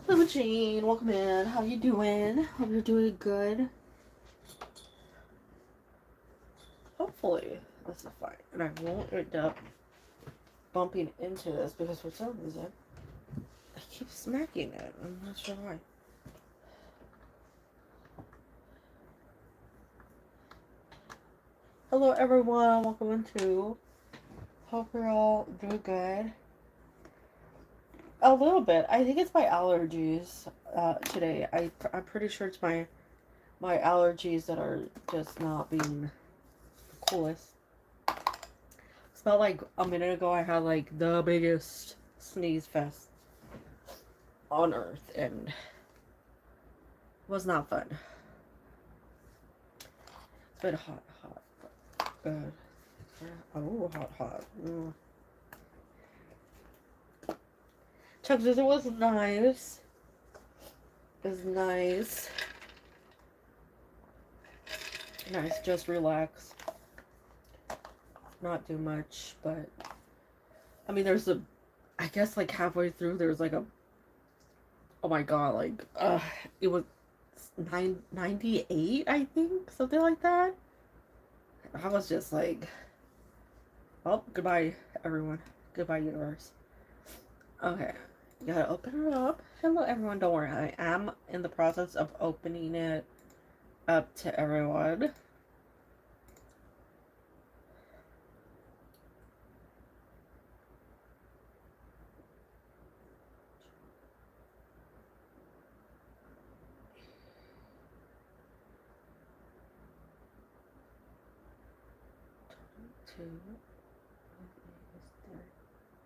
Hello, Jane. Welcome in. How you doing? Hope you're doing good. Hopefully, this is fine, and I won't end up bumping into this because for some reason I keep smacking it. I'm not sure why. Hello, everyone. Welcome into. Hope you're all doing good. A little bit. I think it's my allergies today. I'm pretty sure it's my allergies that are just not being the coolest. It's not like a minute ago I had like the biggest sneeze fest on earth and it was not fun. It's been hot. Good. Oh, hot. Chuck's visit was nice. It was nice. Nice, just relax. Not do much, but I mean, I guess like halfway through, there's like oh my god, like, it was 98, I think, something like that. I was just like, well, goodbye, everyone. Goodbye, universe. Okay, you gotta open it up. Hello, everyone. Don't worry, I am in the process of opening it up to everyone.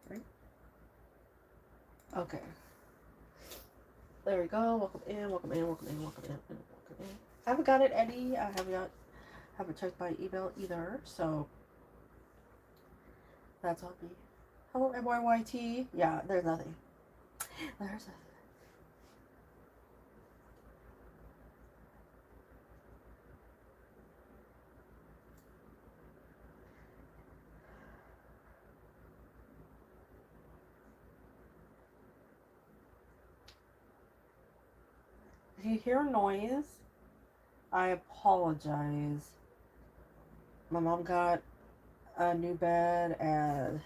Right? Okay. There we go. Welcome in. I haven't got it, Eddie. I haven't checked my email either, so that's on me. Hello, MYYT. Yeah, there's nothing. There's nothing. If you hear noise, I apologize. My mom got a new bed and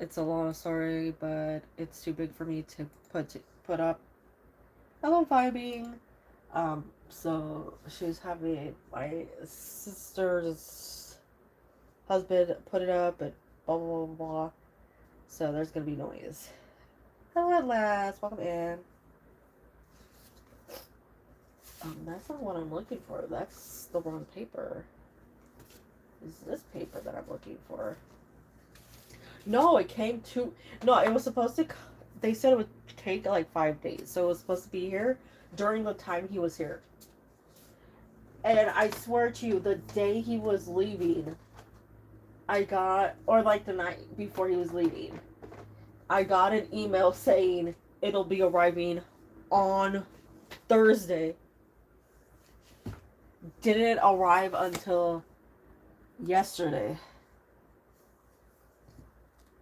it's a long story, but it's too big for me to put up. Hello, vibing. So she's having my sister's husband put it up and blah blah blah blah. So there's gonna be noise. Hello at last. Welcome in. That's not what I'm looking for. That's the wrong paper. Is this paper that I'm looking for? No, it came to... No, it was supposed to... They said it would take like 5 days. So it was supposed to be here during the time he was here. And I swear to you, the day he was leaving, I got... Or like the night before he was leaving, I got an email saying it'll be arriving on Thursday. Didn't arrive until yesterday.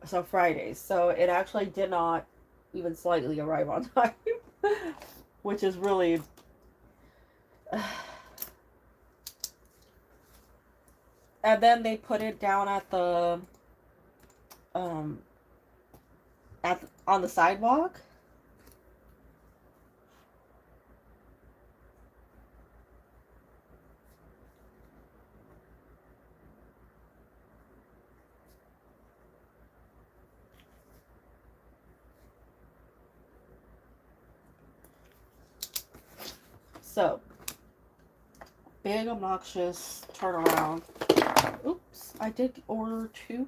So Friday. So it actually did not even slightly arrive on time. Which is really... And then they put it down at the... on the sidewalk. So, big obnoxious turnaround. Oops, I did order two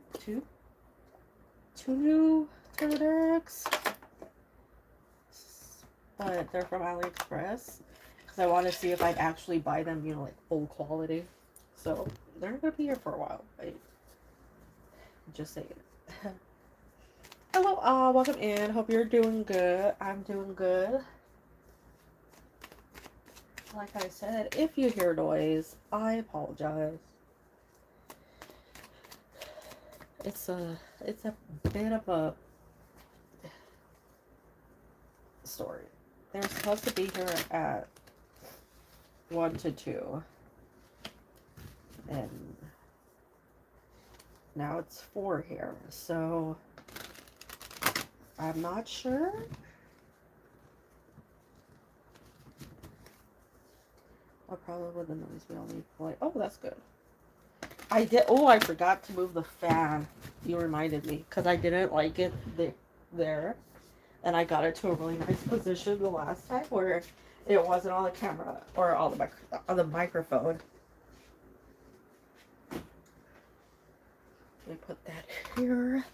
new tarot decks, but they're from AliExpress because I want to see if I'd actually buy them, you know, like full quality. So they're gonna be here for a while. Just saying. Hello, welcome in. Hope you're doing good. I'm doing good. Like I said, if you hear noise, I apologize. It's a bit of a story. They're supposed to be here at 1 to 2. And now it's 4 here. So I'm not sure. I'll probably with the noise we all need to play. Oh, that's good. I did. Oh, I forgot to move the fan. You reminded me because I didn't like it there, and I got it to a really nice position the last time where it wasn't on the camera or on the microphone. Let me put that here.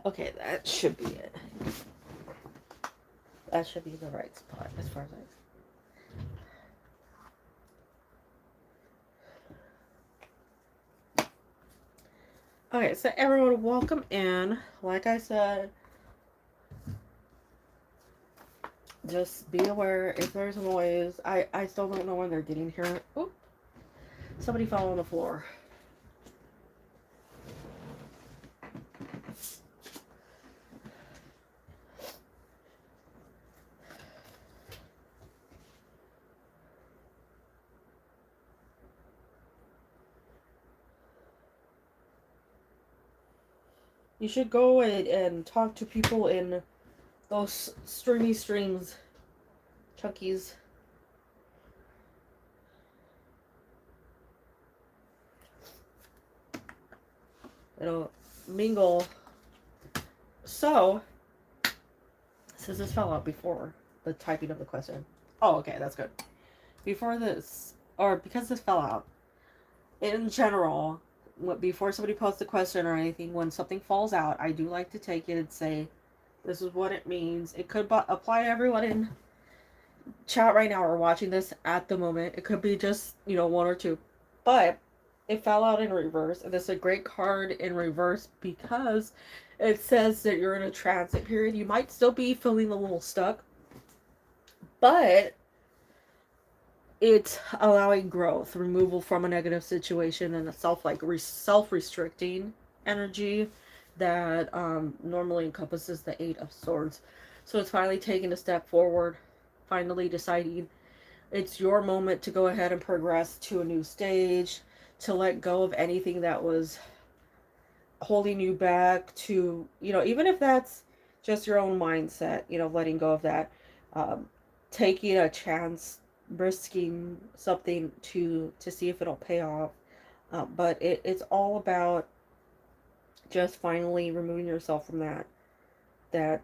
Okay, that should be it. That should be the right spot as far as Okay, so everyone, welcome in. Like I said, just be aware if there's noise. I still don't know when they're getting here. Oop, somebody fell on the floor. You should go and talk to people in those streams, chunkies. It'll mingle. So, since this fell out before the typing of the question. Oh, okay, that's good. Before this, or because this fell out, in general, before somebody posts a question or anything, when something falls out, I do like to take it and say, this is what it means. It could apply to everyone in chat right now or watching this at the moment. It could be just, 1 or 2. But it fell out in reverse. And this is a great card in reverse because it says that you're in a transit period. You might still be feeling a little stuck, but it's allowing growth, removal from a negative situation, and a self-restricting energy that normally encompasses the 8 of Swords. So it's finally taking a step forward, finally deciding it's your moment to go ahead and progress to a new stage, to let go of anything that was holding you back, to, even if that's just your own mindset, letting go of that, taking a chance, risking something to see if it'll pay off. But it's all about just finally removing yourself from that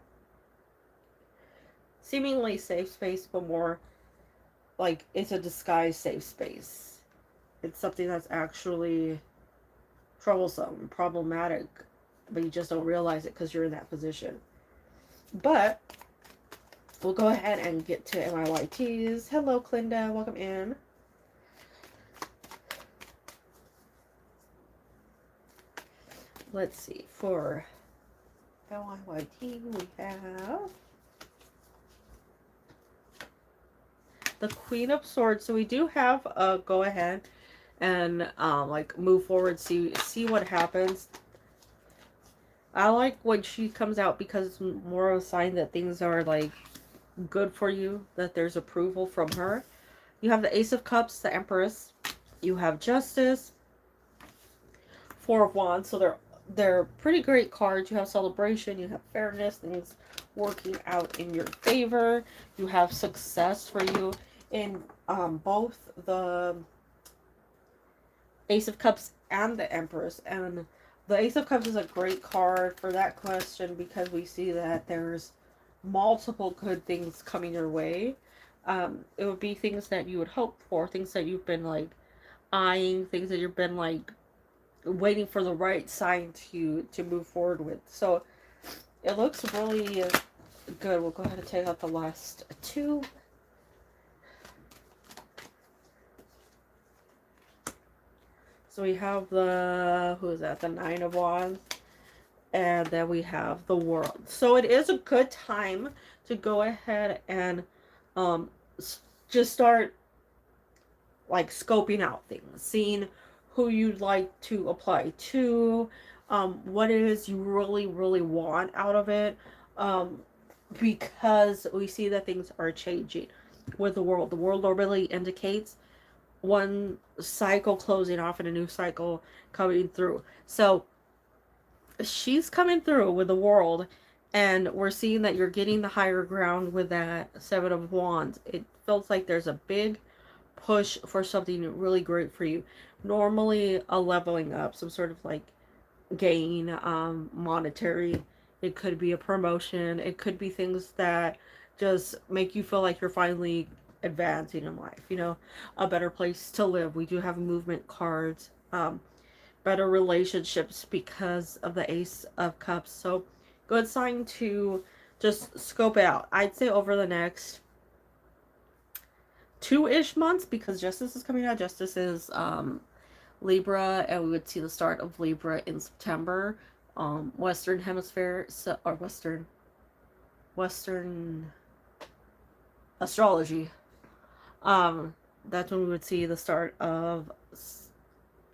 seemingly safe space, but more like it's a disguised safe space. It's something that's actually troublesome, problematic, but you just don't realize it because you're in that position. But we'll go ahead and get to MIYTs. Hello, Clinda. Welcome in. Let's see. For MIYT, we have the Queen of Swords. So we do have a go ahead and move forward, see what happens. I like when she comes out because it's more of a sign that things are good for you, that there's approval from her. You have the Ace of Cups, the Empress. You have Justice, 4 of Wands. So they're pretty great cards. You have celebration, you have fairness, things working out in your favor. You have success for you in both the Ace of Cups and the Empress. And the Ace of Cups is a great card for that question because we see that there's multiple good things coming your way. It would be things that you would hope for, things that you've been eyeing, things that you've been waiting for the right sign to move forward with. So it looks really good. We'll go ahead and take out the last 2. So we have the 9 of Wands, and then we have the World. So it is a good time to go ahead and just start scoping out things, seeing who you'd like to apply to, what it is you really, really want out of it. Um, because we see that things are changing with the world. The world really indicates one cycle closing off and a new cycle coming through. So she's coming through with the world, and we're seeing that you're getting the higher ground with that Seven of Wands. It feels like there's a big push for something really great for you. Normally a leveling up, some sort of like gain, monetary. It could be a promotion. It could be things that just make you feel like you're finally advancing in life, you know, a better place to live. We do have movement cards, better relationships because of the Ace of Cups. So good sign to just scope out. I'd say over the next 2-ish months, because Justice is coming out. Justice is Libra, and we would see the start of Libra in September. Western hemisphere, so, or Western astrology. That's when we would see the start of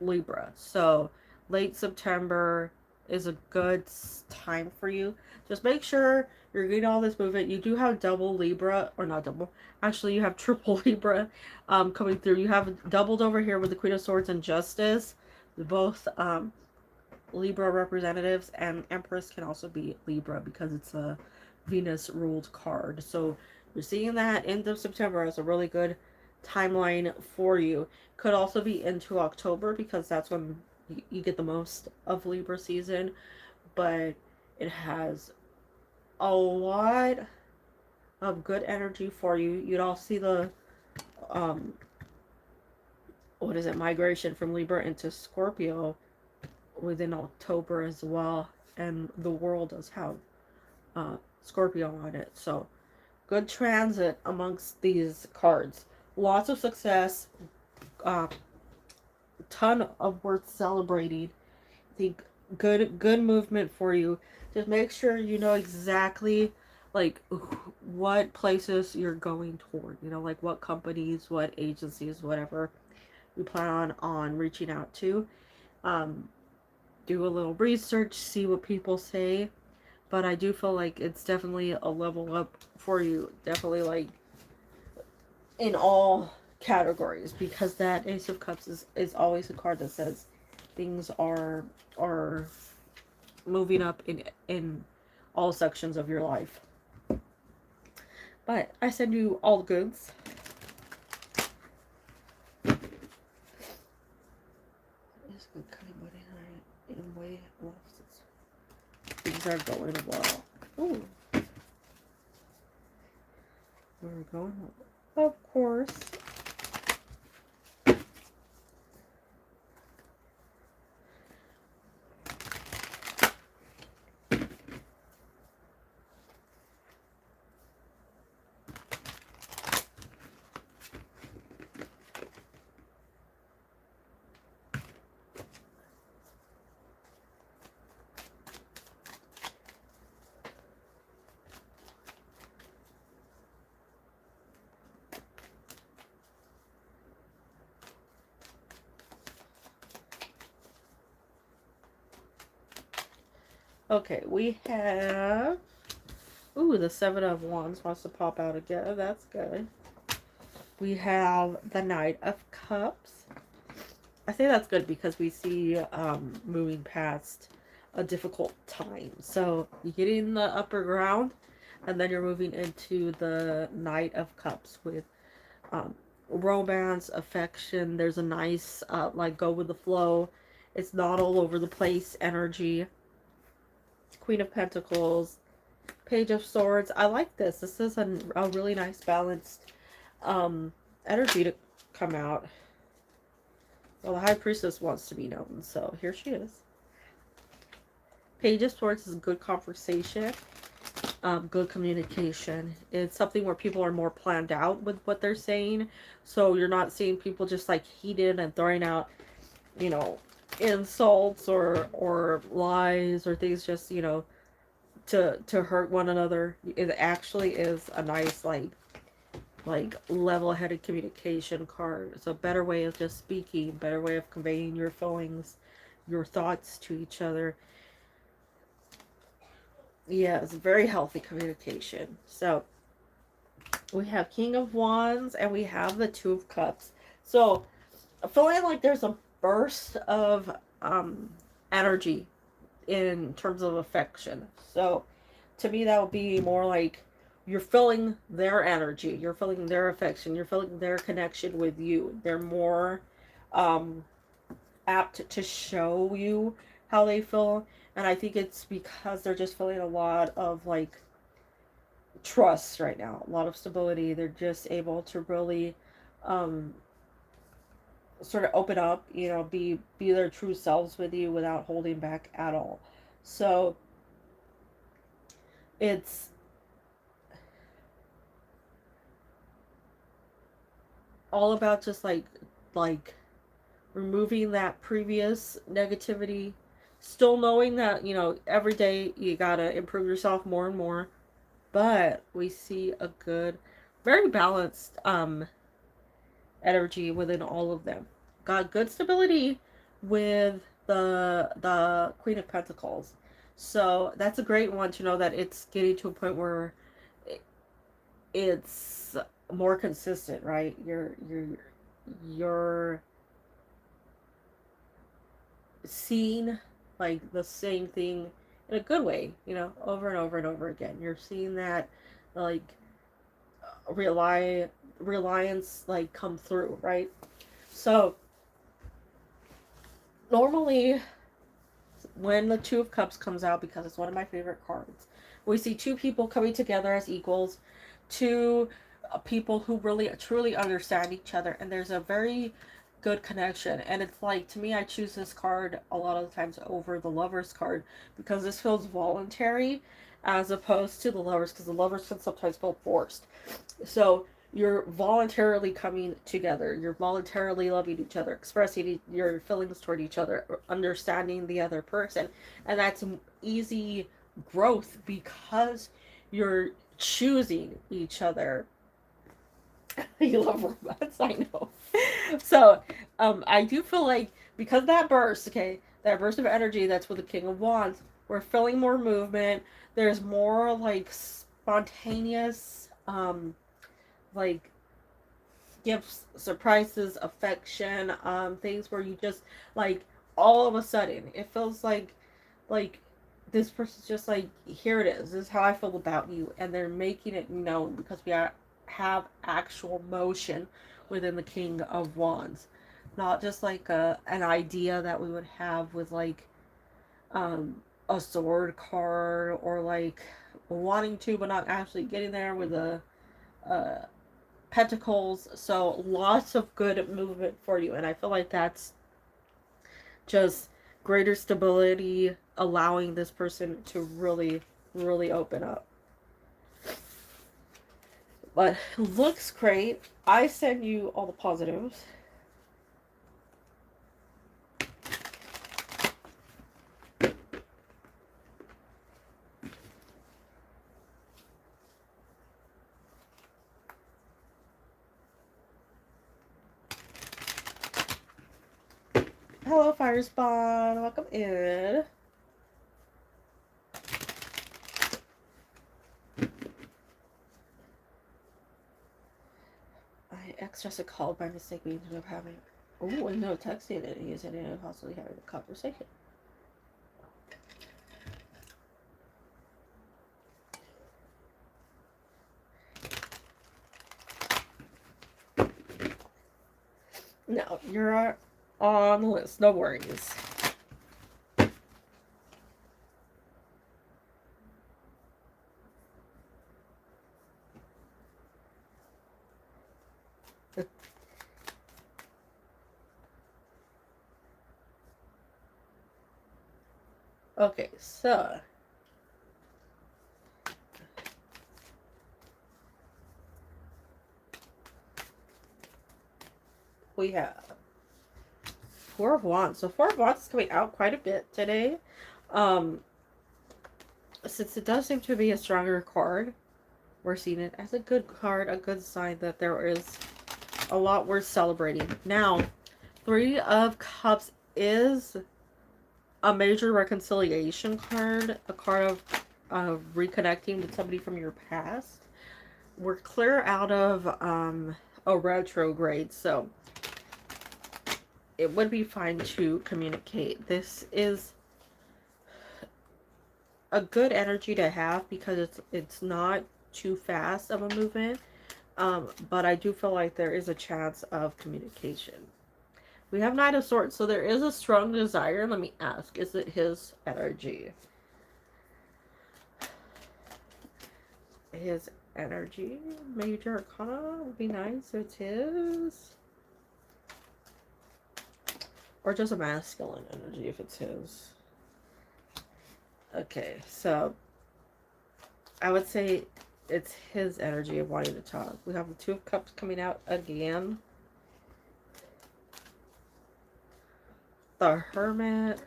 Libra. So late September is a good time for you. Just make sure you're getting all this movement. You do have double Libra, or not double. Actually, you have triple Libra coming through. You have doubled over here with the Queen of Swords and Justice. Both Libra representatives, and Empress can also be Libra because it's a Venus ruled card. So you're seeing that end of September as a really good timeline for you. Could also be into October because that's when you get the most of Libra season, but it has a lot of good energy for you. You'd all see the what is it, migration from Libra into Scorpio within October as well, and the world does have Scorpio on it. So good transit amongst these cards. Lots of success, ton of worth celebrating. I think good movement for you. Just make sure you know exactly like what places you're going toward, you know, like what companies, what agencies, whatever you plan on reaching out to. Do a little research, see what people say, but I do feel like it's definitely a level up for you, definitely like in all categories, because that Ace of Cups is always a card that says things are moving up in all sections of your life. But I send you all the goods. Things are going well. Ooh. We're going well. Of course. Okay, we have... Ooh, the Seven of Wands wants to pop out again. That's good. We have the Knight of Cups. I say that's good because we see moving past a difficult time. So you get in the upper ground, and then you're moving into the Knight of Cups with romance, affection. There's a nice like go with the flow. It's not all over the place energy. Queen of Pentacles, Page of Swords. I like this. This is a really nice balanced energy to come out. Well, the High Priestess wants to be known, so here she is. Page of Swords is good conversation, good communication. It's something where people are more planned out with what they're saying, so you're not seeing people just like heated and throwing out, you know, insults or lies or things just, you know, to hurt one another. It actually is a nice like like level-headed communication card. It's a better way of just speaking, better way of conveying your feelings, your thoughts to each other. Yeah, it's very healthy communication. So we have King of Wands and we have the Two of Cups. So I feel like there's a burst of energy in terms of affection. So to me, that would be more like you're feeling their energy, you're feeling their affection, you're feeling their connection with you. They're more um, apt to show you how they feel. And I think it's because they're just feeling a lot of like trust right now, a lot of stability. They're just able to really um, sort of open up, you know, be their true selves with you without holding back at all. So it's all about just like removing that previous negativity, still knowing that, you know, every day you gotta improve yourself more and more, but we see a good, very balanced energy within all of them. Got good stability with the Queen of Pentacles. So that's a great one to know that it's getting to a point where it's more consistent, right? You're seeing like the same thing in a good way, you know, over and over and over again. You're seeing that like rely reliance like come through, right? So normally when the Two of Cups comes out, because it's one of my favorite cards, we see two people coming together as equals, two people who really truly understand each other, and there's a very good connection. And it's like, to me, I choose this card a lot of the times over the Lovers card because this feels voluntary as opposed to the Lovers, because the Lovers can sometimes feel forced. So you're voluntarily coming together. You're voluntarily loving each other, expressing your feelings toward each other, understanding the other person. And that's easy growth because you're choosing each other. You love robots, I know. So, I do feel like because that burst, okay, that burst of energy that's with the King of Wands, we're feeling more movement. There's more like spontaneous, like gifts, surprises, affection, things where you just like all of a sudden it feels like this person's just like, here it is. This is how I feel about you, and they're making it known because have actual motion within the King of Wands, not just like an idea that we would have with like a sword card, or like wanting to but not actually getting there with a uh, pentacles. So lots of good movement for you, and I feel like that's just greater stability, allowing this person to really open up. But looks great. I send you all the positives. Hello, Fire Spawn. Welcome in. I extra called by mistake. We ended up having. Oh, and no texting it. He ended up possibly having a conversation. No, you're on the list. No worries. Okay, so we have Four of Wands. So Four of Wands is coming out quite a bit today. Um, since it does seem to be a stronger card, We're seeing it as a good card, a good sign that there is a lot worth celebrating. Now, Three of Cups is a major reconciliation card, a card of reconnecting with somebody from your past. We're clear out of a retrograde, so it would be fine to communicate. This is a good energy to have because it's not too fast of a movement, but I do feel like there is a chance of communication. We have Knight of Swords, so there is a strong desire. Let me ask, is it his energy? His energy? Major Arcana would be nice. It's his. Or just a masculine energy if it's his. Okay, so I would say it's his energy of wanting to talk. We have the Two of Cups coming out again. The Hermit.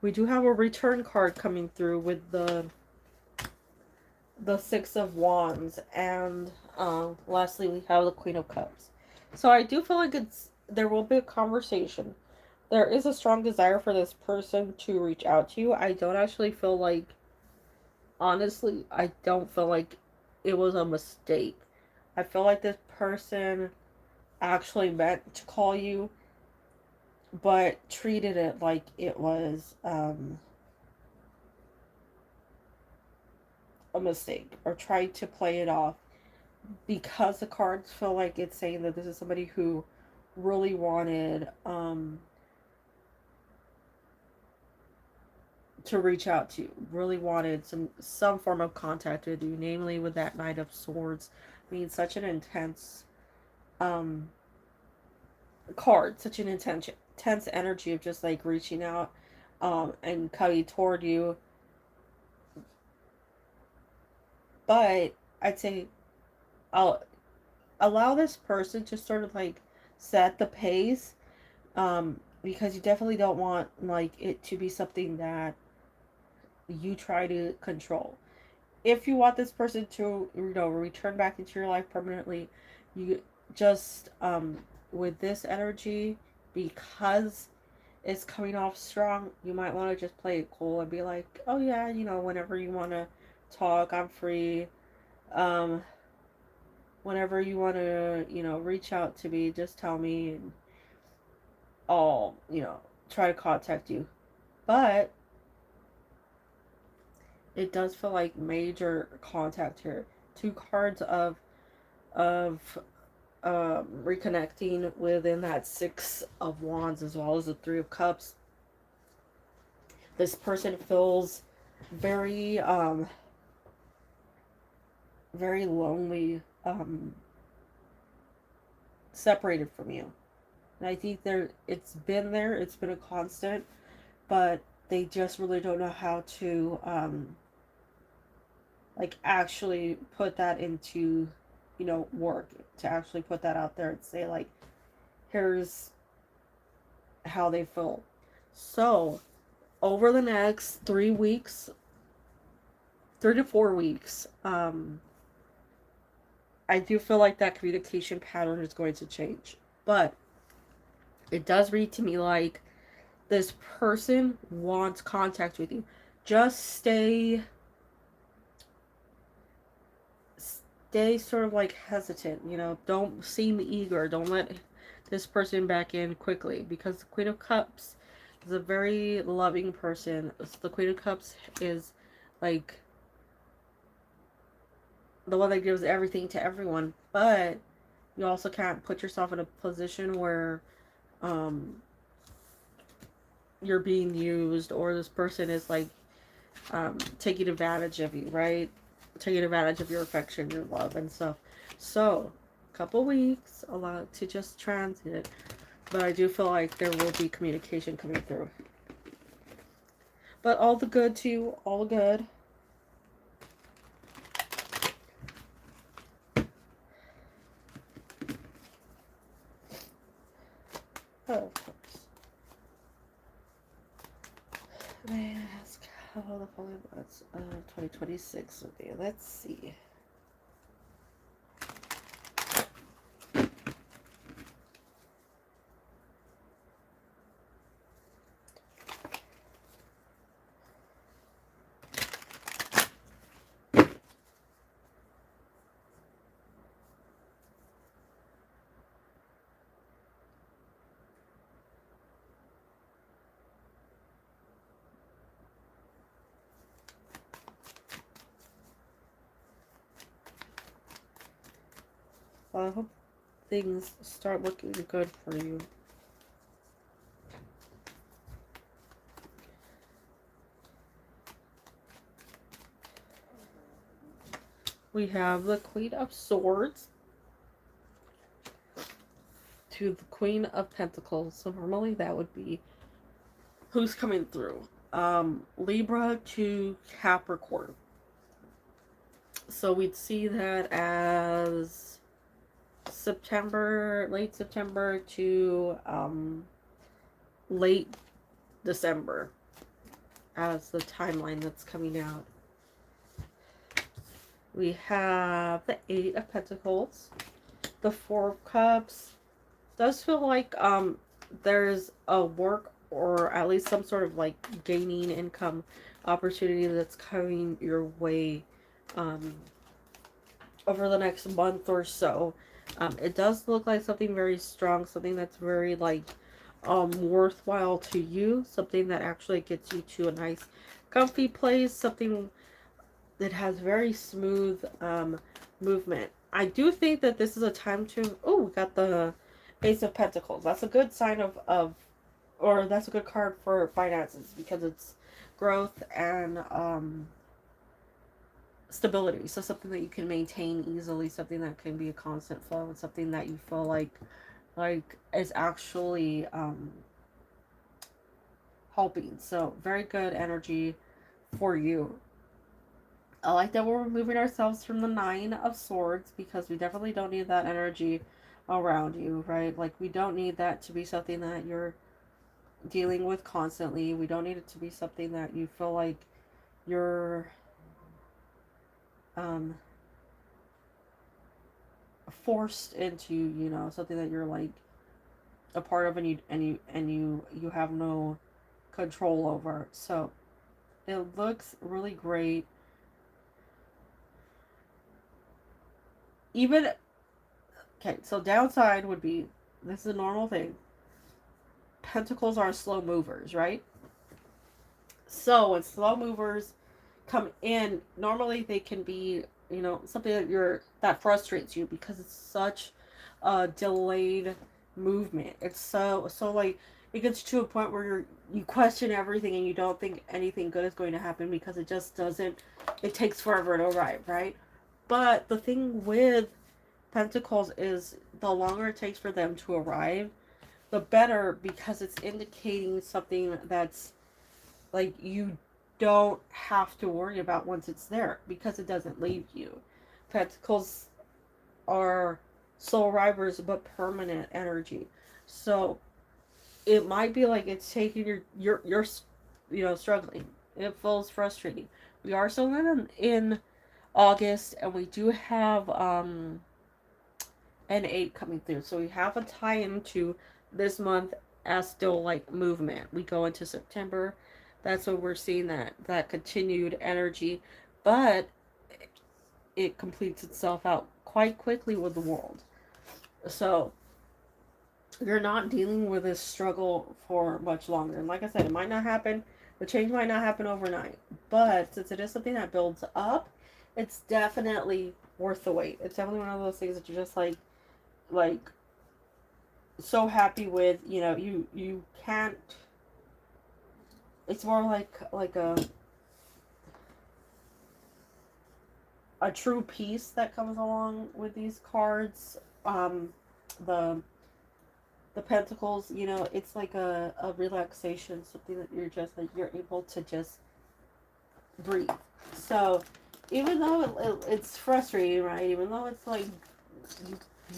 We do have a return card coming through with the Six of Wands, and lastly we have the Queen of Cups. So I do feel like there will be a conversation. There is a strong desire for this person to reach out to you. I don't actually feel like, honestly, I don't feel like it was a mistake. I feel like this person actually meant to call you, but treated it like it was a mistake, or tried to play it off, because the cards feel like it's saying that this is somebody who really wanted to reach out to you, really wanted some form of contact with you, namely with that Knight of Swords being such an intense card, such an intense energy of just like reaching out and coming toward you. But I'd say I'll allow this person to sort of like set the pace, because you definitely don't want like it to be something that you try to control. If you want this person to, return back into your life permanently, you just with this energy, because it's coming off strong, you might want to just play it cool and be like, oh yeah, whenever you want to talk, I'm free. Whenever you want to, reach out to me, just tell me, and I'll, try to contact you. But it does feel like major contact here. Two cards of reconnecting within that Six of Wands, as well as the Three of Cups. This person feels very very lonely, separated from you. And I think it's been a constant, but they just really don't know how to like actually put that into, work, to actually put that out there and say like, here's how they feel. So over the next 3 weeks, 3 to 4 weeks, I do feel like that communication pattern is going to change. But it does read to me like this person wants contact with you. Just stay sort of like hesitant, don't seem eager. Don't let this person back in quickly, because the Queen of Cups is a very loving person. The Queen of Cups is like the one that gives everything to everyone, but you also can't put yourself in a position where you're being used, or this person is like taking advantage of you, right? Taking advantage of your affection, your love, and stuff. So, couple weeks, allow to just transit, but I do feel like there will be communication coming through. But all the good to you, all good. Oh, of course. Mask. how the following months 2026 would be. Let's see. Well, I hope things start looking good for you. We have the Queen of Swords to the Queen of Pentacles. So normally that would be who's coming through. Libra to Capricorn. So we'd see that as September, late September to late December as the timeline that's coming out. We have the Eight of Pentacles, the Four of Cups. Does feel like there's a work or at least some sort of like gaining income opportunity that's coming your way over the next month or so. It does look like something very strong, something that's very like worthwhile to you, something that actually gets you to a nice comfy place, something that has very smooth movement. I do think that this is a time to, oh, we got the Ace of Pentacles. That's a good sign of or that's a good card for finances because it's growth and stability. So something that you can maintain easily, something that can be a constant flow, and something that you feel like is actually helping. So very good energy for you. I like that we're removing ourselves from the Nine of Swords because we definitely don't need that energy around you, right? Like we don't need that to be something that you're dealing with constantly. We don't need it to be something that you feel like you're forced into, you know, something that you're like a part of and you have no control over. So it looks really great. Even okay, so downside would be, this is a normal thing. Pentacles are slow movers, right? So when slow movers come in, normally they can be, you know, something that frustrates you because it's such a delayed movement. It's so like it gets to a point where you question everything and you don't think anything good is going to happen because it just doesn't. It takes forever to arrive, right? But the thing with Pentacles is the longer it takes for them to arrive, the better, because it's indicating something that's like you don't have to worry about once it's there because it doesn't leave you. Pentacles are soul arrivers but permanent energy. So it might be like it's taking you're you know, struggling. It feels frustrating. We are still in August and we do have an 8 coming through. So we have a tie into this month as still like movement. We go into September. That's what we're seeing, that continued energy. But it completes itself out quite quickly with the world. So you're not dealing with this struggle for much longer. And like I said, it might not happen. The change might not happen overnight. But since it is something that builds up, it's definitely worth the wait. It's definitely one of those things that you're just like so happy with, you know, you can't, it's more like a true peace that comes along with these cards. The Pentacles, you know, it's like a relaxation, something that you're just like, you're able to just breathe. So even though it's frustrating, right? Even though it's like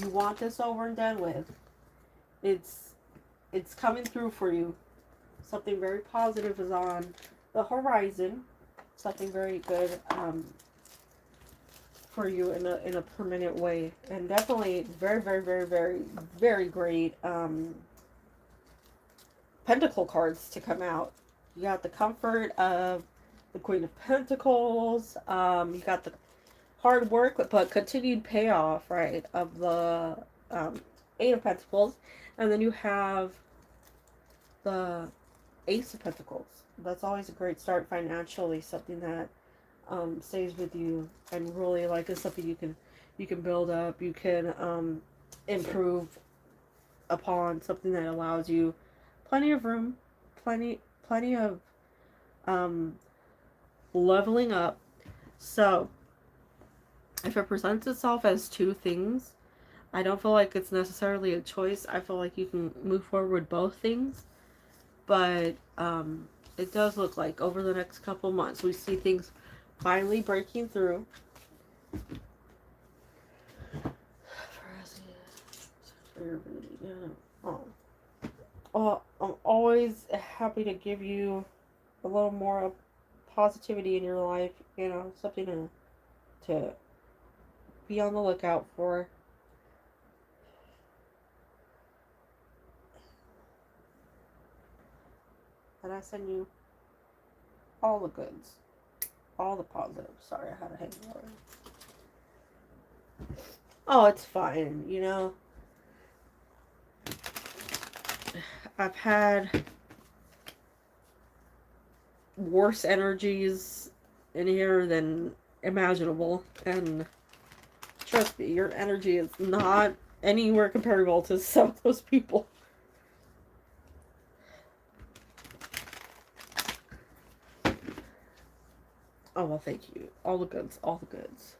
you want this over and done with, it's coming through for you. Something very positive is on the horizon. Something very good for you in a permanent way. And definitely very, very, very, very, very great pentacle cards to come out. You got the comfort of the Queen of Pentacles. You got the hard work but continued payoff, right, of the Eight of Pentacles. And then you have the Ace of Pentacles. That's always a great start financially, something that stays with you and really like is something you can build up, you can improve upon, something that allows you plenty of room, plenty of leveling up. So if it presents itself as two things, I don't feel like it's necessarily a choice. I feel like you can move forward with both things. But it does look like over the next couple months we see things finally breaking through. Oh, I'm always happy to give you a little more positivity in your life, you know, something to be on the lookout for. And I send you all the goods, all the positives. Sorry, I had a hangover. Oh, it's fine, you know. I've had worse energies in here than imaginable, and trust me, your energy is not anywhere comparable to some of those people. Oh, well, thank you. All the goods, all the goods.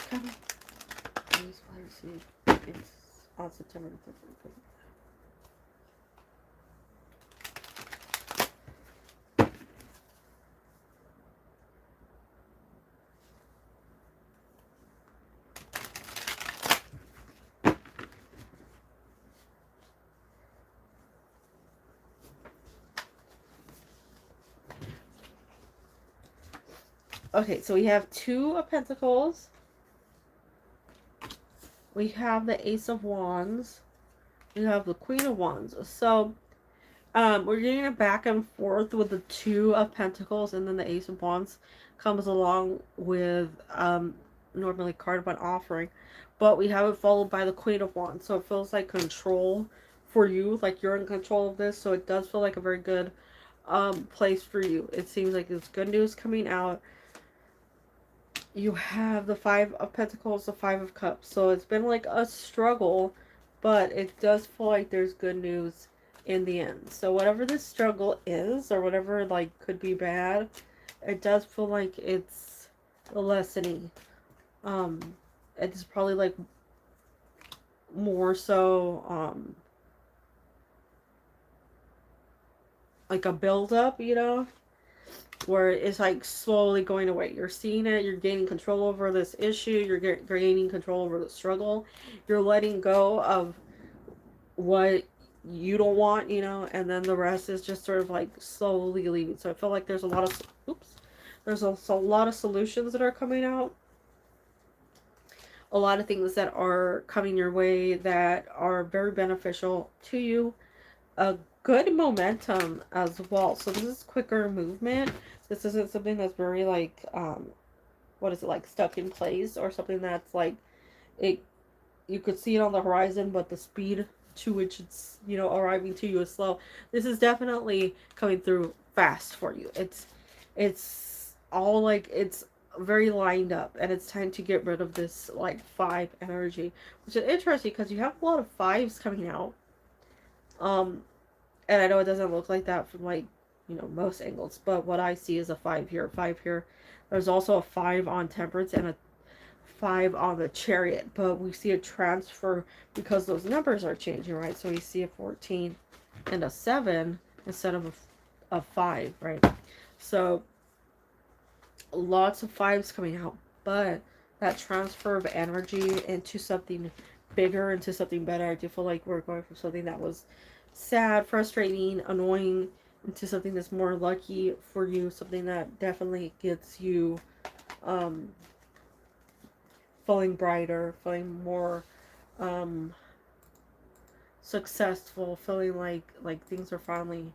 Come on. Please, it's on September 5th. Okay, so we have Two of Pentacles. We have the Ace of Wands. We have the Queen of Wands. So, we're getting a back and forth with the Two of Pentacles, and then the Ace of Wands comes along with, normally card one offering. But we have it followed by the Queen of Wands. So it feels like control for you, like you're in control of this. So it does feel like a very good place for you. It seems like there's good news coming out. You have the Five of Pentacles, the Five of Cups. So it's been like a struggle, but it does feel like there's good news in the end. So whatever this struggle is, or whatever like could be bad, it does feel like it's a lessening. It's probably like more so like a build up, you know, where it's like slowly going away. You're seeing it, you're gaining control over this issue, you're gaining control over the struggle, you're letting go of what you don't want, you know, and then the rest is just sort of like slowly leaving. So I feel like there's a lot of there's also a lot of solutions that are coming out, a lot of things that are coming your way that are very beneficial to you, a good momentum as well. So this is quicker movement. This isn't something that's very like what is it, like stuck in place, or something that's like it, you could see it on the horizon, but the speed to which it's, you know, arriving to you is slow. This is definitely coming through fast for you. It's all like, it's very lined up, and it's time to get rid of this like five energy, which is interesting because you have a lot of fives coming out. And I know it doesn't look like that from like, you know, most angles, but what I see is a five here, five here. There's also a five on Temperance and a five on the Chariot, but we see a transfer because those numbers are changing, right? So we see a 14 and a 7 instead of a 5, right? So lots of fives coming out, but that transfer of energy into something bigger, into something better. I do feel like we're going from something that was sad, frustrating, annoying, into something that's more lucky for you, something that definitely gets you feeling brighter, feeling more successful, feeling like things are finally,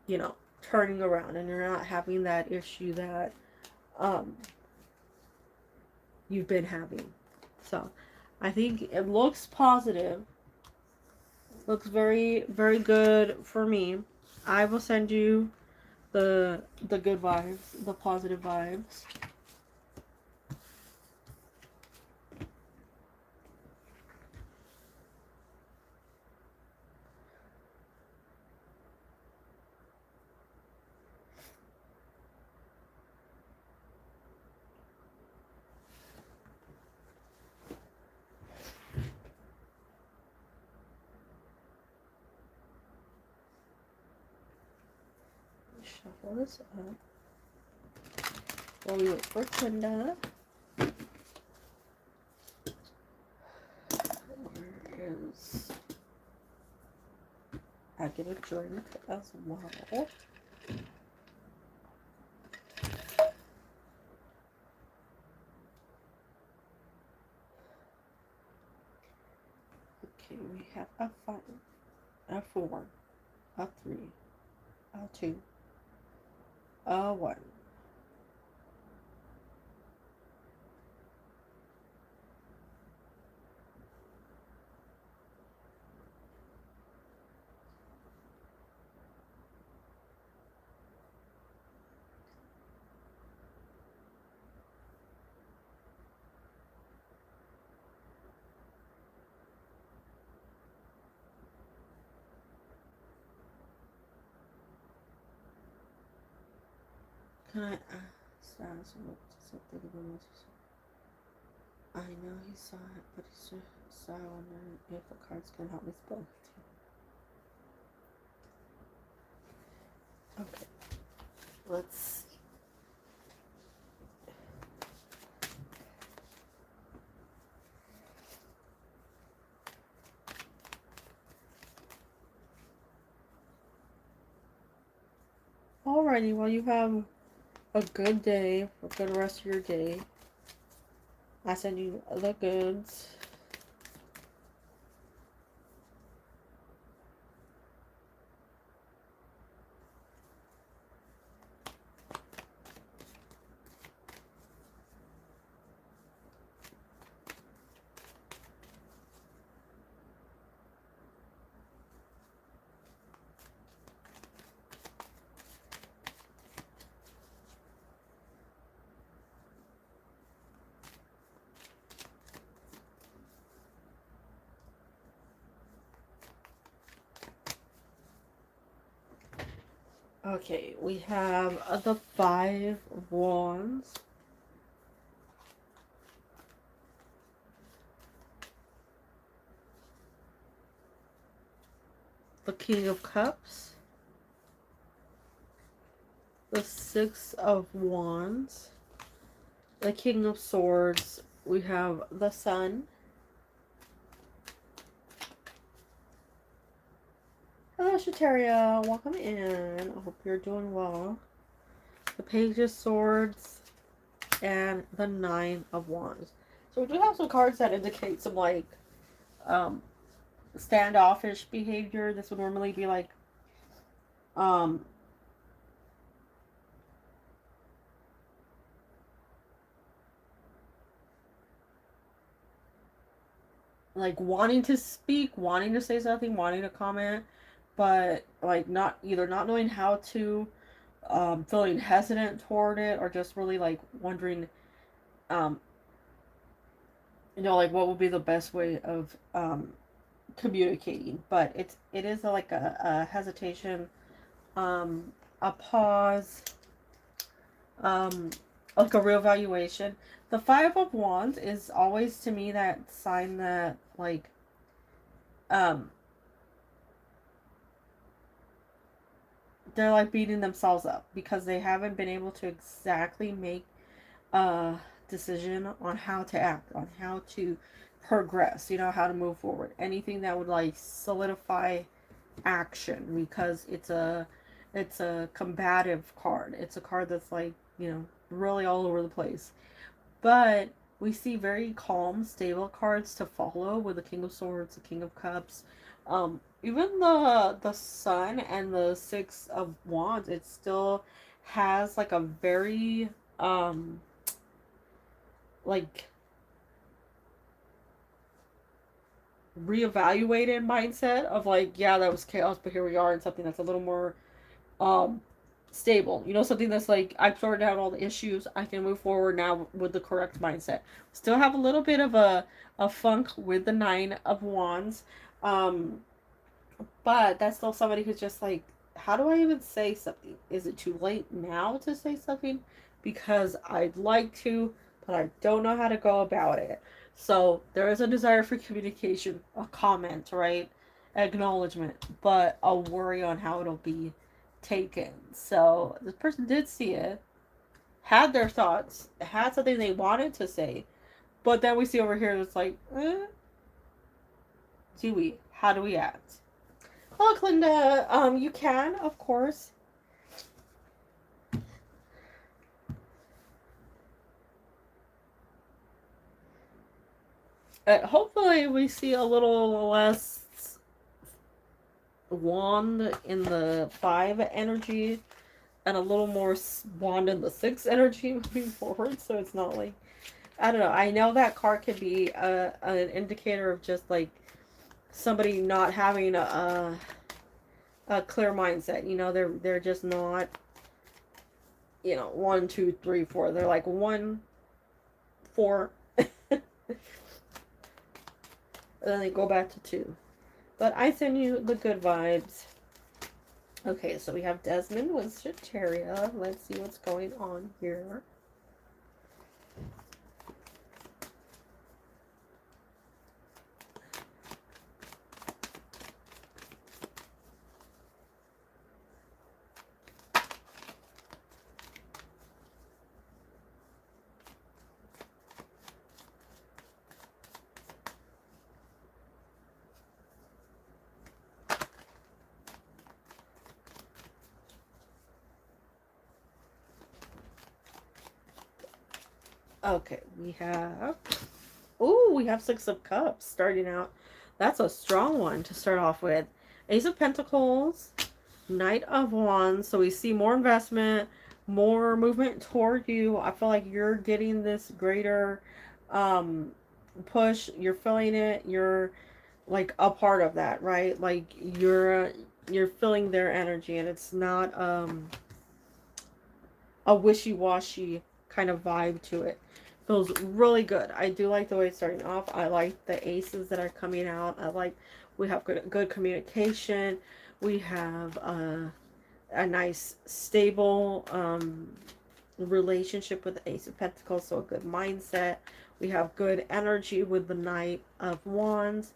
you know, turning around, and you're not having that issue that um, you've been having. So I think it looks positive. Looks very, very good for me. I will send you the good vibes, the positive vibes. Shuffle this up while we wait for Twinda. Where is... I get a drink as well. Okay, we have a 5, a 4, a 3, a 2, a 1. Can I ask something about this? I know he saw it, but he's just so wondering if the cards can help me spell it. Okay, let's see. Alrighty, well, you have a good day, a good rest of your day. I send you the goods. Okay, we have the 5 of Wands. The King of Cups. The 6 of Wands. The King of Swords. We have the Sun. Hello, Shateria. Welcome in. I hope you're doing well. The Page of Swords and the 9 of Wands. So we do have some cards that indicate some standoffish behavior. This would normally be like wanting to speak, wanting to say something, wanting to comment, but like not knowing how to, feeling hesitant toward it, or just really like wondering, what would be the best way of communicating. But it is like a hesitation, a pause, like a reevaluation. The 5 of Wands is always to me that sign that um they're like beating themselves up because they haven't been able to exactly make a decision on how to act, on how to progress, how to move forward. Anything that would like solidify action, because It's a combative card. It's a card that's like, really all over the place. But we see very calm, stable cards to follow with the King of Swords, the King of Cups. Even the Sun and the Six of Wands, it still has like a very like reevaluated mindset of like, yeah, that was chaos, but here we are in something that's a little more um stable. Something that's like, I've sorted out all the issues. I can move forward now with the correct mindset. Still have a little bit of a funk with the Nine of Wands. Um, but that's still somebody who's just like, how do I even say something? Is it too late now to say something? Because I'd like to, but I don't know how to go about it. So there is a desire for communication, a comment, right? Acknowledgement, but a worry on how it'll be taken. So this person did see it, had their thoughts, had something they wanted to say, but then we see over here it's like, do we? How do we act? Look, Linda, you can, of course. Hopefully we see a little less wand in the 5 energy and a little more wand in the 6 energy moving forward, so it's not like, I don't know. I know that card could be an indicator of just like somebody not having a clear mindset. They're just not, 1, 2, 3, 4. They're like 1, 4, and then they go back to 2. But I send you the good vibes. Okay, so we have Desmond with Sagittaria. Let's see what's going on here. Okay, we have... Ooh, we have 6 of Cups starting out. That's a strong one to start off with. Ace of Pentacles, Knight of Wands. So we see more investment, more movement toward you. I feel like you're getting this greater push. You're feeling it. You're like a part of that, right? Like you're feeling their energy, and it's not a wishy-washy kind of vibe to it. Feels really good. I do like the way it's starting off. I like the aces that are coming out. I like we have good communication. We have a nice stable relationship with the Ace of Pentacles, so a good mindset. We have good energy with the Knight of Wands.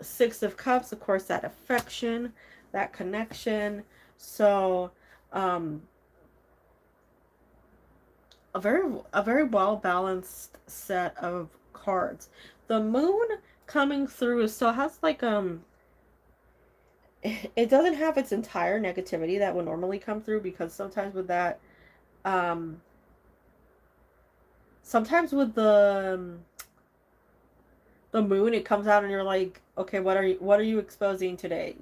6 of Cups, of course, that affection, that connection. So a very well balanced set of cards. The moon coming through still has like it doesn't have its entire negativity that would normally come through, because um sometimes with the moon, it comes out and you're like, okay, what are you exposing today?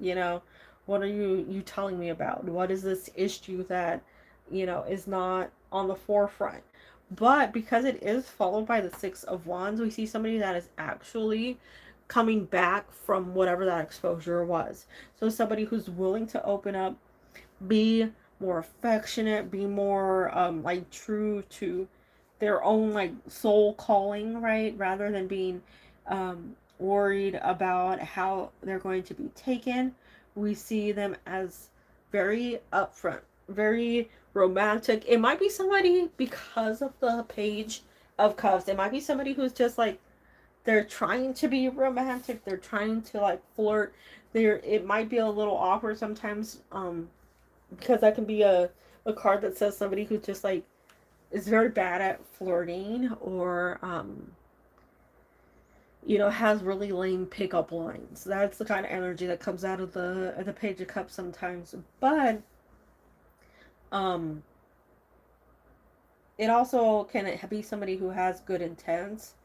What are you telling me about? What is this issue that is not on the forefront? But because it is followed by the 6 of Wands, we see somebody that is actually coming back from whatever that exposure was. So somebody who's willing to open up, be more affectionate, be more like true to their own like soul calling, right? Rather than being worried about how they're going to be taken. We see them as very upfront, very romantic. It might be somebody, because of the Page of Cups, it might be somebody who's just like, they're trying to be romantic, they're trying to like flirt. It might be a little awkward sometimes, because that can be a card that says somebody who just like is very bad at flirting, or you know, has really lame pickup lines. That's the kind of energy that comes out of the Page of Cups sometimes. But um it also can be somebody who has good intents,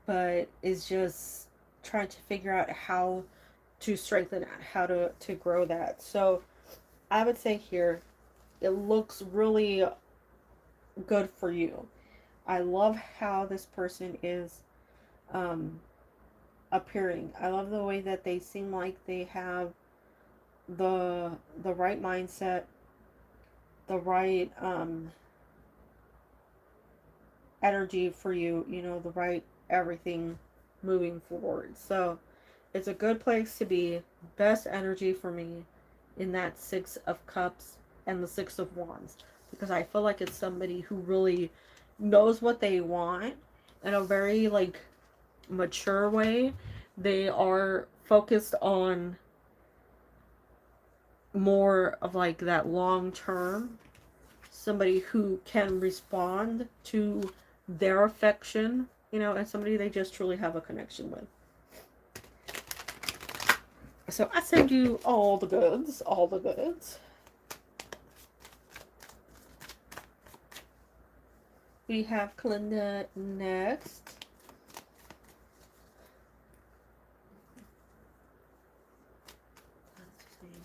but is just trying to figure out how to strengthen it, how to grow that. So I would say here, it looks really good for you. I love how this person is um, appearing. I love the way that they seem like they have the right mindset, the right energy for you, you know, the right everything moving forward. So it's a good place to be. Best energy for me in that Six of Cups and the Six of Wands, because I feel like it's somebody who really knows what they want in a very like mature way. They are focused on more of like that long term, somebody who can respond to their affection, you know, and somebody they just truly have a connection with. So I send you all the goods, all the goods. We have Kalinda next. What's his name?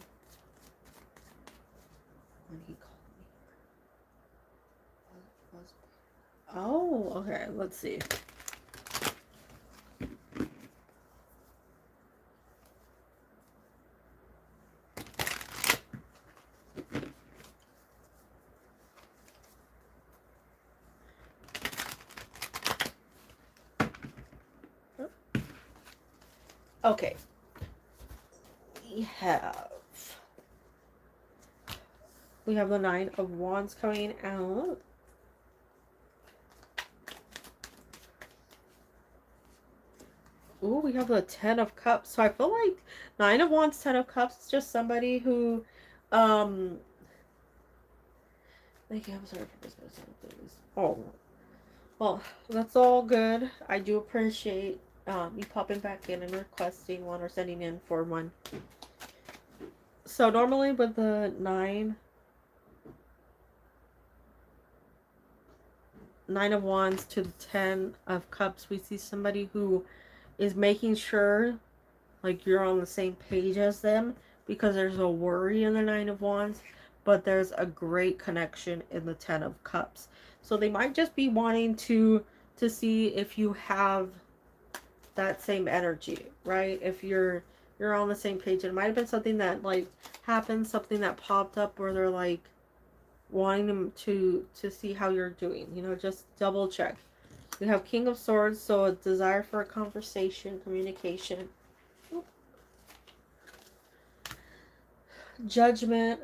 When he called me. Oh, okay. Let's see. Okay. We have the Nine of Wands coming out. Ooh, we have the Ten of Cups. So I feel like Nine of Wands, Ten of Cups is just somebody who, um, thank you, I'm sorry for this. Oh, well, that's all good. I do appreciate you popping back in and requesting one or sending in for one. So normally with the Nine of Wands to the Ten of Cups, we see somebody who is making sure like you're on the same page as them, because there's a worry in the Nine of Wands, but there's a great connection in the Ten of Cups. So they might just be wanting to see if you have that same energy, right? If you're on the same page. It might have been something that like happened, something that popped up where they're like wanting them to see how you're doing, you know, just double check. We have King of Swords, so a desire for a conversation, communication. Judgment.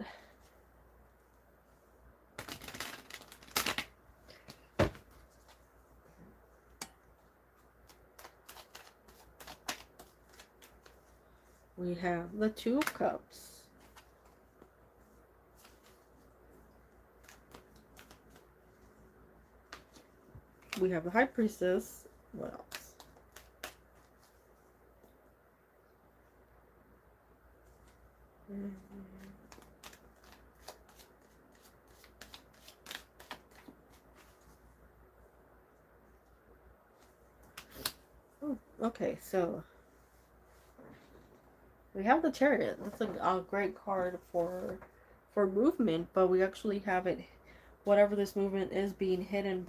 We have the Two of Cups. We have the High Priestess. What else? Oh, okay, so we have the Chariot. That's a great card for movement, but we actually have it, whatever this movement is, being hidden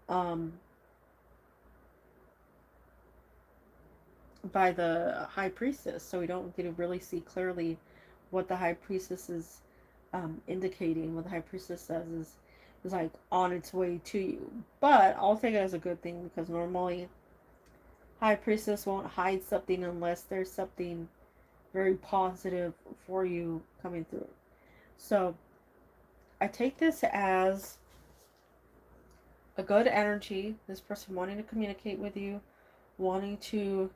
um by the High Priestess, so we don't get to really see clearly what the High Priestess is indicating. What the High Priestess says is like on its way to you, but I'll take it as a good thing, because normally High Priestess won't hide something unless there's something very positive for you coming through. So I take this as a good energy, this person wanting to communicate with you, wanting to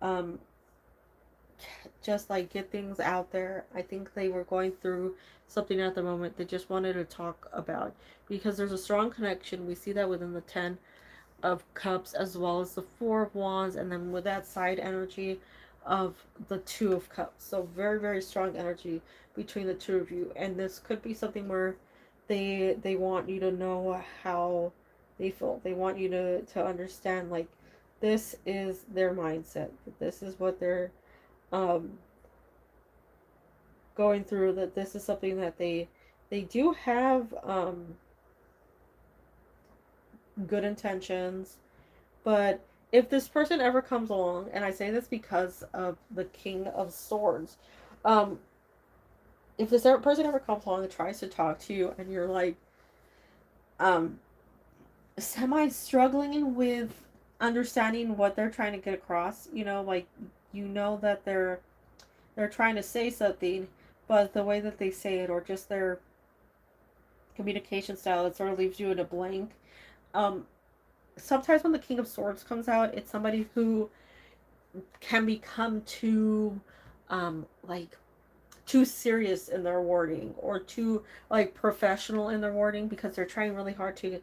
um, just like get things out there. I think they were going through something at the moment they just wanted to talk about, because there's a strong connection. We see that within the of Cups as well as the Four of Wands, and then with that side energy of the Two of Cups. So very, very strong energy between the two of you. And this could be something where they want you to know how they feel. They want you to understand, like, this is their mindset. This is what they're um going through, that this is something that they do have good intentions. But if this person ever comes along, and I say this because of the King of Swords, um, if this person ever comes along and tries to talk to you, and you're like, um, semi struggling with understanding what they're trying to get across, like, that they're trying to say something, but the way that they say it, or just their communication style, it sort of leaves you in a blank. Um, Sometimes when the King of Swords comes out, it's somebody who can become too like too serious in their wording, or too like professional in their wording, because they're trying really hard to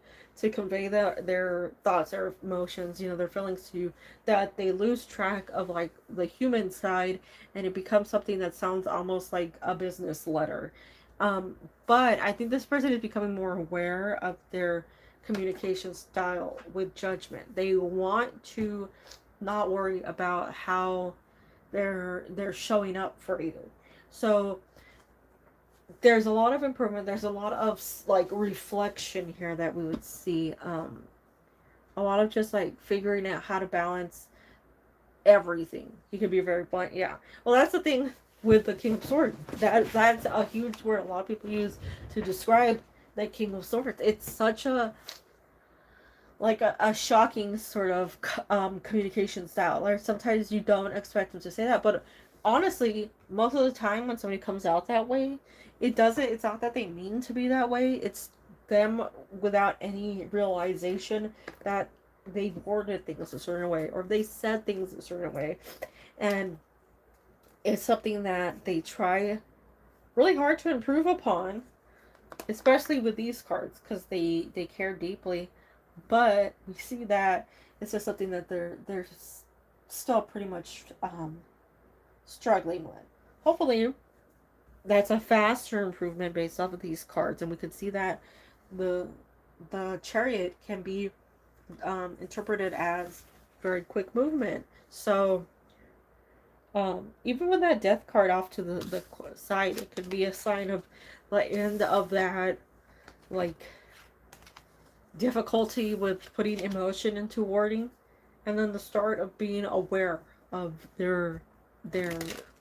convey their thoughts, their emotions, their feelings to you, that they lose track of like the human side, and it becomes something that sounds almost like a business letter. But I think this person is becoming more aware of their communication style with judgment. They want to not worry about how they're showing up for you. So there's a lot of improvement. There's a lot of like reflection here that we would see. A lot of just like figuring out how to balance everything. You could be very blunt. Yeah. Well, that's the thing with the King of Swords. That's a huge word a lot of people use to describe that King of Swords. It's such a shocking sort of communication style. Like, sometimes you don't expect them to say that, but honestly, most of the time when somebody comes out that way, it's not that they mean to be that way. It's them without any realization that they worded things a certain way, or they said things a certain way, and it's something that they try really hard to improve upon, especially with these cards, because they care deeply. But we see that it's just something that they're still pretty much struggling with. Hopefully, that's a faster improvement based off of these cards, and we could see that the the Chariot can be interpreted as very quick movement. So even with that Death card off to the side, it could be a sign of the end of that, like, difficulty with putting emotion into wording, and then the start of being aware of their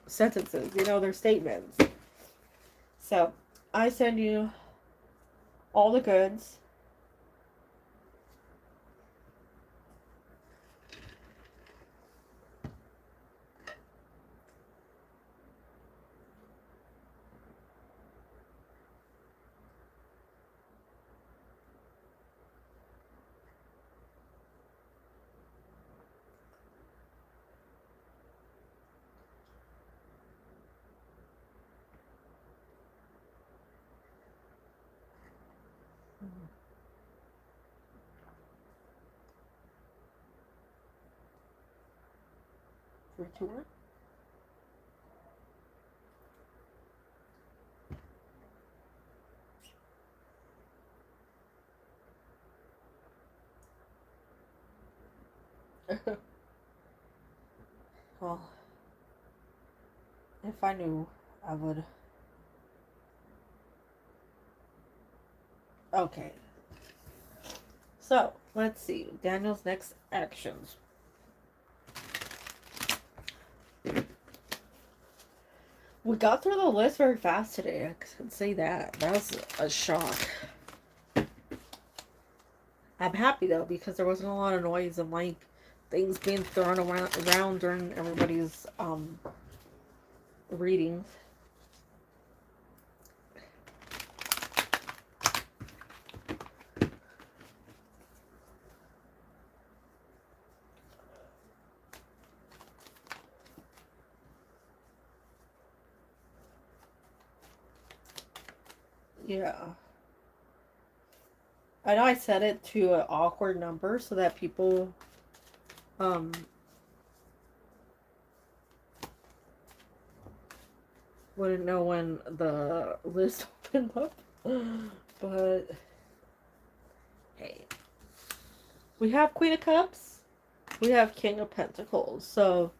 sentences, their statements. So I send you all the goods. Three, two, one. Well, if I knew, I would. Okay. So let's see Daniel's next actions. We got through the list very fast today. I can say that. That was a shock. I'm happy though, because there wasn't a lot of noise and like things being thrown around during everybody's readings. Yeah. I know I set it to an awkward number so that people um wouldn't know when the list opened up. But hey, we have Queen of Cups, we have King of Pentacles. So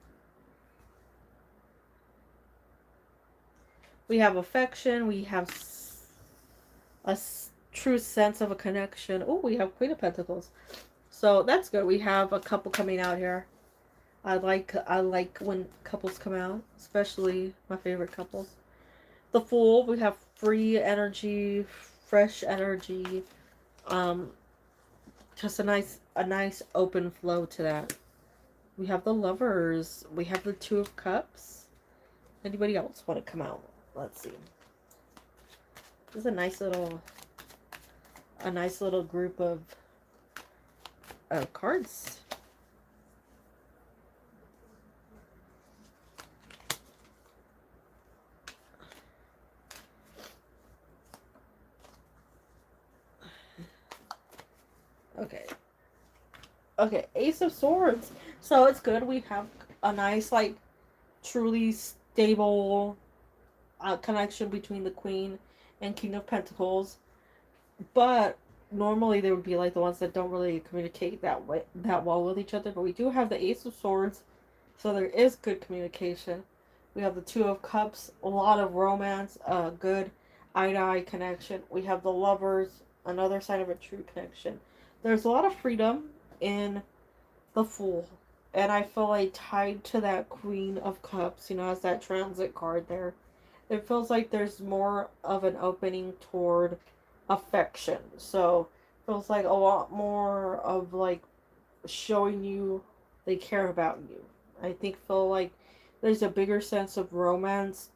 we have affection, we have true sense of a connection. Oh, we have Queen of Pentacles. So that's good. We have a couple coming out here. I like when couples come out, especially my favorite couples. The Fool, we have free energy, fresh energy, um, just a nice open flow to that. We have the Lovers, we have the Two of Cups. Anybody else want to come out? Let's see. This is a nice little group of cards. Okay. Okay, Ace of Swords. So it's good. We have a nice, like, truly stable connection between the Queen and King of Pentacles. But normally they would be like the ones that don't really communicate that well with each other. But we do have the Ace of Swords, so there is good communication. We have the Two of Cups, a lot of romance, good eye-to-eye connection. We have the Lovers, another sign of a true connection. There's a lot of freedom in the Fool, and I feel like tied to that Queen of Cups, as that transit card there, it feels like there's more of an opening toward affection. So it feels like a lot more of, like, showing you they care about you. I feel like there's a bigger sense of romance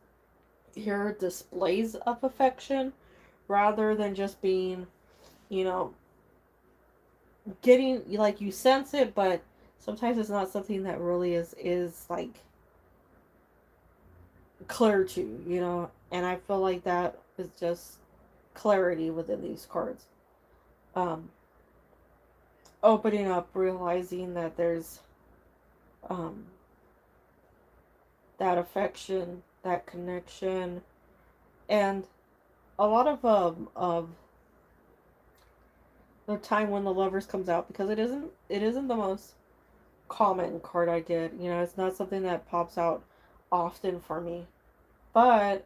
here, displays of affection, rather than just being, you know, getting, like, you sense it, but sometimes it's not something that really is like clear to you. And I feel like that is just clarity within these cards. um Opening up, realizing that there's um that affection, that connection, and a lot of the time when the Lovers comes out, because it isn't the most common card I get. It's not something that pops out often for me. But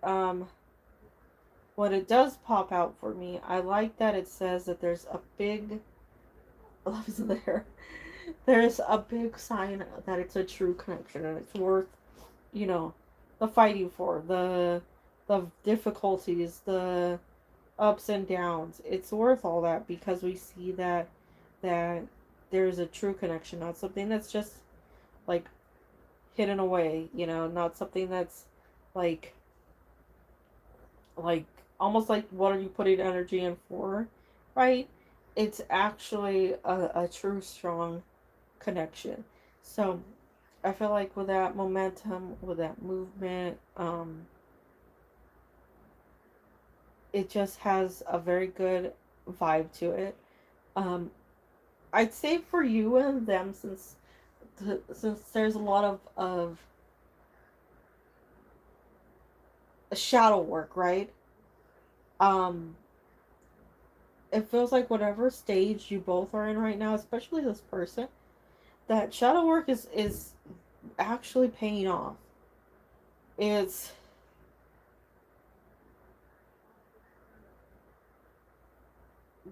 when it does pop out for me, I like that it says that there's a big love is there. There's a big sign that it's a true connection and it's worth, you know, the fighting for, the difficulties, the ups and downs. It's worth all that because we see that there's a true connection, not something that's just like hidden away, not something that's like like almost like what are you putting energy in for, right? It's actually a true strong connection. So I feel like with that momentum, with that movement, it just has a very good vibe to it. um I'd say for you and them, since there's a lot of shadow work, right? um it feels like whatever stage you both are in right now, especially this person, that shadow work is actually paying off. It's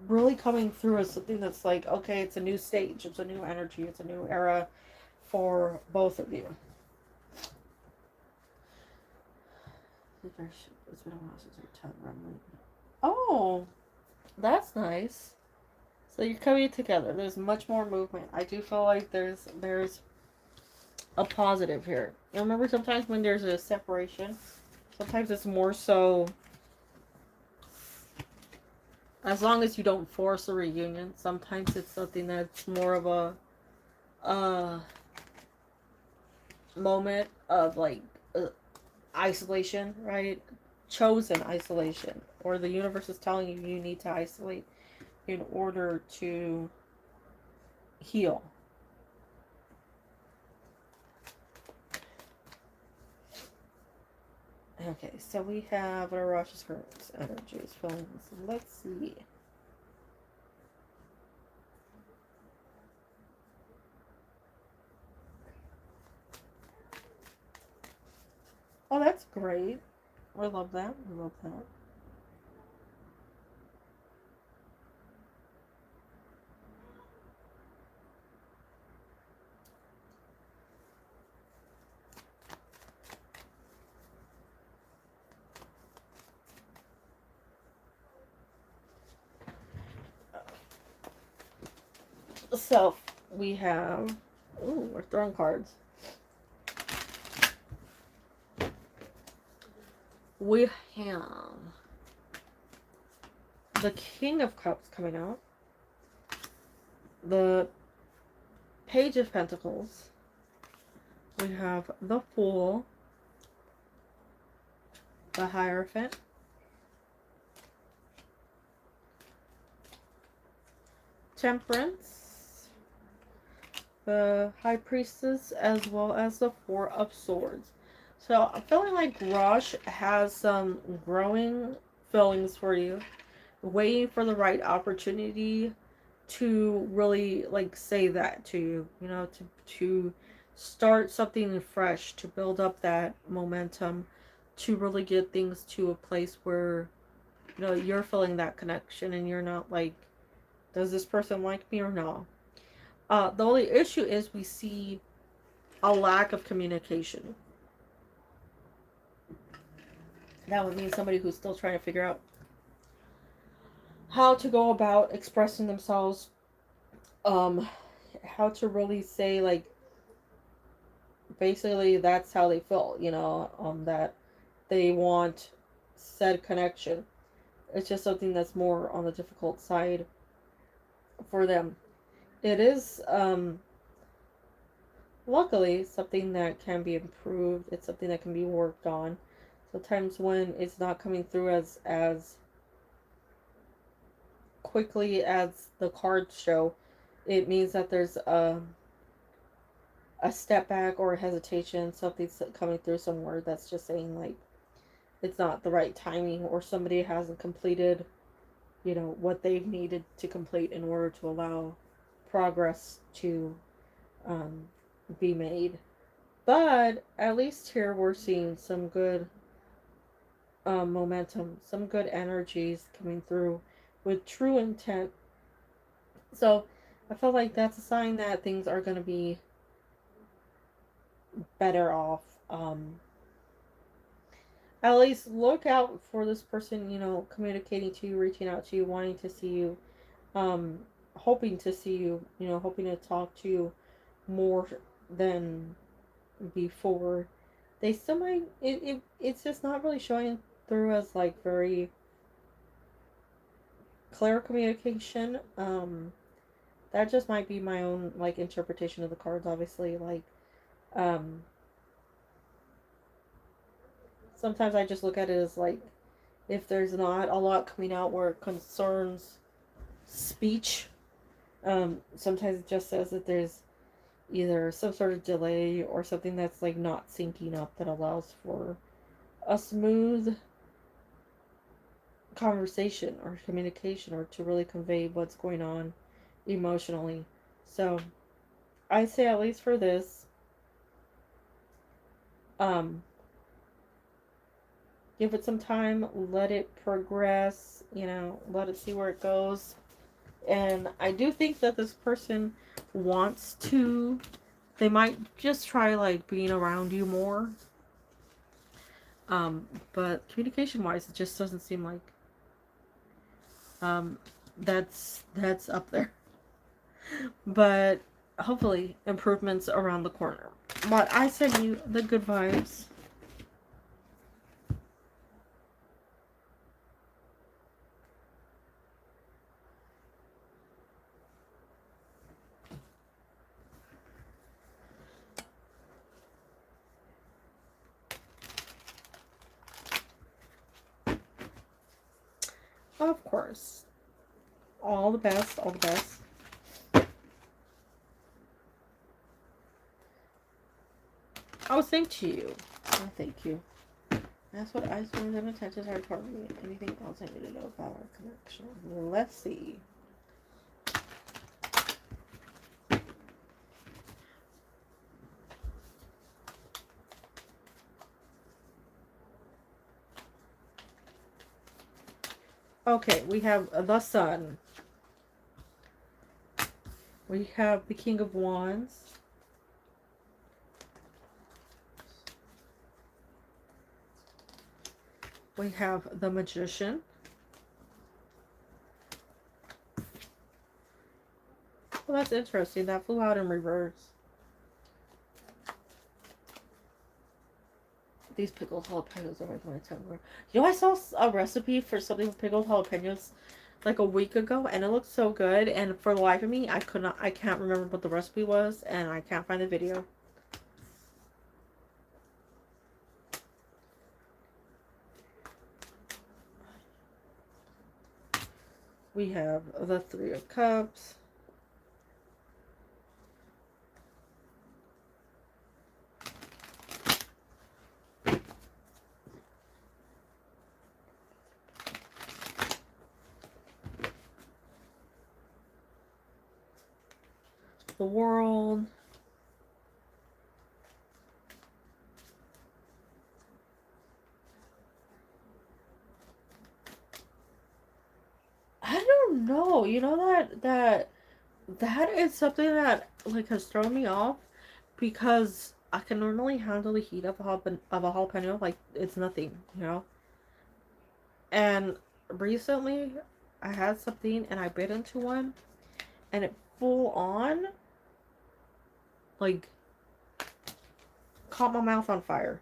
really coming through as something that's like, okay, it's a new stage, it's a new energy, it's a new era for both of you. It's been a while since I turned around. Oh, that's nice. So you're coming together. There's much more movement. I do feel like there's a positive here. You remember sometimes when there's a separation, sometimes it's more so, as long as you don't force a reunion, sometimes it's something that's more of a moment of, like, isolation, right? Chosen isolation, or the universe is telling you you need to isolate. in order to heal. Okay, so we have our Rosh's current energies, feelings. Let's see. Oh, that's great. I love that. I love that. So we have. Ooh, we're throwing cards. We have the King of Cups coming out, the Page of Pentacles, we have the Fool, the Hierophant, Temperance, the High Priestess, as well as the Four of Swords. So I'm feeling like Rosh has some growing feelings for you, waiting for the right opportunity to really like say that to you, you know, to start something fresh, to build up that momentum, to really get things to a place where, you know, you're feeling that connection and you're not like, does this person like me or no? The only issue is we see a lack of communication. That would mean somebody who's still trying to figure out how to go about expressing themselves, how to really say like basically that's how they feel, you know, that they want said connection. It's just something that's more on the difficult side for them. It is luckily something that can be improved. It's something that can be worked on. Sometimes when it's not coming through as quickly as the cards show, it means that there's a step back or a hesitation, something's coming through somewhere that's just saying like it's not the right timing, or somebody hasn't completed, you know, what they've needed to complete in order to allow progress to um, be made. But at least here we're seeing some good momentum, some good energies coming through with true intent. So I feel like that's a sign that things are going to be better off. At least look out for this person, you know, communicating to you, reaching out to you, wanting to see you, um, hoping to see you, you know, hoping to talk to you more than before. They still might, it's just not really showing through as like very clear communication. That just might be my own like interpretation of the cards, obviously. Like, um, sometimes I just look at it as like, if there's not a lot coming out where it concerns speech, sometimes it just says that there's either some sort of delay or something that's like not syncing up that allows for a smooth conversation or communication, or to really convey what's going on emotionally. So I say at least for this, um, give it some time, let it progress, you know, let it see where it goes. And I do think that this person wants to, they might just try like being around you more. But communication wise, it just doesn't seem like um, that's up there. But hopefully improvements around the corner. But I send you the good vibes. Of course. all the best, all the best. Oh, thank you. Oh, thank you. That's what I swings and intentions are part of me. Anything else I need to know about our connection? Let's see. Okay, we have the Sun. We have the King of Wands. We have the Magician. Well, that's interesting. That flew out in reverse. These pickled jalapenos are my favorite. You know, I saw a recipe for something with pickled jalapenos like a week ago, and it looked so good. And for the life of me, I can't remember what the recipe was, and I can't find the video. We have the Three of Cups. The World. I don't know. You know that is something that like has thrown me off because I can normally handle the heat of a jalapeno like it's nothing, you know. And recently, I had something and I bit into one, and it full on like caught my mouth on fire.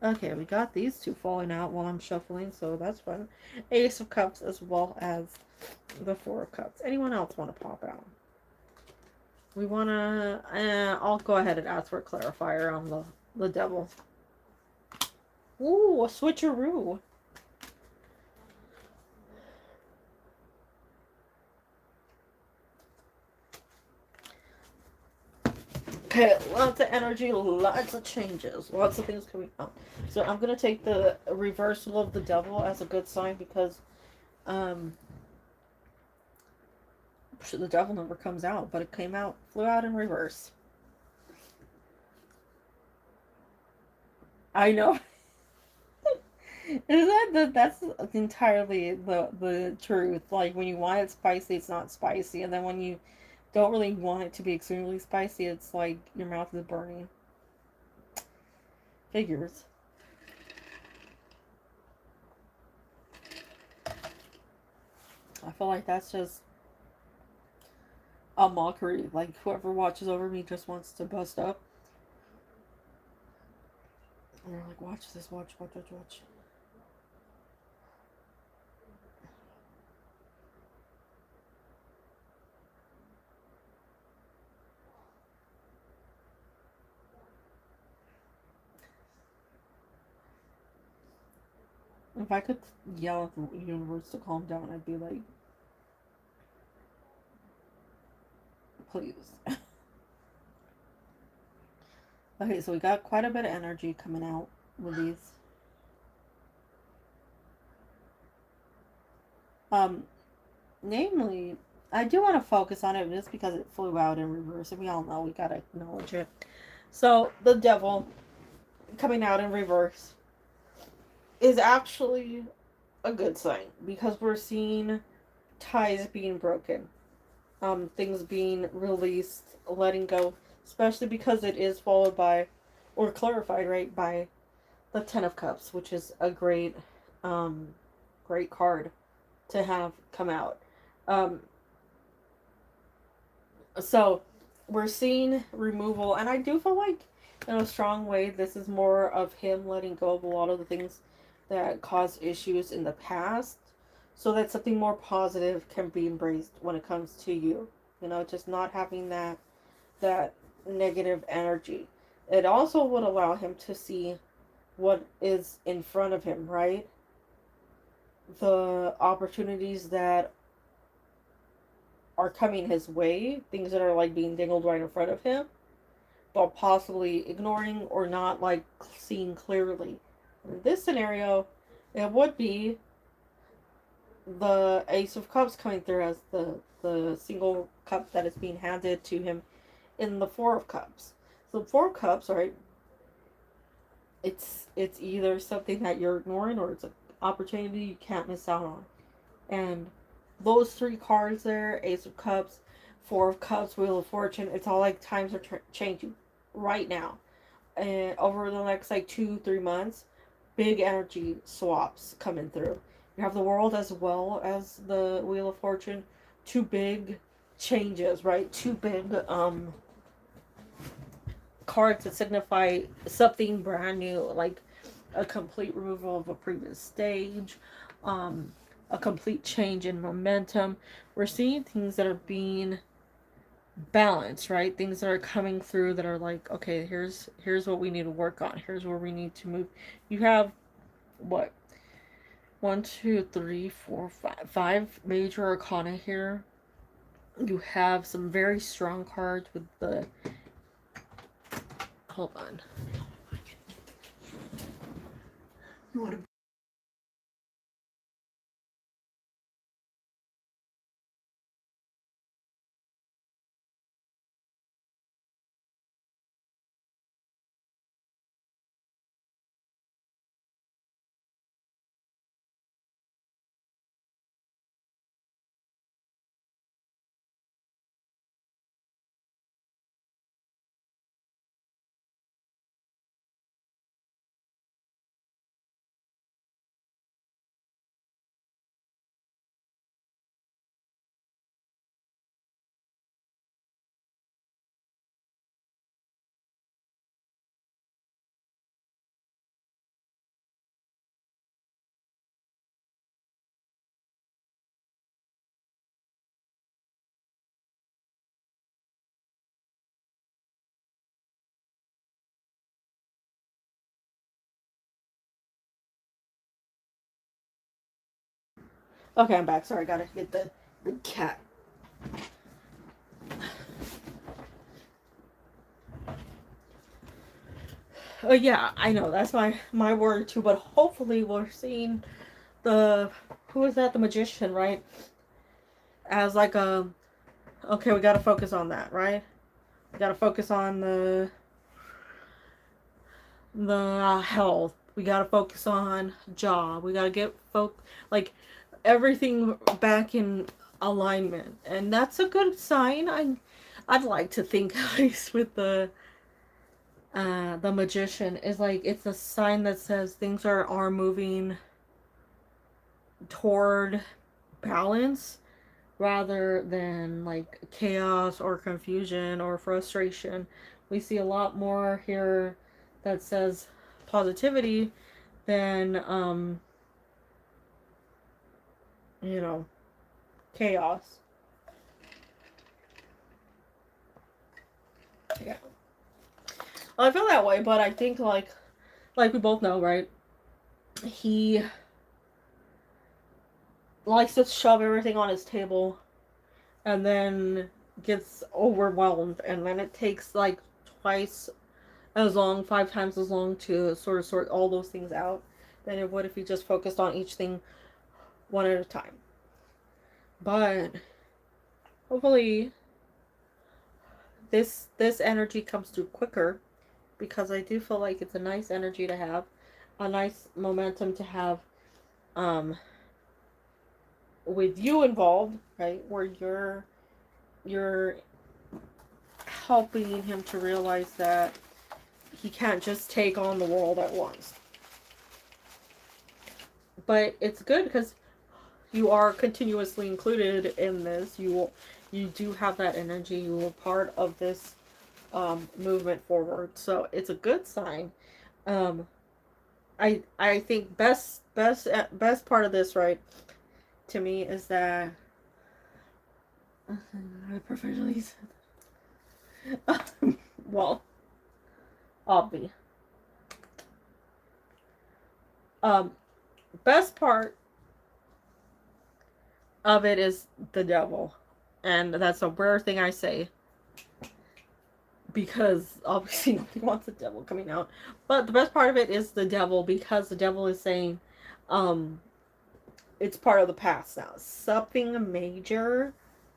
Okay, we got these two falling out while I'm shuffling, so that's fun. Ace of Cups as well as the Four of Cups. Anyone else want to pop out? We want to... I'll go ahead and ask for a clarifier on the Devil. Ooh, a switcheroo. Okay, lots of energy, lots of changes, lots of things coming up. So I'm going to take the reversal of the Devil as a good sign because the Devil never comes out, but it flew out in reverse. I know. That's entirely the truth. Like, when you want it spicy, it's not spicy. And then when you don't really want it to be extremely spicy, it's like your mouth is burning. Figures. I feel like that's just a mockery. Like, whoever watches over me just wants to bust up. And they're like, watch this, watch. If I could yell at the universe to calm down, I'd be like, please. Okay, so we got quite a bit of energy coming out with these. Namely, I do want to focus on it just because it flew out in reverse, and we all know we gotta acknowledge it. So, the Devil coming out in reverse is actually a good sign because we're seeing ties being broken, things being released, letting go, especially because it is followed by, or clarified, right, by the Ten of Cups, which is a great card to have come out. So we're seeing removal, and I do feel like in a strong way this is more of him letting go of a lot of the things that caused issues in the past, so that something more positive can be embraced when it comes to you. You know, just not having that negative energy. It also would allow him to see what is in front of him, right? the opportunities that are coming his way, things that are like being dangled right in front of him, but possibly ignoring or not like seeing clearly. In this scenario, it would be the Ace of Cups coming through as the single cup that is being handed to him in the Four of Cups. So Four of Cups, right? It's either something that you're ignoring or it's an opportunity you can't miss out on. And those three cards there, Ace of Cups, Four of Cups, Wheel of Fortune, it's all like times are changing right now. And over the next like 2-3 months, big energy swaps coming through. You have the World as well as the Wheel of Fortune. Two big changes, right? Two big cards that signify something brand new, like a complete removal of a previous stage, um, a complete change in momentum. We're seeing things that are being balanced, right? Things that are coming through that are like, okay, here's what we need to work on. Here's where we need to move. You have what? One, two, three, four, five major arcana here. You have some very strong cards with the. Hold on. You want to. Okay, I'm back. Sorry, I gotta get the cat. Yeah, I know that's my word too. But hopefully, we're seeing the who is that? The magician, right? As like a okay, we gotta focus on that, right? We gotta focus on the health. We gotta focus on job. We gotta get like everything back in alignment, and that's a good sign. I'd like to think at least with the magician is like it's a sign that says things are moving toward balance rather than like chaos or confusion or frustration. We see a lot more here that says positivity than you know, chaos. Yeah. Well, I feel that way, but I think like we both know, right? He likes to shove everything on his table and then gets overwhelmed, and then it takes like twice as long, 5 times as long to sort all those things out than it would if he just focused on each thing one at a time. But hopefully this energy comes through quicker because I do feel like it's a nice energy to have, a nice momentum to have um with you involved, right? Where you're helping him to realize that he can't just take on the world at once. But it's good because you are continuously included in this. You do have that energy. You are part of this movement forward. So it's a good sign. Um, I think best part of this, right, to me is that I professionally said well, obvi. Um, best part of it is the devil. And that's a rare thing I say, because obviously nobody wants the devil coming out. But the best part of it is the devil, because the devil is saying, um, it's part of the past now. Something major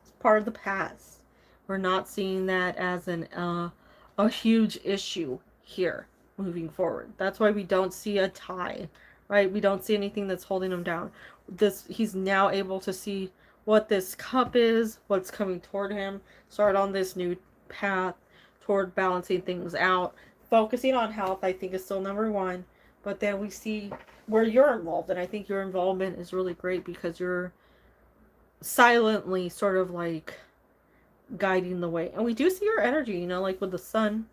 is part of the past. We're not seeing that as a huge issue here moving forward. That's why we don't see a tie, right? We don't see anything that's holding him down. This, he's now able to see what this cup is, what's coming toward him, start on this new path toward balancing things out. Focusing on health, I think, is still number one. But then we see where you're involved, and I think your involvement is really great because you're silently sort of like guiding the way. And we do see your energy, you know, like with the sun,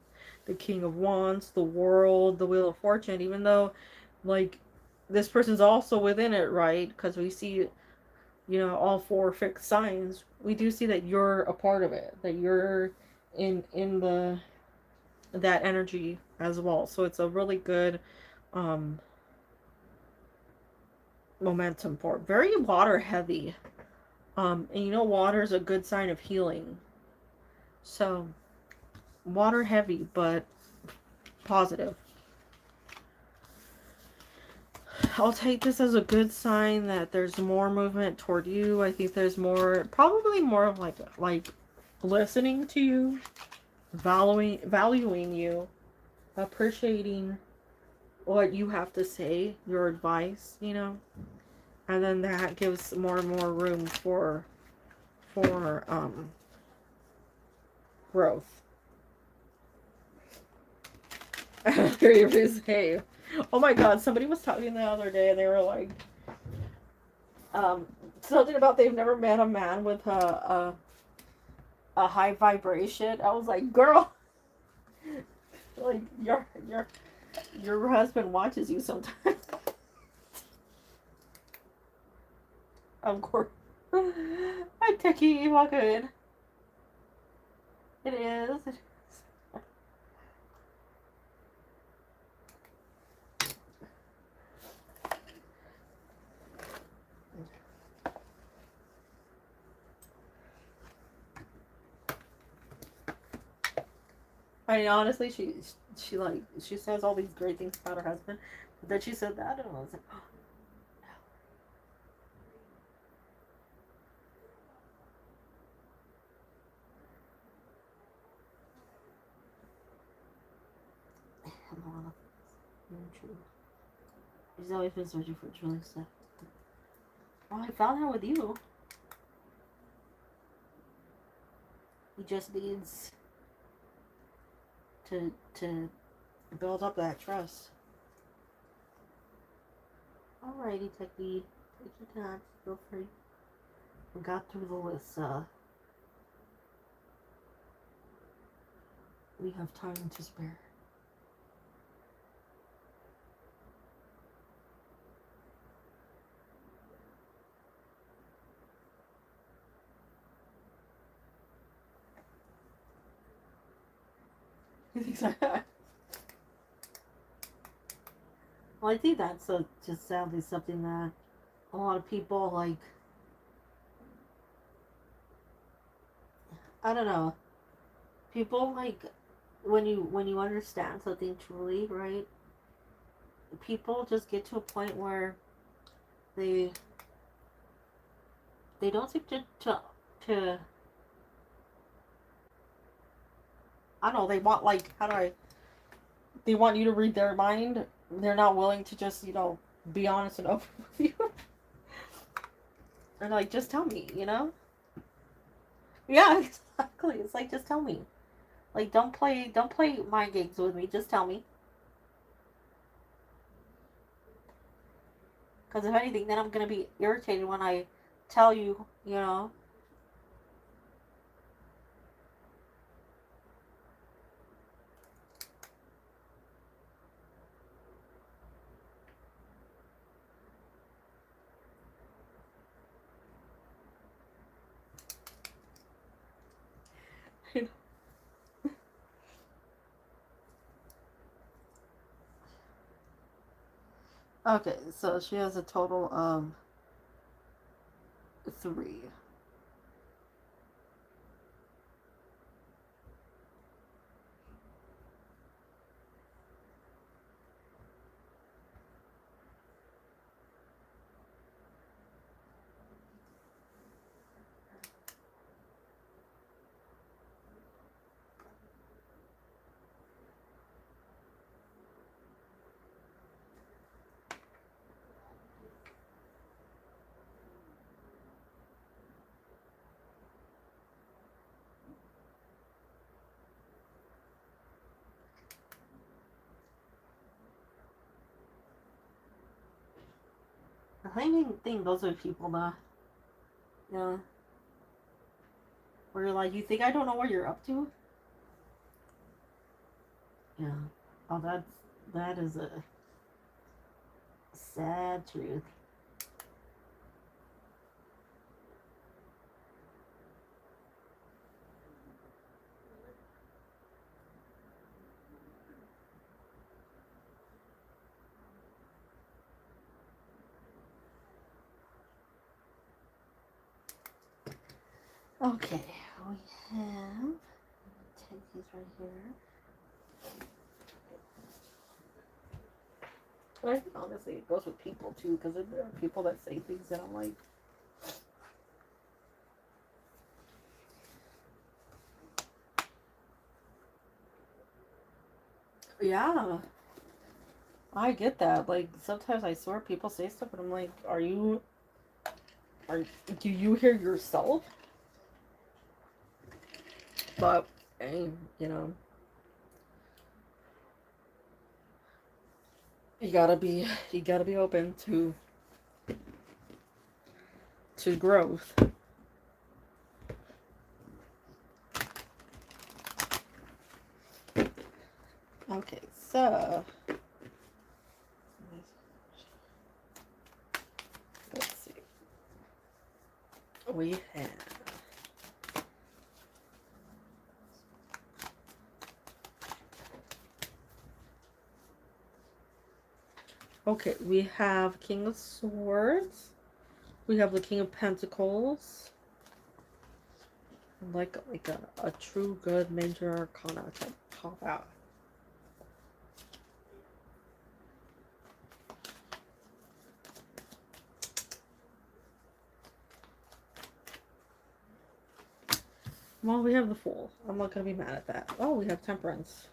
the King of Wands, the World, the Wheel of Fortune, even though like this person's also within it, right? Because we see, you know, all four fixed signs. We do see that you're a part of it, that you're in the that energy as well. So it's a really good um momentum for it. Very water heavy. And you know, water is a good sign of healing. So water heavy, but positive. I'll take this as a good sign that there's more movement toward you. I think there's more, probably more of like listening to you, valuing you, appreciating what you have to say, your advice, you know. And then that gives more and more room for growth. Hear you say, oh my god, somebody was talking the other day and they were like, something about they've never met a man with a high vibration. I was like, girl, like your husband watches you sometimes. Of course. I'm taking you all good. It is. I mean, honestly, she says all these great things about her husband, but then she said that, and I was like, oh, no. True. He's always been searching for drilling stuff. Well, I found her with you. He just needs to build up that trust. Alrighty, Techie. Take your time. Feel free. We got through the list. We have time to spare. Well, I think that's just sadly something that a lot of people like. I don't know. People like when you understand something truly, right? People just get to a point where they they don't seem to I don't know, they want like how do I they want you to read their mind. They're not willing to just, you know, be honest and open with you. And like, just tell me, you know? Yeah, exactly. It's like, just tell me. Like, don't play mind games with me. Just tell me. Because if anything, then I'm gonna be irritated when I tell you, you know. Okay, so she has a total of 3. The hanging thing, those are people that, yeah, where you're like, you think I don't know what you're up to? Yeah. Oh, that is a sad truth. Okay, we have, take these right here. But I think honestly it goes with people too, because there are people that say things that I'm like, yeah, I get that. Like sometimes I swear people say stuff, and I'm like, do you hear yourself? But hey, you gotta be open to growth. Okay, so let's see. We have okay, we have King of Swords. We have the King of Pentacles. Like a true good major arcana to pop out. Well, we have the Fool. I'm not gonna be mad at that. Oh, we have Temperance.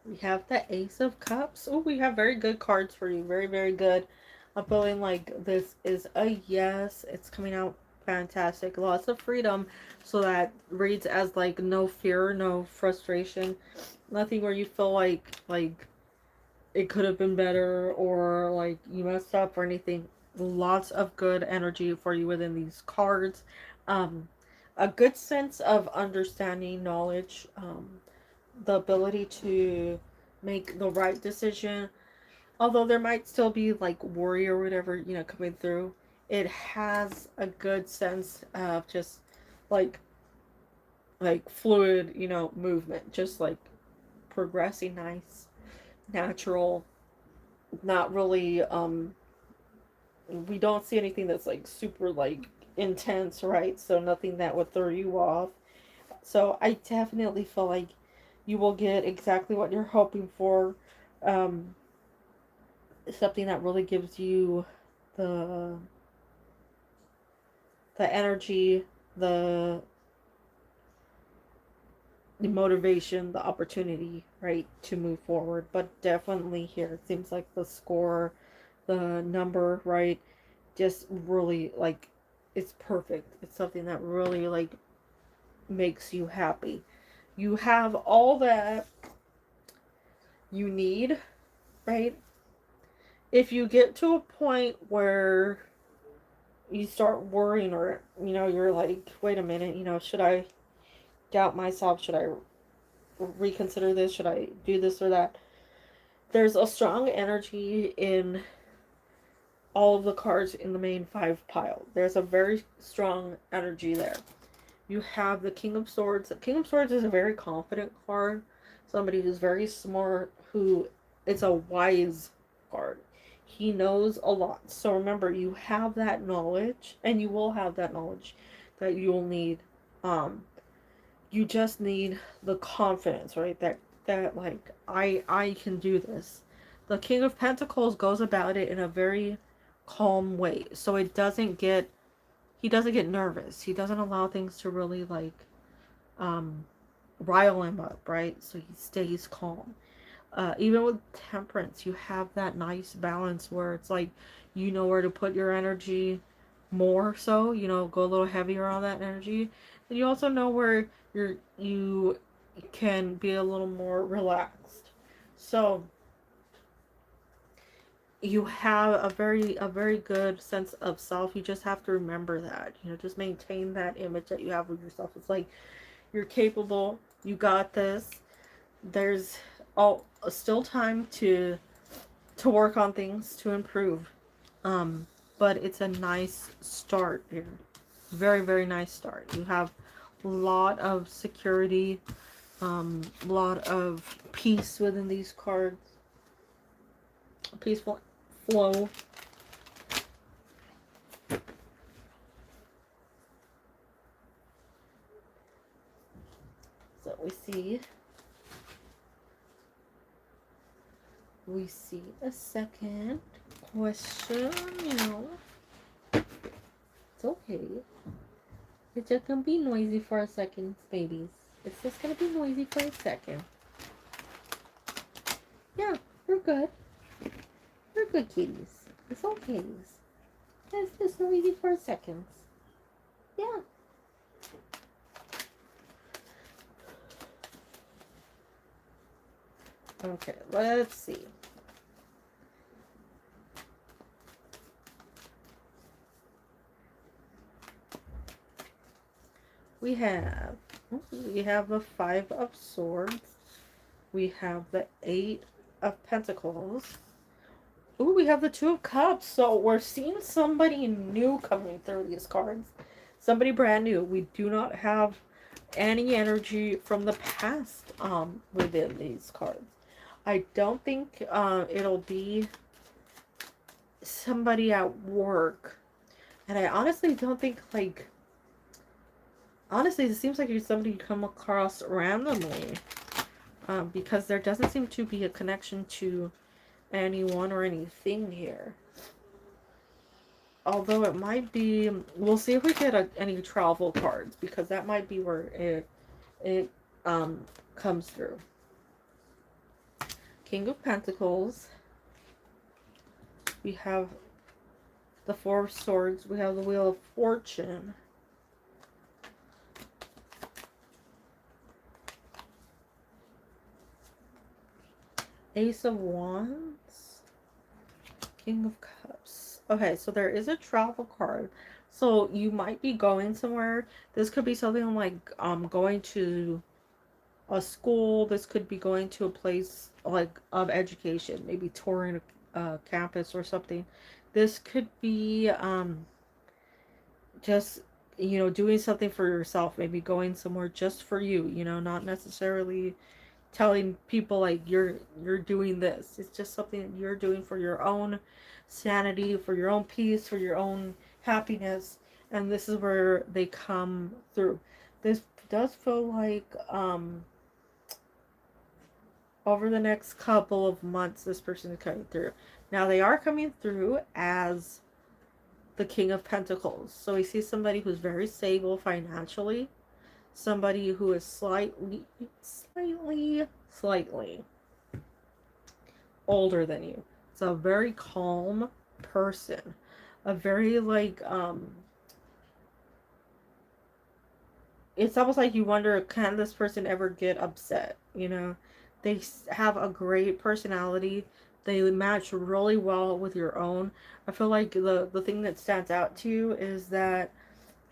We have the Ace of Cups. Oh, we have very good cards for you. Very, very good. I'm feeling like this is a yes. It's coming out fantastic. Lots of freedom. So that reads as like no fear, no frustration. Nothing where you feel like it could have been better or like you messed up or anything. Lots of good energy for you within these cards. A good sense of understanding, knowledge, the ability to make the right decision. Although there might still be like worry or whatever, coming through, it has a good sense of just like fluid, movement, just like progressing nice, natural, not really we don't see anything that's like super like intense, right? So nothing that would throw you off. So I definitely feel like you will get exactly what you're hoping for. Um, Something that really gives you the energy, the the motivation, the opportunity, right, to move forward. But definitely here, it seems like the score, the number, right, just really like it's perfect. It's something that really like makes you happy. You have all that you need, right? If you get to a point where you start worrying or you're like, wait a minute, should I doubt myself? Should I reconsider this? Should I do this or that? There's a strong energy in all of the cards in the main 5 pile. There's a very strong energy there. You have the King of Swords. The King of Swords is a very confident card. Somebody who's very smart, who is a wise card. He knows a lot. So remember, you have that knowledge, and you will have that knowledge that you'll need. Um, you just need the confidence, right? That like I can do this. The King of Pentacles goes about it in a very calm way. So it doesn't get he doesn't get nervous. He doesn't allow things to really like um rile him up, right? So he stays calm. Even with temperance, you have that nice balance where it's like you know where to put your energy more so, go a little heavier on that energy. And you also know where you can be a little more relaxed. So you have a very good sense of self. You just have to remember that. Just maintain that image that you have of yourself. It's like you're capable, you got this. There's still time to work on things to improve. But it's a nice start here. Very, very nice start. You have a lot of security, a lot of peace within these cards. A peaceful flow. So we see a second question, It's okay. It's just gonna be noisy for a second, babies. It's just gonna be noisy for a second. Yeah, we're good. We're good, kitties. It's okay. It's just noisy for a second. Yeah. Okay, let's see. We have the Five of Swords. We have the Eight of Pentacles. Ooh, we have the Two of Cups. So we're seeing somebody new coming through these cards. Somebody brand new. We do not have any energy from the past within these cards. I don't think it'll be somebody at work. And I honestly don't think, like, honestly, it seems like it's somebody you come across randomly. Because there doesn't seem to be a connection to anyone or anything here. Although it might be, we'll see if we get any travel cards, because that might be where it comes through. King of Pentacles. We have the Four of Swords. We have the Wheel of Fortune. Ace of Wands. King of Cups. Okay, so there is a travel card. So you might be going somewhere. This could be something like going to a school. This could be going to a place like of education, maybe touring a campus or something. This could be just doing something for yourself, maybe going somewhere just for you, not necessarily telling people like you're doing this. It's just something that you're doing for your own sanity, for your own peace, for your own happiness. And this is where they come through. This does feel like over the next couple of months this person is coming through. Now they are coming through as the King of Pentacles. So we see somebody who's very stable financially, somebody who is slightly older than you. It's a very calm person, a very like it's almost like you wonder, can this person ever get upset? They have a great personality. They match really well with your own. I feel like the thing that stands out to you is that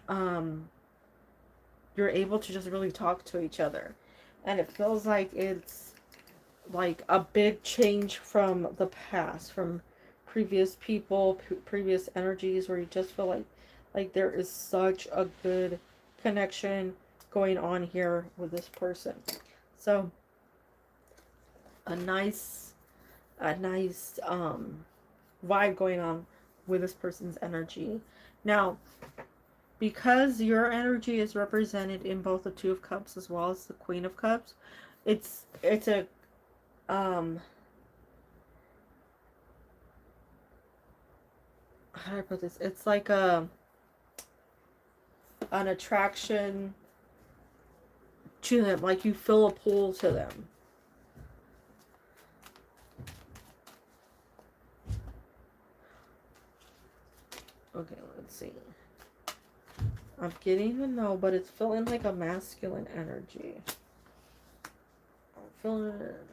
you're able to just really talk to each other. And it feels like it's like a big change from the past, from previous people, previous energies, where you just feel like there is such a good connection going on here with this person. So a nice vibe going on with this person's energy. Now, because your energy is represented in both the Two of Cups as well as the Queen of Cups, it's a how do I put this? It's like an attraction to them, like you feel a pull to them. Okay, let's see. I'm getting a no, but it's feeling like a masculine energy. I'm feeling it.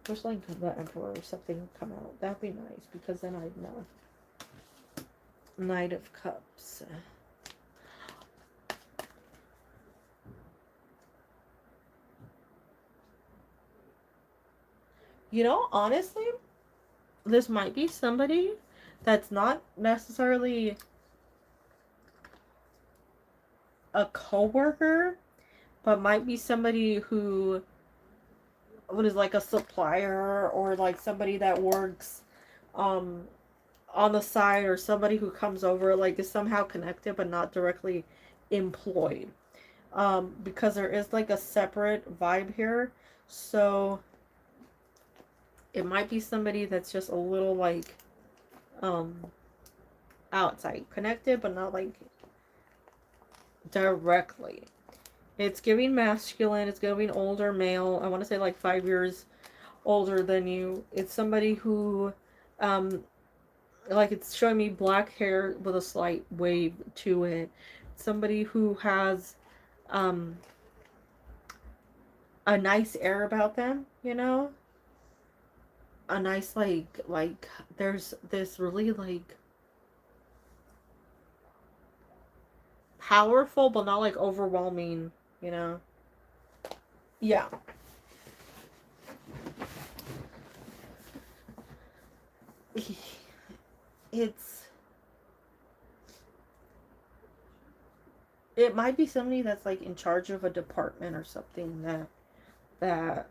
Wish like the Emperor or something come out. That'd be nice because then I'd know. Knight of Cups. You know, honestly, this might be somebody that's not necessarily a coworker, but might be somebody who what is like a supplier or like somebody that works on the side, or somebody who comes over, like is somehow connected but not directly employed, because there is like a separate vibe here. So it might be somebody that's just a little like outside connected but not like directly. It's giving masculine. It's giving older male. I want to say like 5 years older than you. It's somebody who, like it's showing me black hair with a slight wave to it. Somebody who has, a nice air about them, you know? A nice, like, there's this really, like, powerful, but not, like, overwhelming, you know? Yeah. It might be somebody that's, like, in charge of a department or something that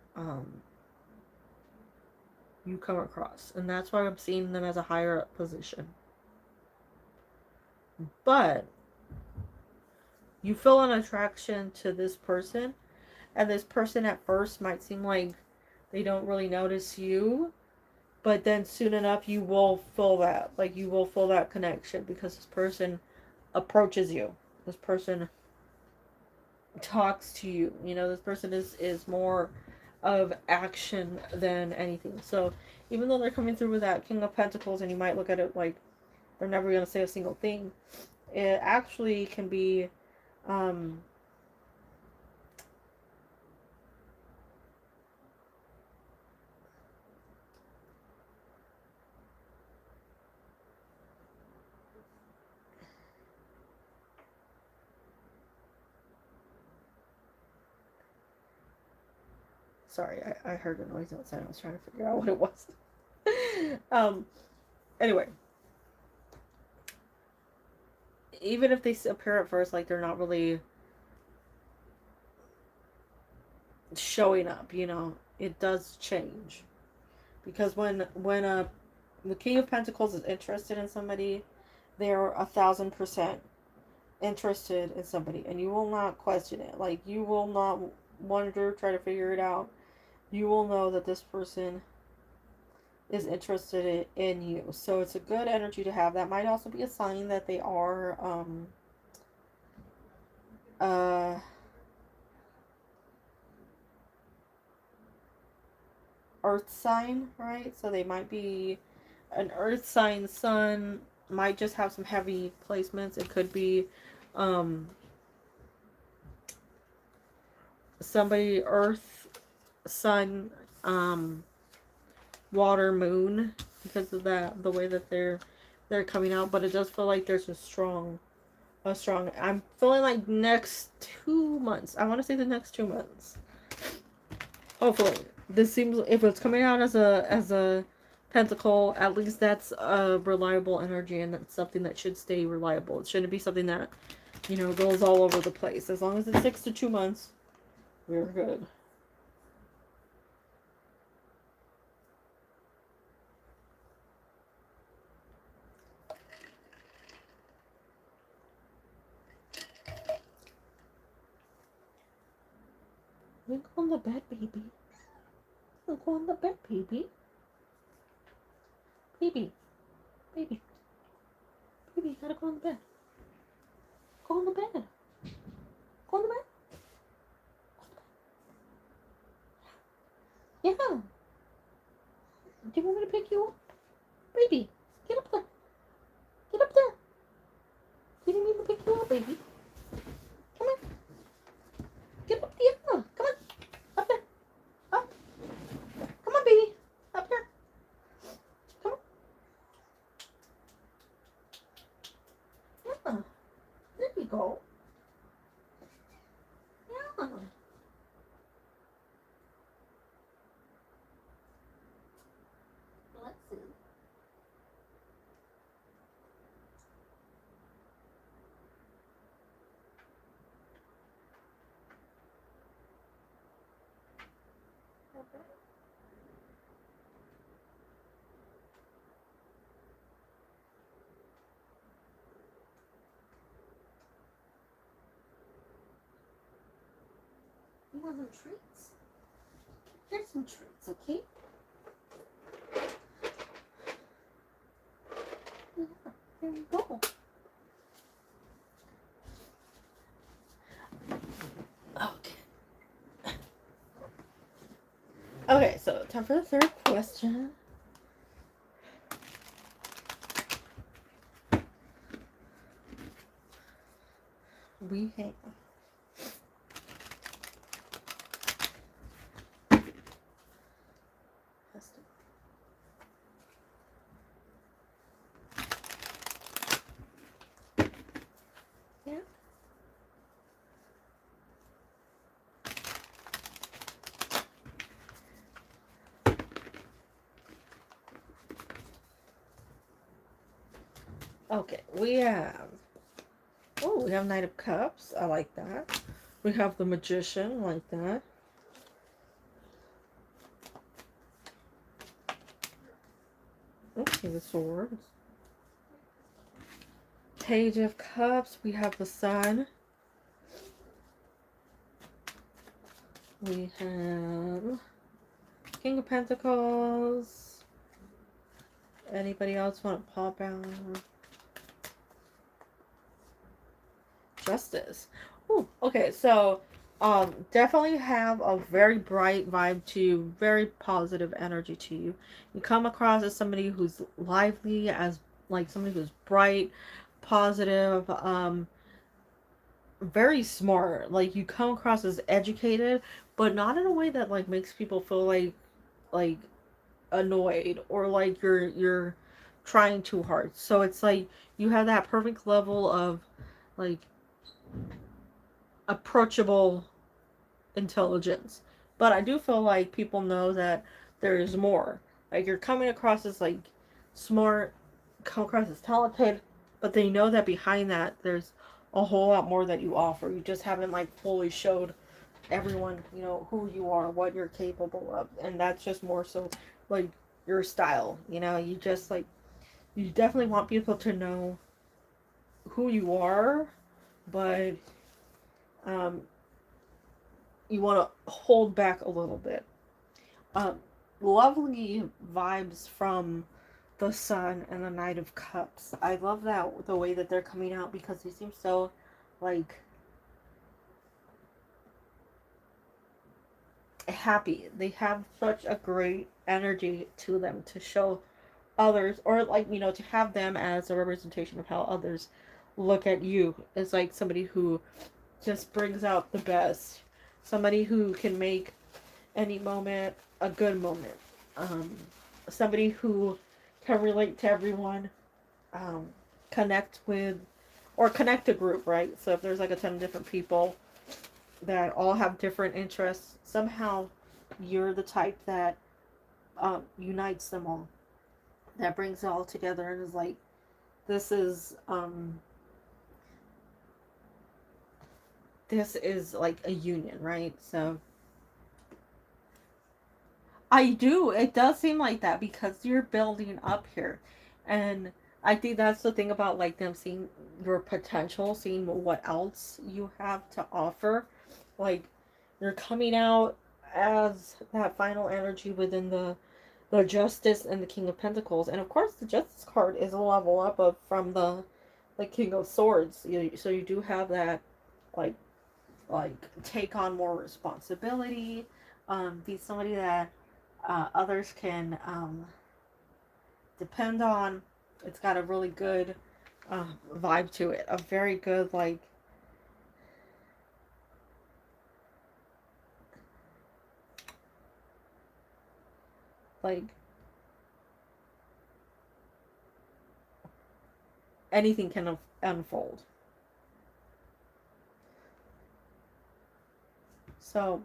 you come across. And that's why I'm seeing them as a higher up position. But you feel an attraction to this person, and this person at first might seem like they don't really notice you, but then soon enough you will feel that. Like you will feel that connection because this person approaches you. This person talks to you. You know, this person is more of action than anything. So even though they're coming through with that King of Pentacles and you might look at it like they're never going to say a single thing, it actually can be sorry, I heard a noise outside. I was trying to figure out what it was. Anyway, even if they appear at first like they're not really showing up, you know, it does change. Because when the King of Pentacles is interested in somebody, they're 1,000% interested in somebody, and you will not question it. Like you will not wonder, try to figure it out. You will know that this person is interested in you. So it's a good energy to have. That might also be a sign that they are earth sign, right? So they might be an earth sign sun, might just have some heavy placements. It could be somebody earth, sun, water, moon, because of that, the way that they're coming out. But it does feel like there's a strong I'm feeling like next 2 months. I want to say the next 2 months. Hopefully. This seems, if it's coming out as a pentacle, at least that's a reliable energy, and that's something that should stay reliable. It shouldn't be something that, you know, goes all over the place. As long as it sticks to 2 months, we're good. You go on the bed, baby. You go on the bed, baby. Baby. Baby. Baby, you gotta go on the bed. Go on the bed. Go on the bed. Yeah. Do you want me to pick you up? Baby, get up there. Get up there. You didn't even pick you up, baby. Come on. Get up there. Come on. Up there. Up. Come on, baby. Up there. Come on. Yeah. There you go. Yeah. Let's see. Okay. You want some treats? Here's some treats, okay? Yeah, there you go. Okay. Okay, so time for the third question. We have yeah. Okay, we have we have Knight of Cups. I like that. We have the Magician, like that. Okay, the Swords. Page of Cups. We have the Sun. We have King of Pentacles. Anybody else want to pop out? Justice. Ooh, okay, so definitely have a very bright vibe to you, very positive energy to you. You come across as somebody who's lively, as like somebody who's bright, positive, very smart. Like you come across as educated, but not in a way that like makes people feel like annoyed or like you're trying too hard. So it's like you have that perfect level of like approachable intelligence. But I do feel like people know that there is more. Like you're coming across as like smart, come across as talented, but they know that behind that there's a whole lot more that you offer. You just haven't like fully showed everyone, you know, who you are, what you're capable of. And that's just more so like your style. You know, you just like you definitely want people to know who you are, but um you want to hold back a little bit. Um, Lovely vibes from the Sun and the Knight of Cups. I love that the way that they're coming out because they seem so like happy. They have such a great energy to them to show others, or like you know, to have them as a representation of how others look at you. It's like somebody who just brings out the best. Somebody who can make any moment a good moment. Um, Somebody who can relate to everyone, um, connect with, or connect a group, right? So if there's like a ton of different people that all have different interests, somehow you're the type that unites them all, that brings it all together and is like, this is like a union, right? So I do. It does seem like that because you're building up here. And I think that's the thing about like them seeing your potential, seeing what else you have to offer. Like You're coming out as that final energy within the Justice and the King of Pentacles. And of course, the Justice card is a level up from the King of Swords. So you do have that, like, take on more responsibility, be somebody that others can depend on. It's got a really good vibe to it. A very good, like anything can unfold. So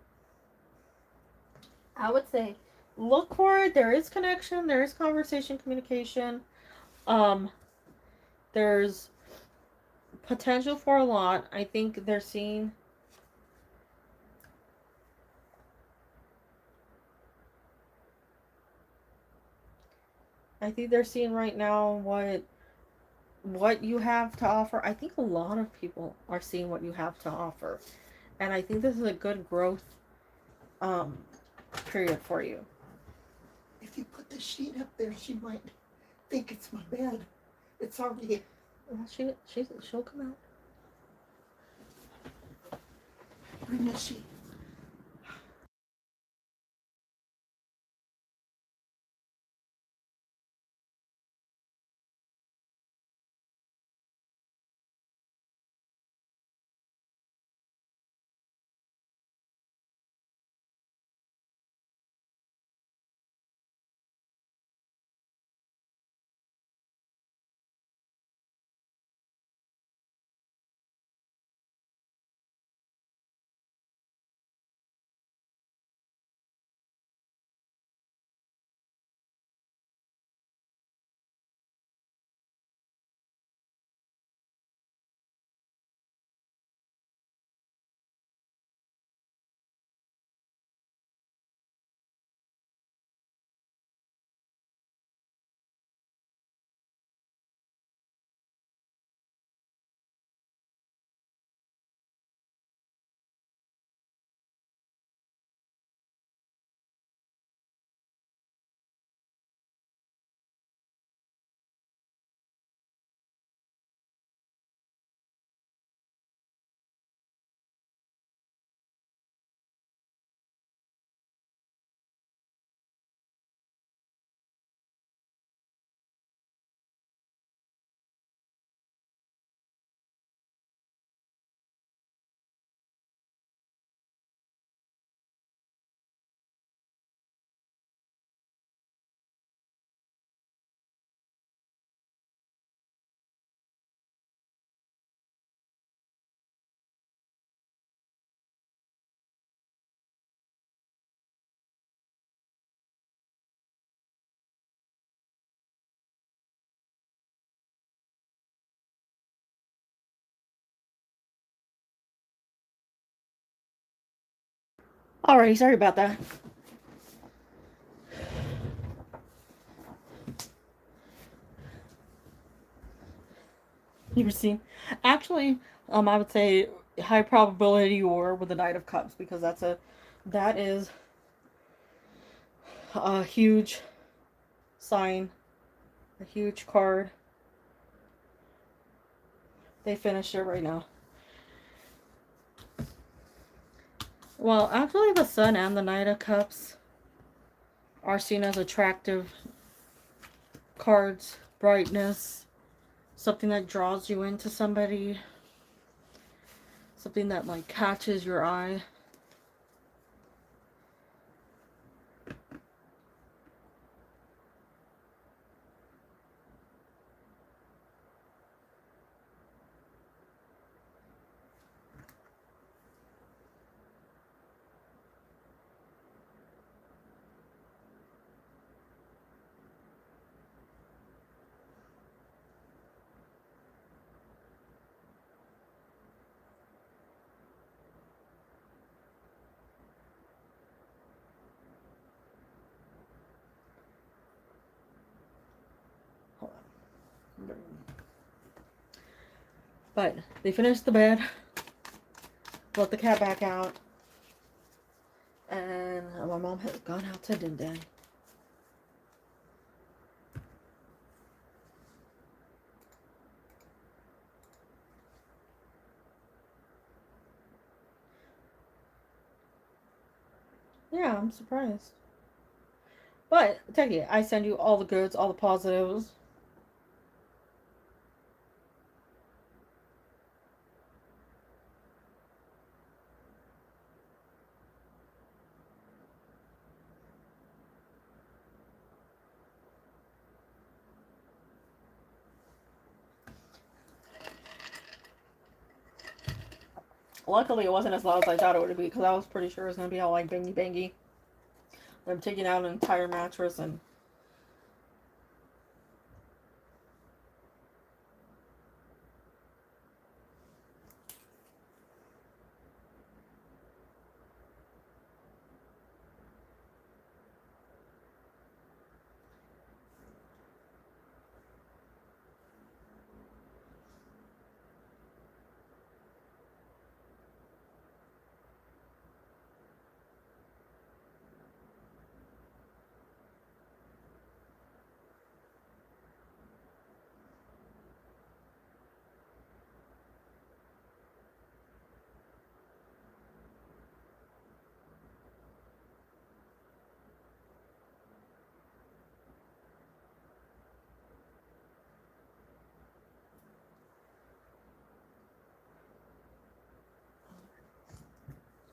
I would say look for it. There is connection, there is conversation, communication. There's potential for a lot. I think they're seeing right now what you have to offer. I think a lot of people are seeing what you have to offer. And I think this is a good growth period for you. If you put the sheet up there, she might think it's my bed. It's already... She'll come out. Bring the sheet. Alrighty, sorry about that. You were seeing, actually, I would say high probability or with the Knight of Cups, because that is a huge sign, a huge card. They finished it right now. Well, actually, the Sun and the Knight of Cups are seen as attractive cards. Brightness, something that draws you into somebody, something that like catches your eye. But they finished the bed, let the cat back out. And my mom has gone out to Din Din. Yeah, I'm surprised. But take it. I send you all the goods, all the positives. Luckily, it wasn't as loud as I thought it would be because I was pretty sure it was gonna be all like bangy bangy. I'm taking out an entire mattress and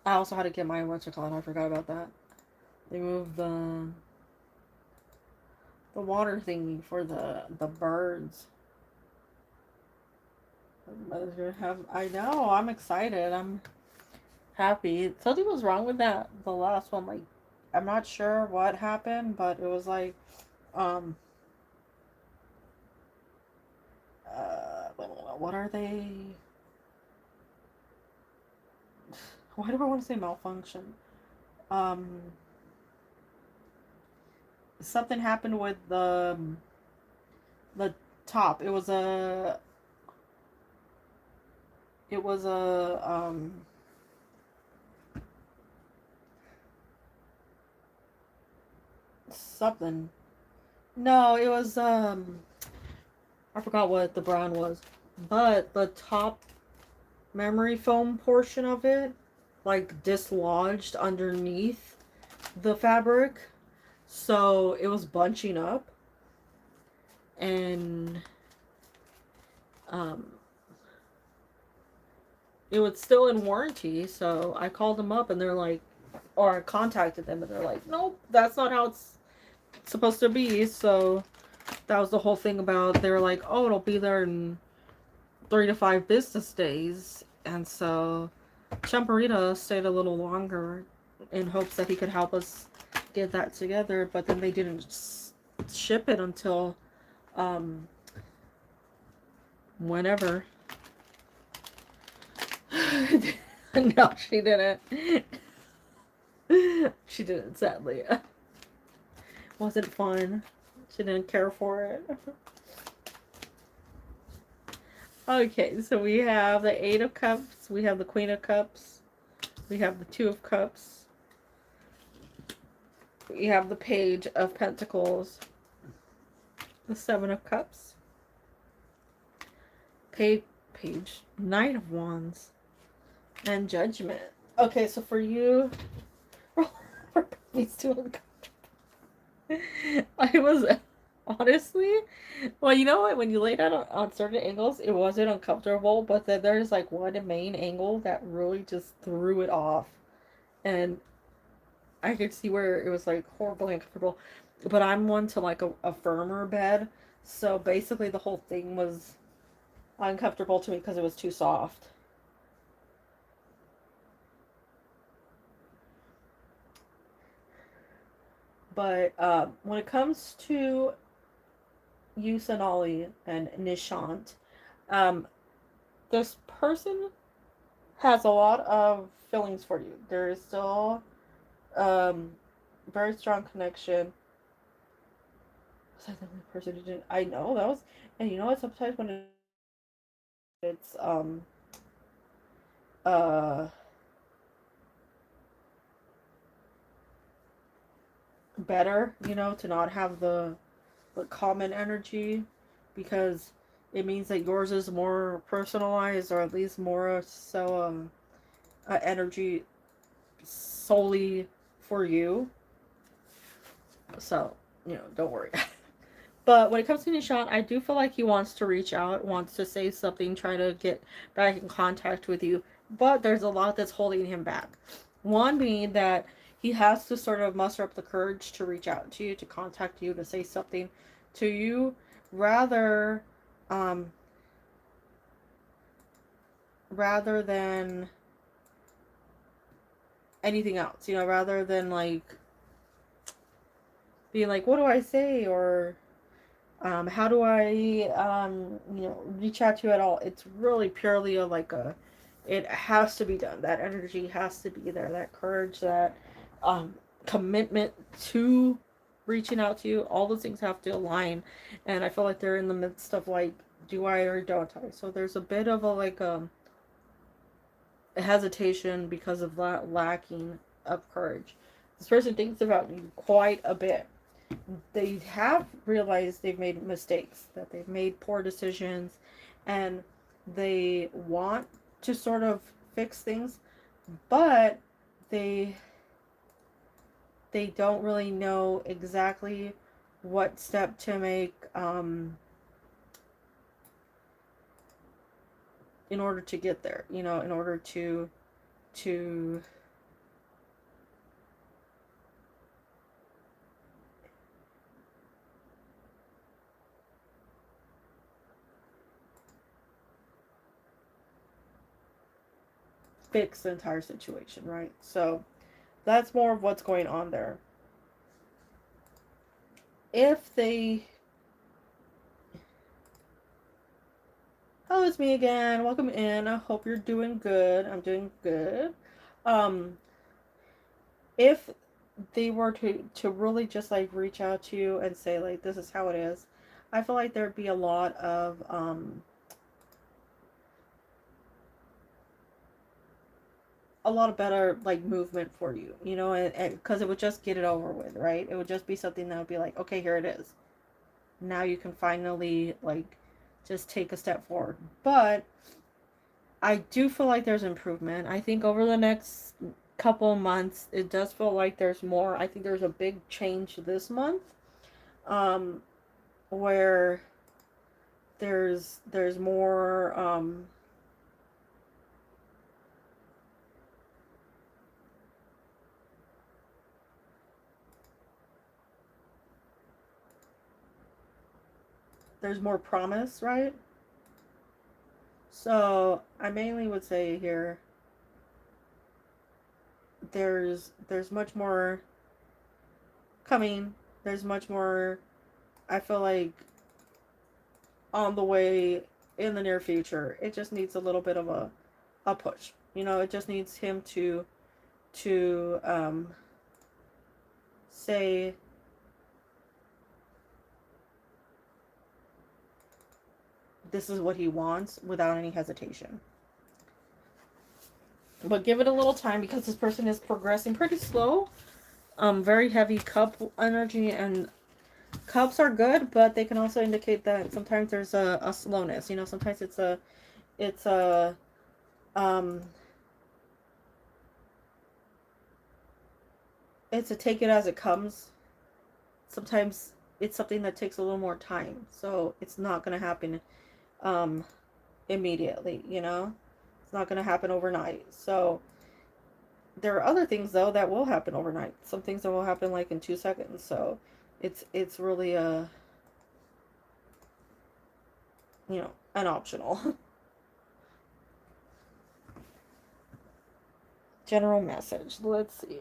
I also had to get my what's it called? I forgot about that. They moved the water thingy for the birds. Mother's gonna have. I know. I'm excited. I'm happy. Something was wrong with that. The last one, like, I'm not sure what happened, but it was like, um, what are they? Why do I want to say malfunction? Um, something happened with the top. It was a something. No, it was I forgot what the brand was, but the top memory foam portion of it like dislodged underneath the fabric, so it was bunching up, and um it was still in warranty. So I called them up and they're like, or I contacted them and they're like, nope, that's not how it's supposed to be. So that was the whole thing about, they were like, oh, it'll be there in 3 to 5 business days. And so Champarita stayed a little longer in hopes that he could help us get that together, but then they didn't ship it until whenever. No, she didn't. She didn't, sadly. Wasn't fun. She didn't care for it. Okay, so we have the Eight of Cups, we have the Queen of Cups, we have the Two of Cups, we have the Page of Pentacles, the Seven of Cups, Page, Knight of Wands, and Judgment. Okay, so for you, these two uncomfortable. I was honestly, well, you know what? When you lay that on certain angles, it wasn't uncomfortable, but then there's like one main angle that really just threw it off, and I could see where it was like horribly uncomfortable. But I'm one to like a firmer bed, so basically the whole thing was uncomfortable to me because it was too soft. But when it comes to Yusanali and Nishant, um, this person has a lot of feelings for you. There is still um, very strong connection. Was I the only person who didn't? I know that was, and you know what? Sometimes when it's uh better, you know, to not have the common energy, because it means that yours is more personalized, or at least more so energy solely for you. So, you know, don't worry. But when it comes to Nishant, I do feel like he wants to reach out, wants to say something, try to get back in contact with you. But there's a lot that's holding him back. One being that he has to sort of muster up the courage to reach out to you, to contact you, to say something to you, rather, um, rather than anything else. You know, rather than like being like, what do I say, or how do I, you know, reach out to you at all? It's really purely a, like a, it has to be done. That energy has to be there. That courage, that commitment to reaching out to you. All those things have to align. And I feel like they're in the midst of like, do I or don't I? So there's a bit of a like a hesitation because of that lacking of courage. This person thinks about you quite a bit. They have realized they've made mistakes, that they've made poor decisions, and they want to sort of fix things, but they they don't really know exactly what step to make in order to get there, you know, in order to fix the entire situation, right? So that's more of what's going on there. If they, oh, it's me again. Welcome in. I hope you're doing good. I'm doing good. Um, if they were to really just like reach out to you and say like, this is how it is, I feel like there'd be a lot of better like movement for you, you know, and because it would just get it over with, right? It would just be something that would be like, okay, here it is. Now you can finally like just take a step forward. But I do feel like there's improvement. I think over the next couple months, it does feel like there's more. I think there's a big change this month, um, where there's more there's more promise, right? So I mainly would say here there's much more coming. There's much more, I feel like, on the way in the near future. It just needs a little bit of a push. You know, it just needs him to say this is what he wants without any hesitation. But give it a little time, because this person is progressing pretty slow. Very heavy cup energy, and cups are good, but they can also indicate that sometimes there's a slowness. You know, sometimes it's a um it's a take it as it comes. Sometimes it's something that takes a little more time, so it's not gonna happen um immediately, you know? It's not gonna happen overnight. So there are other things though that will happen overnight. Some things that will happen like in 2 seconds. So it's really a, you know, an optional. General message. Let's see.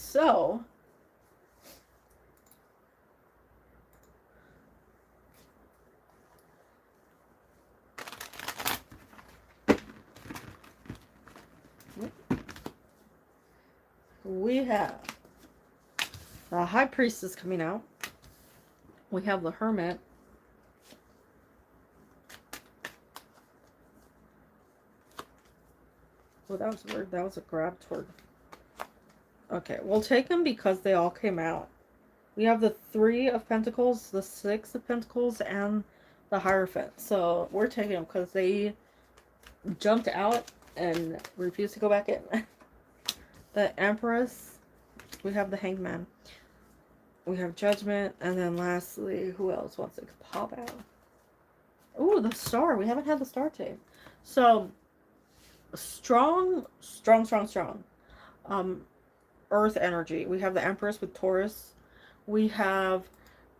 So, we have the High Priestess coming out. We have the Hermit. Oh, that was weird. That was a grab toward. Okay, we'll take them because they all came out. We have the Three of Pentacles, the Six of Pentacles, and the Hierophant. So we're taking them because they jumped out and refused to go back in. The Empress. We have the Hanged Man. We have Judgment. And then lastly, who else wants to pop out? Ooh, the Star. We haven't had the Star today. So, strong. Earth energy. We have the Empress with Taurus. We have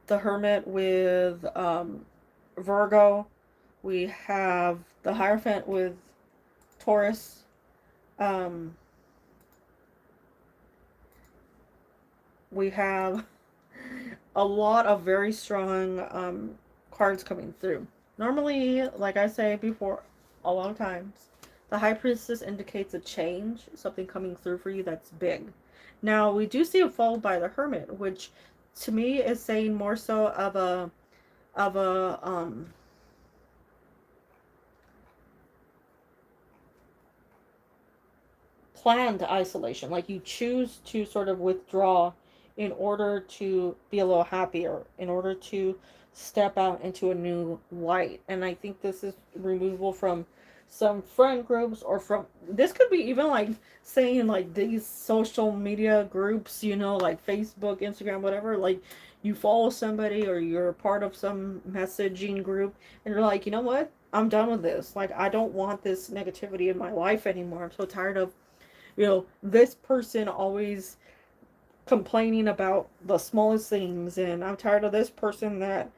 the Hermit with Virgo. We have the Hierophant with Taurus. We have a lot of very strong cards coming through. Normally, like I say before, a lot of times, the High Priestess indicates a change, something coming through for you that's big. Now, we do see it followed by the Hermit, which to me is saying more so of a planned isolation. Like you choose to sort of withdraw in order to be a little happier, in order to step out into a new light. And I think this is removable from some friend groups, or from, this could be even like saying like these social media groups, you know, like Facebook, Instagram, whatever. Like you follow somebody or you're a part of some messaging group and you're like, you know what, I'm done with this. Like I don't want this negativity in my life anymore. I'm so tired of, you know, this person always complaining about the smallest things, and I'm tired of this person that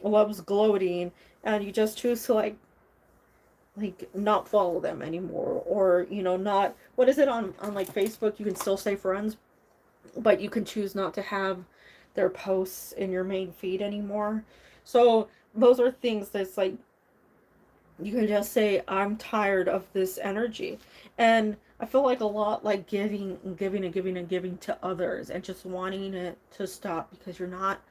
loves gloating, and you just choose to like not follow them anymore, or you know, not, what is it on like Facebook, you can still stay friends, but you can choose not to have their posts in your main feed anymore. So those are things that's like, you can just say, I'm tired of this energy. And I feel like a lot like giving and giving and giving and giving to others and just wanting it to stop because you're not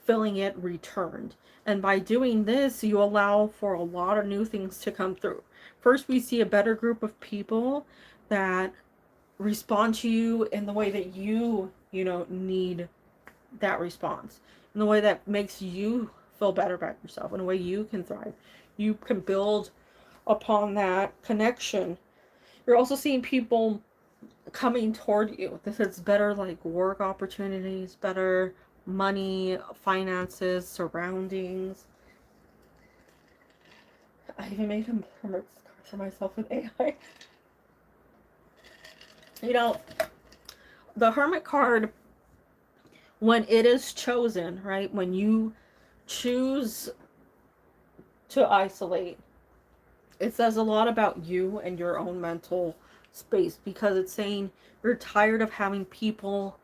feeling it returned. And by doing this, you allow for a lot of new things to come through. First, we see a better group of people that respond to you in the way that you know, need that response, in the way that makes you feel better about yourself, in a way you can thrive. You can build upon that connection. You're also seeing people coming toward you. This is better like work opportunities, better money, finances, surroundings. I even made a hermit card for myself with AI. You know, the hermit card, when it is chosen, right? When you choose to isolate, it says a lot about you and your own mental space, because it's saying you're tired of having people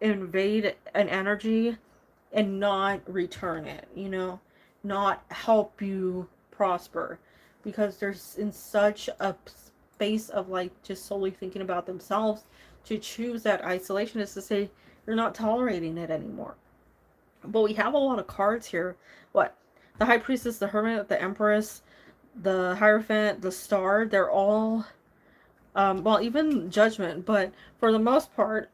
invade an energy and not return it, you know, not help you prosper, because there's in such a space of like just solely thinking about themselves. To choose that isolation is to say you're not tolerating it anymore. But we have a lot of cards here. What? The High Priestess, the Hermit, the Empress, the Hierophant, the Star, they're all, well, even Judgment, but for the most part,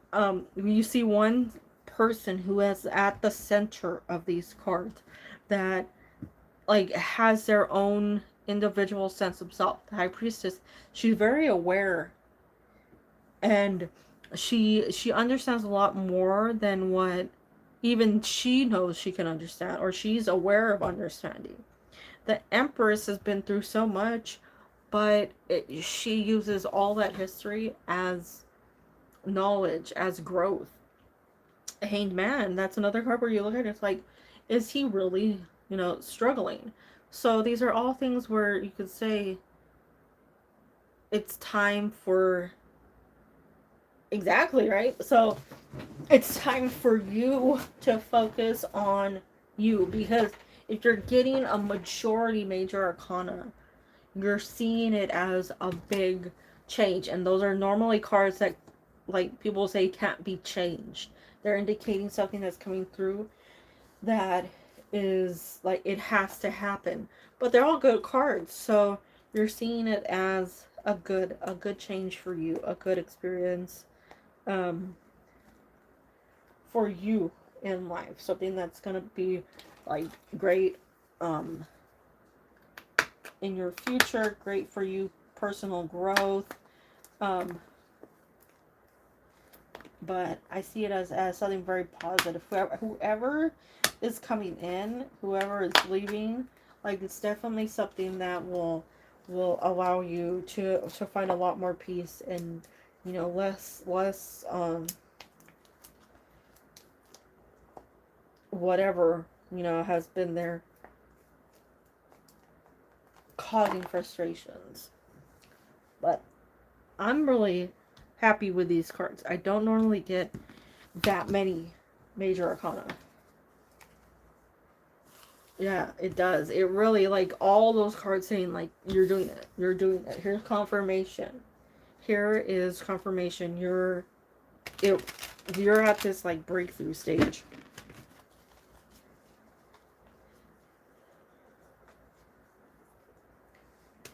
you see one person who is at the center of these cards that, like, has their own individual sense of self. The High Priestess, she's very aware, and she understands a lot more than what even she knows she can understand, or she's aware of understanding. The Empress has been through so much, but she uses all that history as knowledge, as growth. A Hanged Man, that's another card where you look at it, it's like, is he really, you know, struggling? So these are all things where you could say it's time for Exactly, right? So it's time for you to focus on you, because if you're getting a majority major arcana, you're seeing it as a big change, and those are normally cards that, like, people say can't be changed. They're indicating something that's coming through that is like it has to happen, but they're all good cards, so you're seeing it as a good change for you, a good experience, um for you in life, something that's gonna be like great um in your future, great for you, personal growth. um but I see it as something very positive. Whoever is coming in, whoever is leaving, like, it's definitely something that will allow you to find a lot more peace, and less whatever has been there causing frustrations. But I'm really happy with these cards. I don't normally get that many major arcana. Yeah, it does. It really, like, all those cards saying, like, you're doing it. You're doing it. Here's confirmation. Here is confirmation. You're at this, like, breakthrough stage.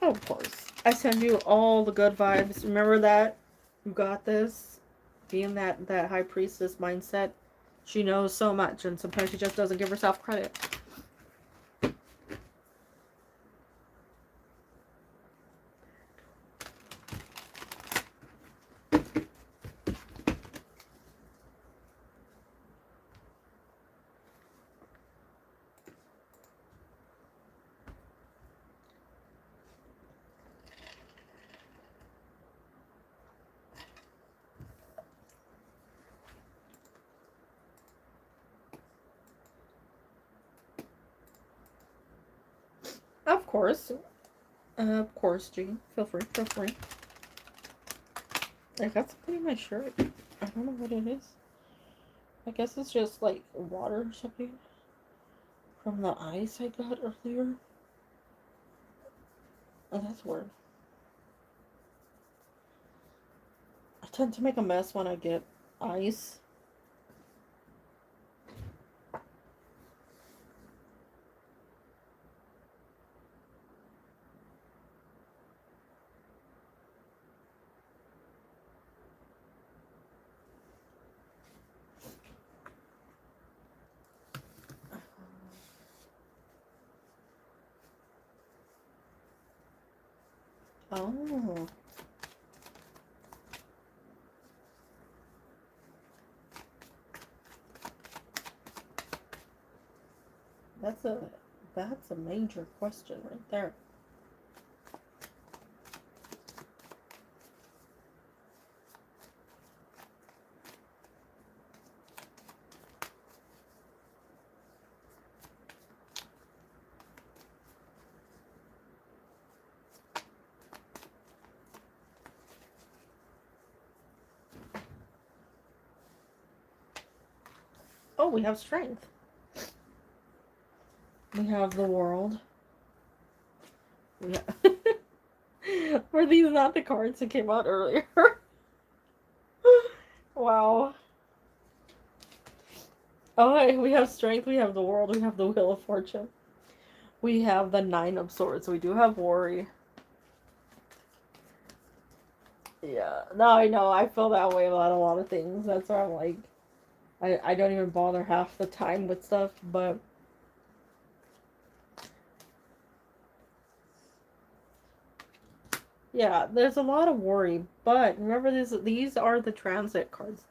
Oh, of course. I send you all the good vibes. Remember that? You got this. Be in that high priestess mindset. She knows so much, and sometimes she just doesn't give herself credit. Of course. Of course, Jean. Feel free. Feel free. I got something in my shirt. I don't know what it is. I guess it's just, like, water or something from the ice I got earlier. Oh, that's weird. I tend to make a mess when I get ice. Oh. That's a that's a major question right there. Oh, we have strength. We have the world. Were these not the cards that came out earlier? Wow. Oh, we have strength, we have the world, we have the wheel of fortune. We have the 9 of swords, so we do have worry. Yeah. No, I know. I feel that way about a lot of things. That's why I'm like, I don't even bother half the time with stuff, but yeah, there's a lot of worry. But remember, these are the transit cards,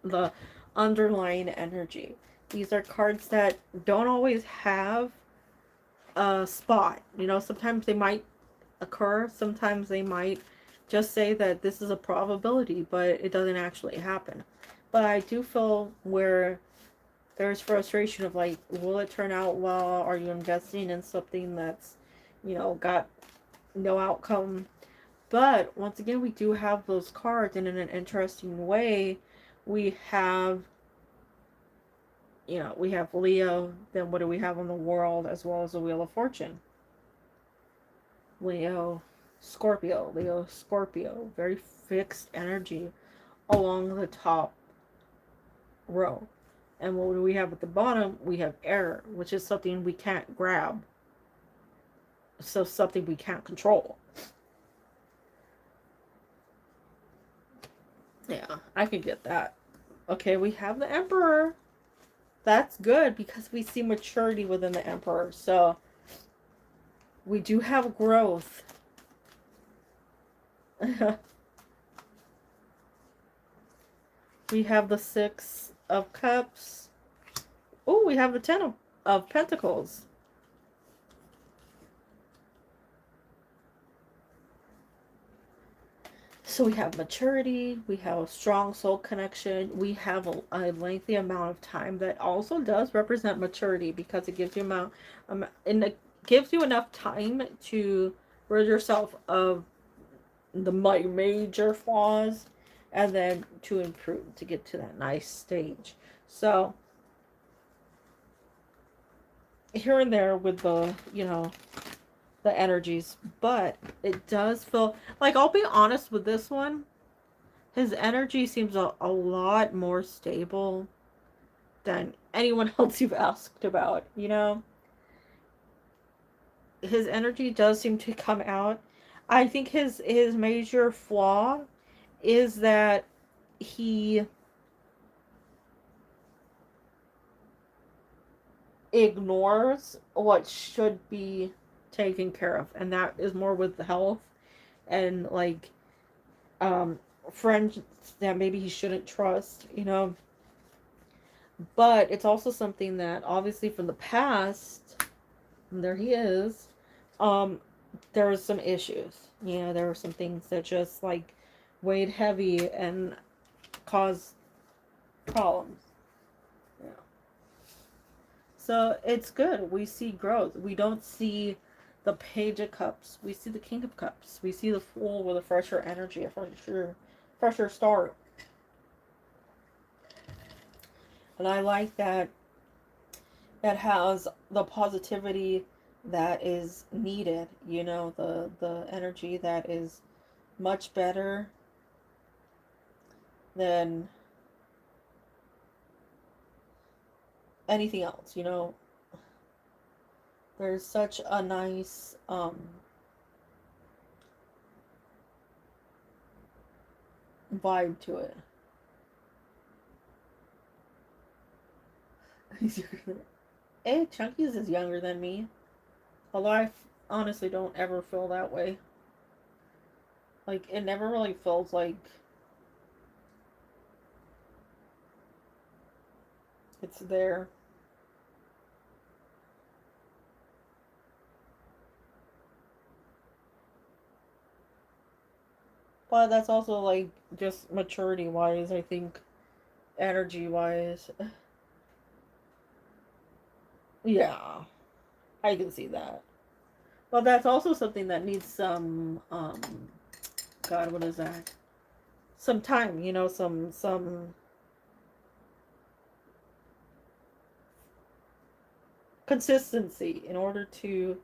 the underlying energy. These are cards that don't always have a spot. Sometimes they might occur, sometimes they might just say that this is a probability, but it doesn't actually happen. But I do feel where there's frustration of, like, will it turn out well? Are you investing in something that's got no outcome? But once again, we do have those cards, and in an interesting way, we have, we have Leo. Then what do we have on the world, as well as the Wheel of Fortune? Leo, Scorpio. Leo, Scorpio. Very fixed energy along the top row. And what do we have at the bottom? We have air, which is something we can't grab. So something we can't control. Yeah, I can get that. Okay, we have the Emperor. That's good because we see maturity within the Emperor. So we do have growth. We have the Six of Cups. Oh, we have the Ten of Pentacles. So we have maturity, we have a strong soul connection, we have a lengthy amount of time that also does represent maturity because it gives you and it gives you enough time to rid yourself of the major flaws and then to improve, to get to that nice stage. So here and there with the, the energies, but it does feel like, I'll be honest with this one, his energy seems a lot more stable than anyone else you've asked about, his energy does seem to come out. I think his major flaw is that he ignores what should be taken care of, and that is more with the health and like friends that maybe he shouldn't trust, but it's also something that obviously from the past, and there he is, there was some issues, there were some things that just like weighed heavy and caused problems. So it's good. We see growth. We don't see the Page of Cups. We see the King of Cups. We see the Fool with a fresher energy, a fresher start. And I like that has the positivity that is needed, the energy that is much better than anything else, There's such a nice vibe to it. Hey, Chunky's is younger than me. Although I honestly don't ever feel that way. Like, it never really feels like it's there. But that's also like just maturity wise, I think, energy wise. Yeah, I can see that. But that's also something that needs some God, what is that? Some time, some consistency in order to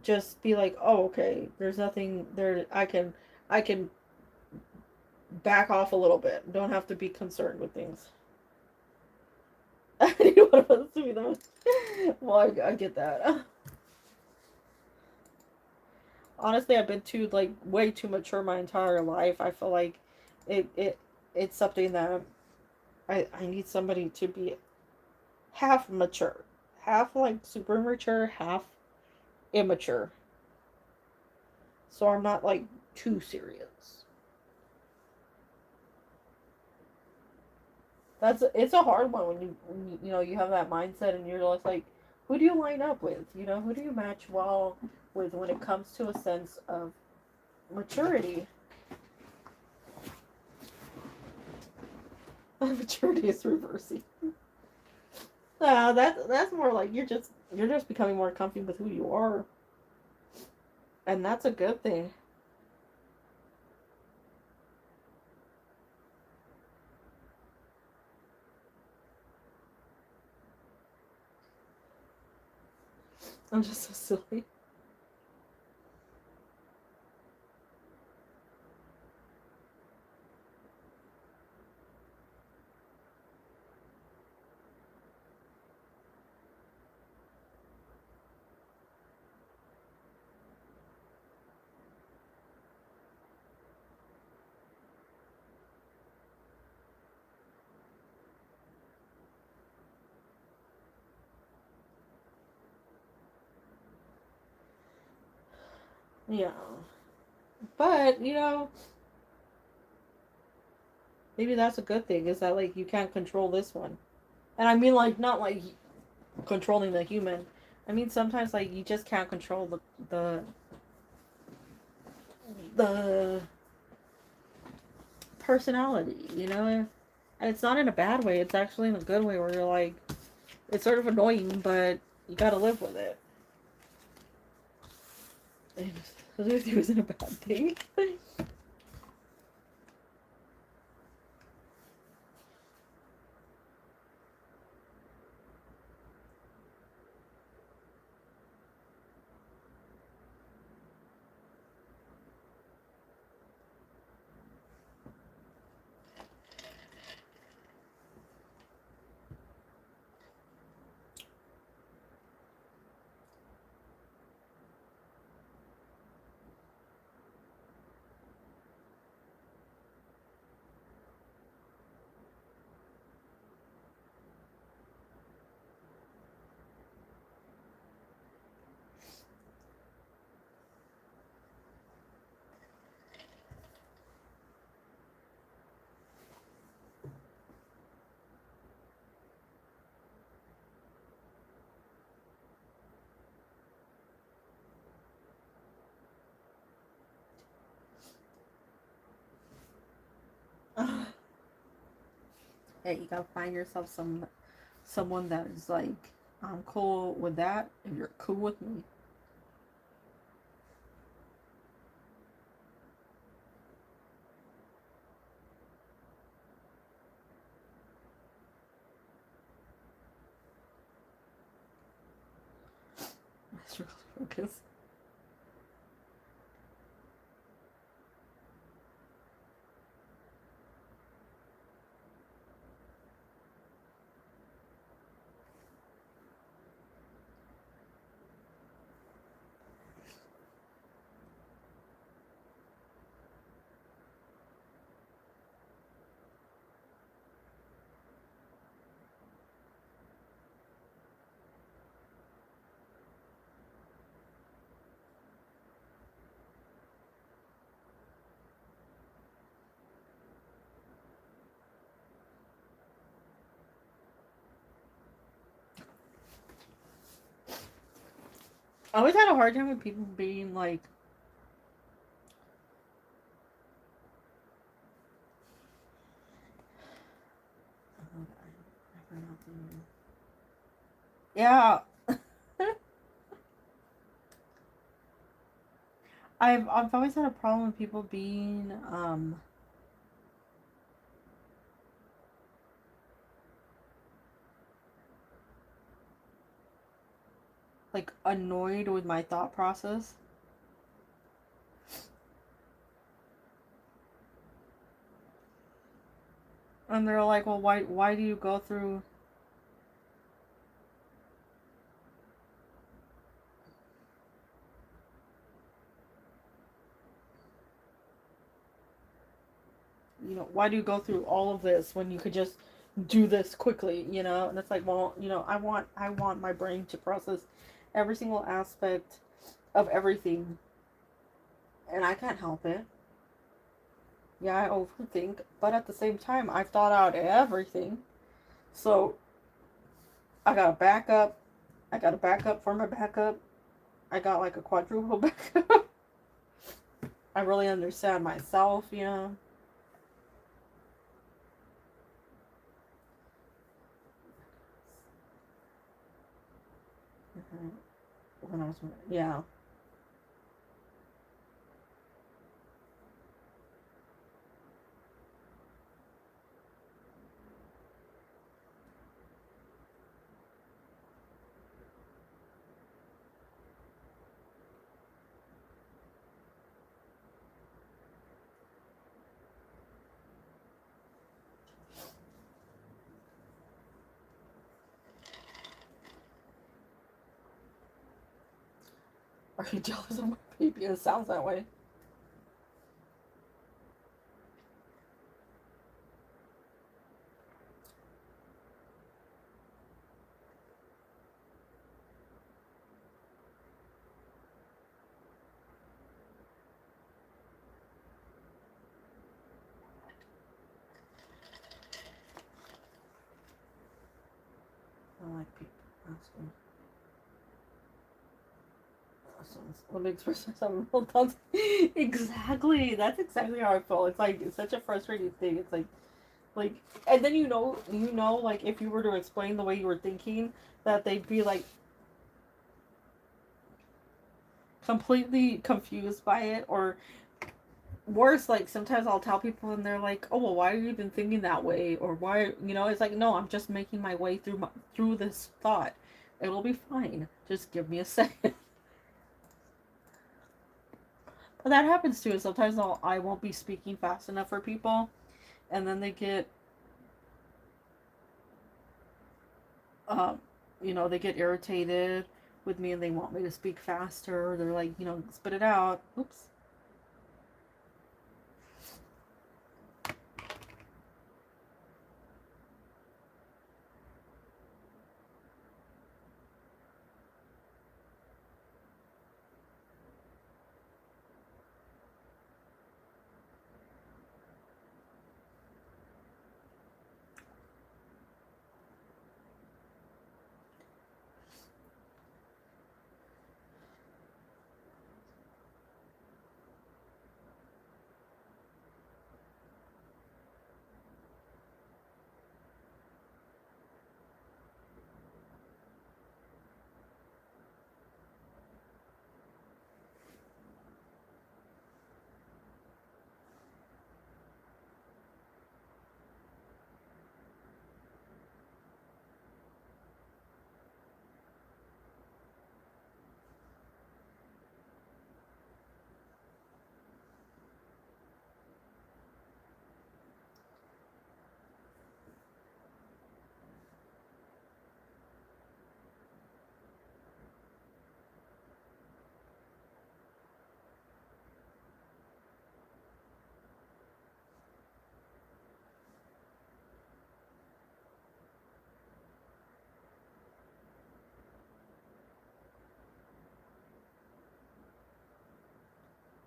just be like, oh, okay, there's nothing there. I can back off a little bit. Don't have to be concerned with things. I didn't want us to be the most. Well, I get that. Honestly, I've been way too mature my entire life. I feel like it's something that I need somebody to be half mature, half like super mature, half immature. So I'm not like too serious. It's a hard one when you have that mindset and you're just like, who do you line up with? Who do you match well with when it comes to a sense of maturity? Maturity is reversing. That's more like you're just becoming more comfy with who you are, and that's a good thing. I'm just so silly. Yeah. But, maybe that's a good thing, is that, like, you can't control this one. And I mean, like, not like controlling the human. I mean, sometimes, like, you just can't control the, the personality, And it's not in a bad way. It's actually in a good way where you're like, it's sort of annoying, but you gotta live with it. And living with you isn't a bad thing. Hey, you gotta find yourself someone that is like, I'm cool with that, and you're cool with me. That's really focus. I always had a hard time with people being like, yeah. I've always had a problem with people being like annoyed with my thought process. And they're like, well, why do you go through, why do you go through all of this when you could just do this quickly? And it's like, well, I want my brain to process every single aspect of everything, and I can't help it. Yeah, I overthink, but at the same time, I've thought out everything. So I got a backup. I got a backup for my backup. I got like a quadruple backup. I really understand myself. When I was, yeah. Are you jealous of my baby? It sounds that way. I like people asking. What to express myself real thoughts. Exactly. That's exactly how I feel. It's like it's such a frustrating thing. It's like, and then like if you were to explain the way you were thinking, that they'd be like completely confused by it, or worse, like sometimes I'll tell people and they're like, "Oh, well, why are you even thinking that way?" Or why, it's like, no, I'm just making my way through this thought. It'll be fine. Just give me a second. But that happens too. Sometimes I won't be speaking fast enough for people, and then they get, um, they get irritated with me and they want me to speak faster. They're like, spit it out. Oops.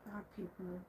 God, people.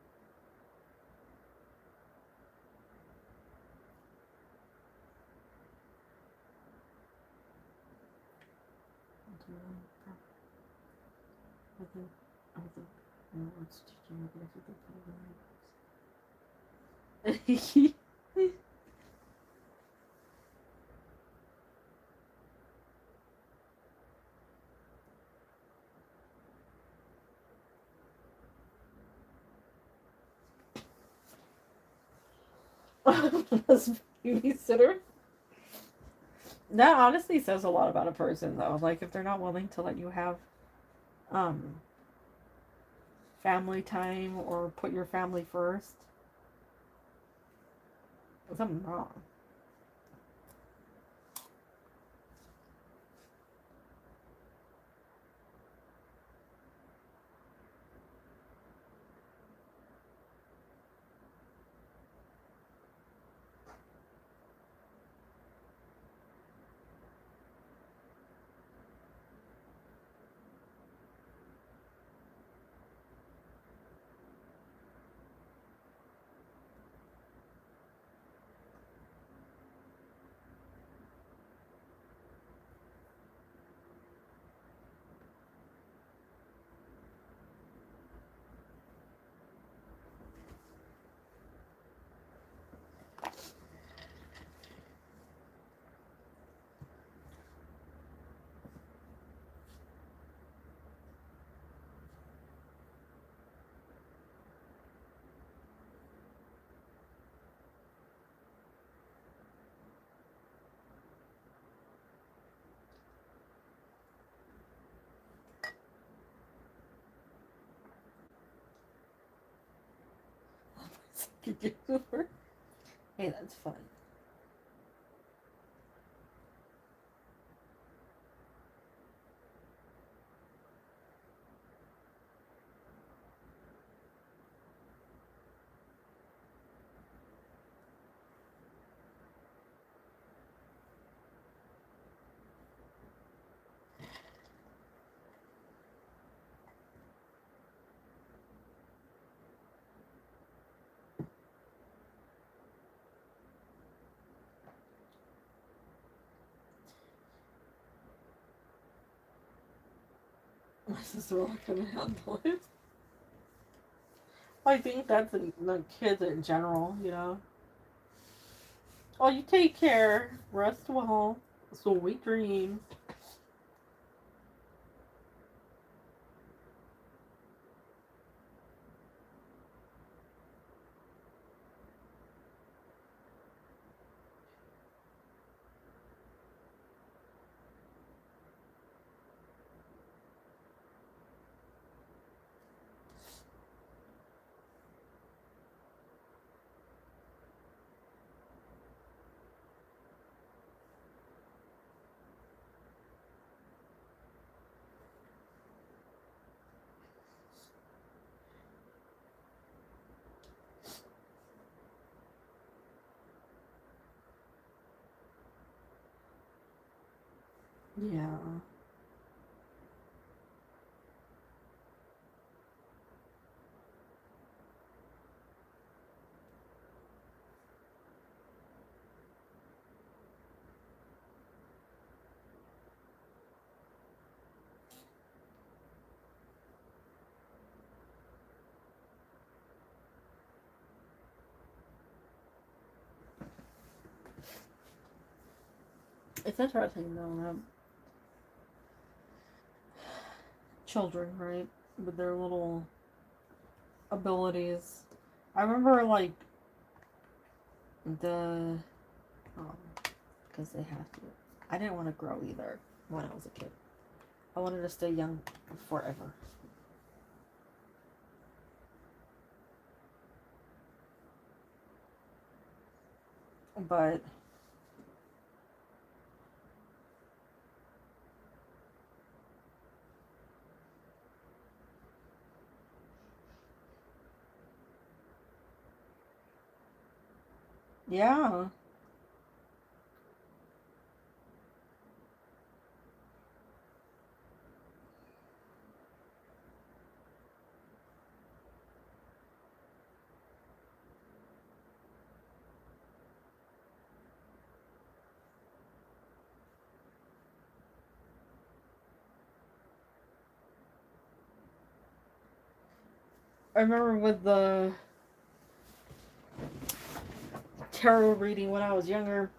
As babysitter. That honestly says a lot about a person, though. Like if they're not willing to let you have um family time or put your family first, there's something wrong. Hey, that's fun. My sister like couldn't handle it. I think that's in the kids in general, you know. Oh, you take care. Rest well. Sweet dreams. Yeah. It's interesting though that children, right, with their little abilities. I remember like the because they have to. I didn't want to grow either when I was a kid. I wanted to stay young forever. But yeah, I remember with the tarot reading when I was younger,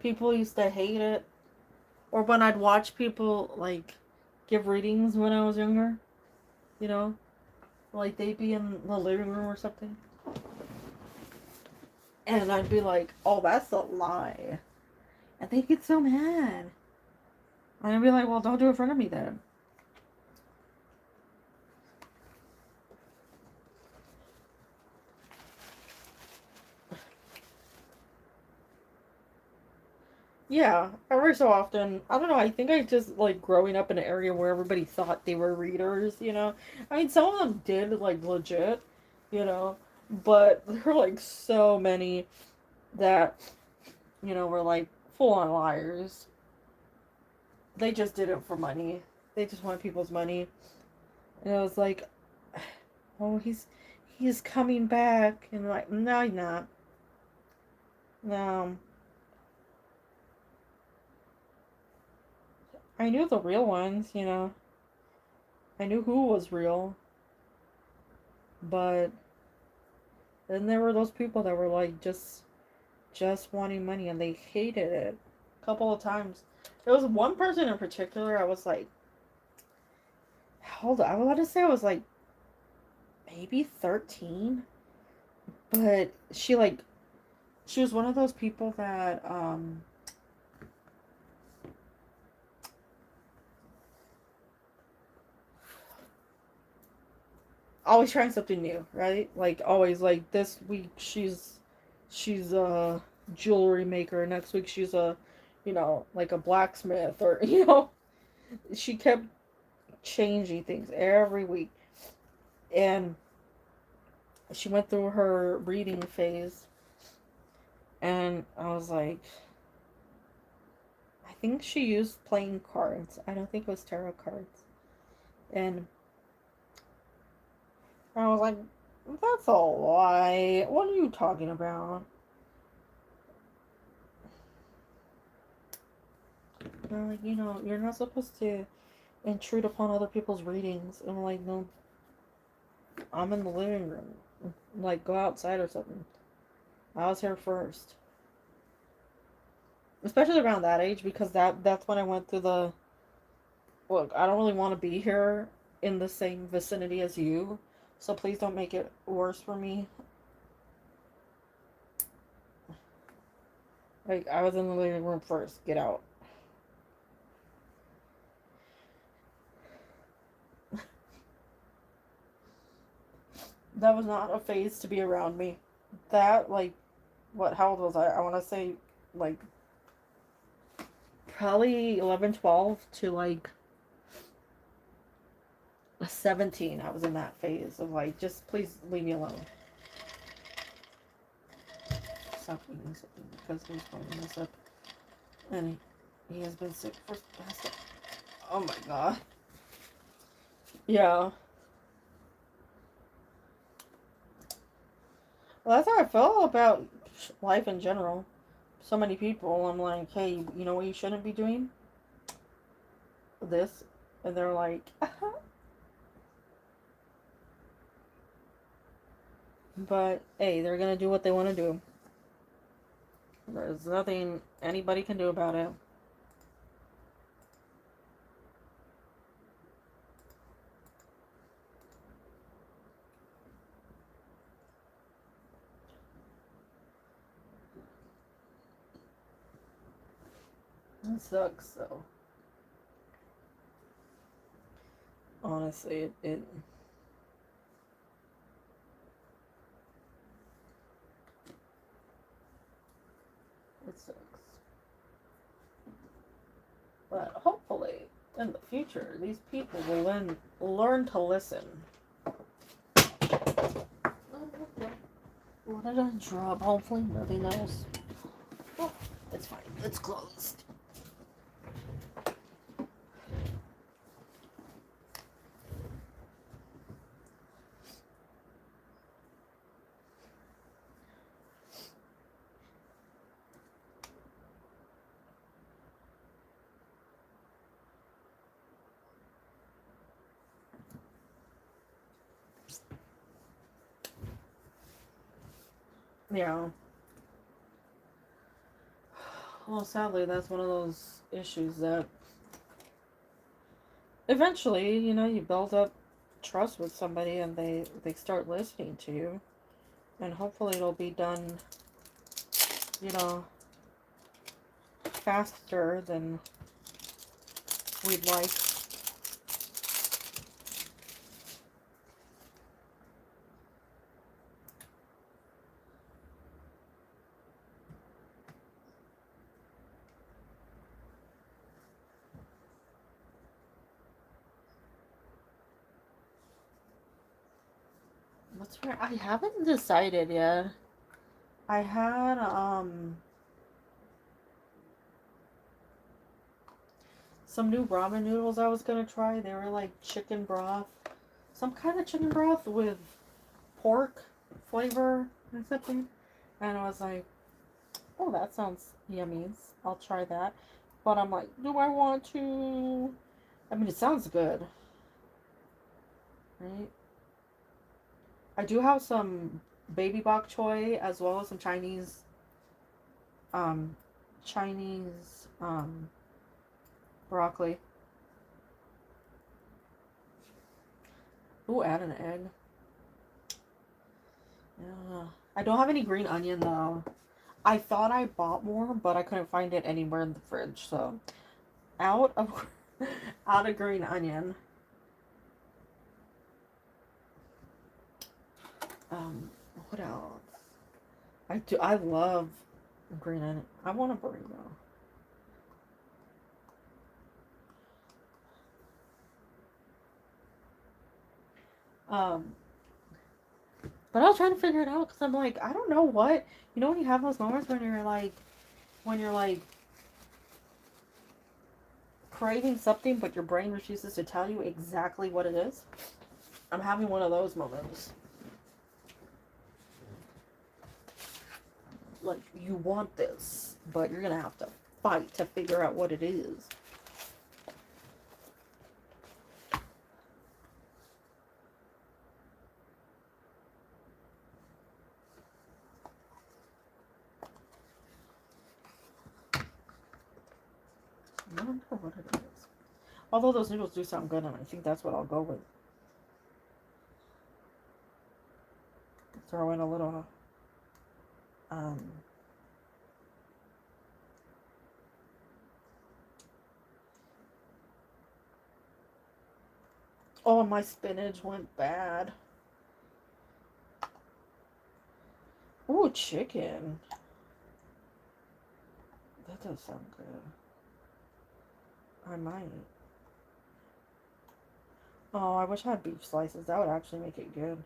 people used to hate it. Or when I'd watch people like give readings when I was younger, you know, like they'd be in the living room or something, and I'd be like, "Oh, that's a lie," and they'd get so mad. And I'd be like, "Well, don't do it in front of me then." Yeah, every so often. I don't know. I think I just like growing up in an area where everybody thought they were readers, you know. I mean, some of them did like legit, you know, but there were like so many that, you know, were like full on liars. They just did it for money. They just want people's money. And it was like, oh, he's coming back, and like, no, he's not. No, I knew the real ones, you know. I knew who was real, but then there were those people that were like just wanting money, and they hated it. A couple of times, there was one person in particular. I was like, hold on, I want to say I was like maybe 13, but she was one of those people that always trying something new, right? Like always like this week she's a jewelry maker, next week she's a, you know, like a blacksmith, or you know, she kept changing things every week. And she went through her reading phase, and I was like, I think she used playing cards. I don't think it was tarot cards. And I was like, that's a lie. What are you talking about? They're like, you know, you're not supposed to intrude upon other people's readings. And I'm like, no, I'm in the living room. Like, go outside or something. I was here first. Especially around that age, because that's when I went through the, look, I don't really want to be here in the same vicinity as you, so please don't make it worse for me. Like, I was in the living room first. Get out. That was not a phase to be around me. That, like, what, how old was I? I want to say, like, probably 11, 12 to, like, 17. I was in that phase of, like, just please leave me alone. Stop eating something because he's pulling this up. And he has been sick for, oh my god. Yeah. Well, that's how I feel about life in general. So many people, I'm like, hey, you know what you shouldn't be doing? This. And they're like, but hey, they're gonna do what they want to do. There's nothing anybody can do about it. It sucks, though. Honestly, it sucks. But hopefully, in the future, these people will learn to listen. What did I drop? Hopefully nothing else. Oh, it's fine. It's closed. Yeah. Well, sadly, that's one of those issues that eventually, you know, you build up trust with somebody and they start listening to you. And hopefully it'll be done, you know, faster than we'd like. What's right? I haven't decided yet. I had some new ramen noodles I was gonna try. They were like chicken broth. Some kind of chicken broth with pork flavor or something. And I was like, oh, that sounds yummy. I'll try that. But I'm like, do I want to? I mean, it sounds good. Right? I do have some baby bok choy as well as some um, Chinese, broccoli. Ooh, add an egg. Yeah. I don't have any green onion though. I thought I bought more, but I couldn't find it anywhere in the fridge. So, out of out of green onion. What else? I love green onion. I want a burrito. Um, but I was trying to figure it out because I'm like, I don't know what. You know when you have those moments when you're like craving something, but your brain refuses to tell you exactly what it is. I'm having one of those moments. Like, you want this, but you're gonna have to fight to figure out what it is. I don't know what it is. Although those noodles do sound good, and I think that's what I'll go with. Throw in a little, oh, my spinach went bad. Ooh, chicken. That does sound good. I might. Oh, I wish I had beef slices. That would actually make it good.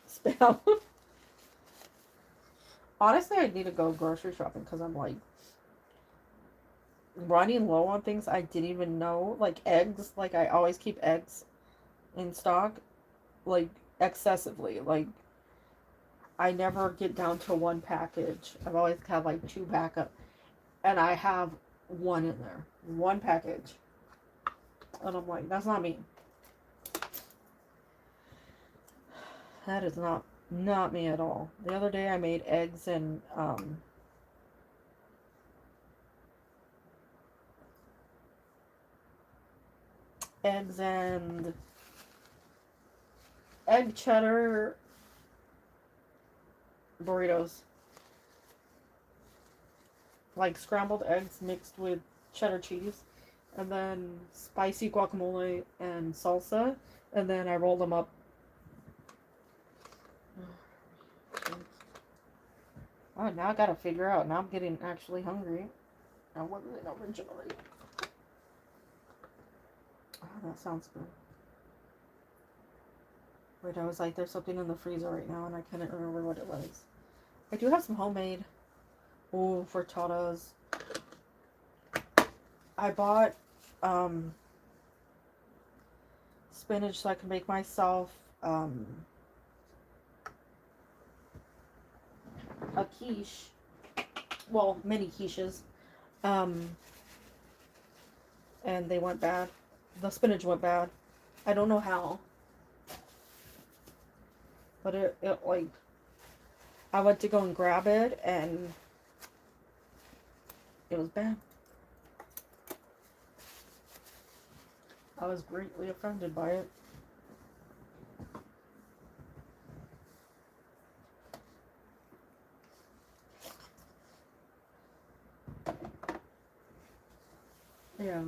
Spam. Honestly, I need to go grocery shopping because I'm like running low on things I didn't even know. Like eggs. Like I always keep eggs in stock. Like excessively. Like I never get down to one package. I've always had like 2 backup. And I have 1 in there. 1 package. And I'm like, that's not me. That is not me at all. The other day I made eggs and egg cheddar burritos. Like scrambled eggs mixed with cheddar cheese. And then spicy guacamole and salsa. And then I rolled them up. Oh, now I gotta figure out. Now I'm getting actually hungry. I wasn't originally. Oh, that sounds good. Wait, I was like, there's something in the freezer right now, and I couldn't remember what it was. I do have some homemade. Ooh, frittatas. I bought spinach so I can make myself a quiche. Well, mini quiches. And they went bad. The spinach went bad. I don't know how. But it like, I went to go and grab it, and it was bad. I was greatly offended by it. Yeah.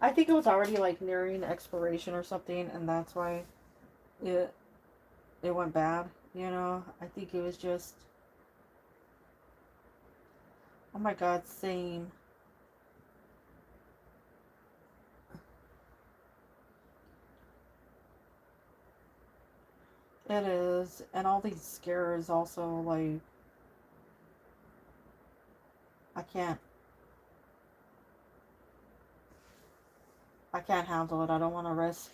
I think it was already like nearing expiration or something, and that's why it went bad, you know? I think it was just, oh my god, same. It is, and all these scares also, like, I can't handle it. I don't want to risk.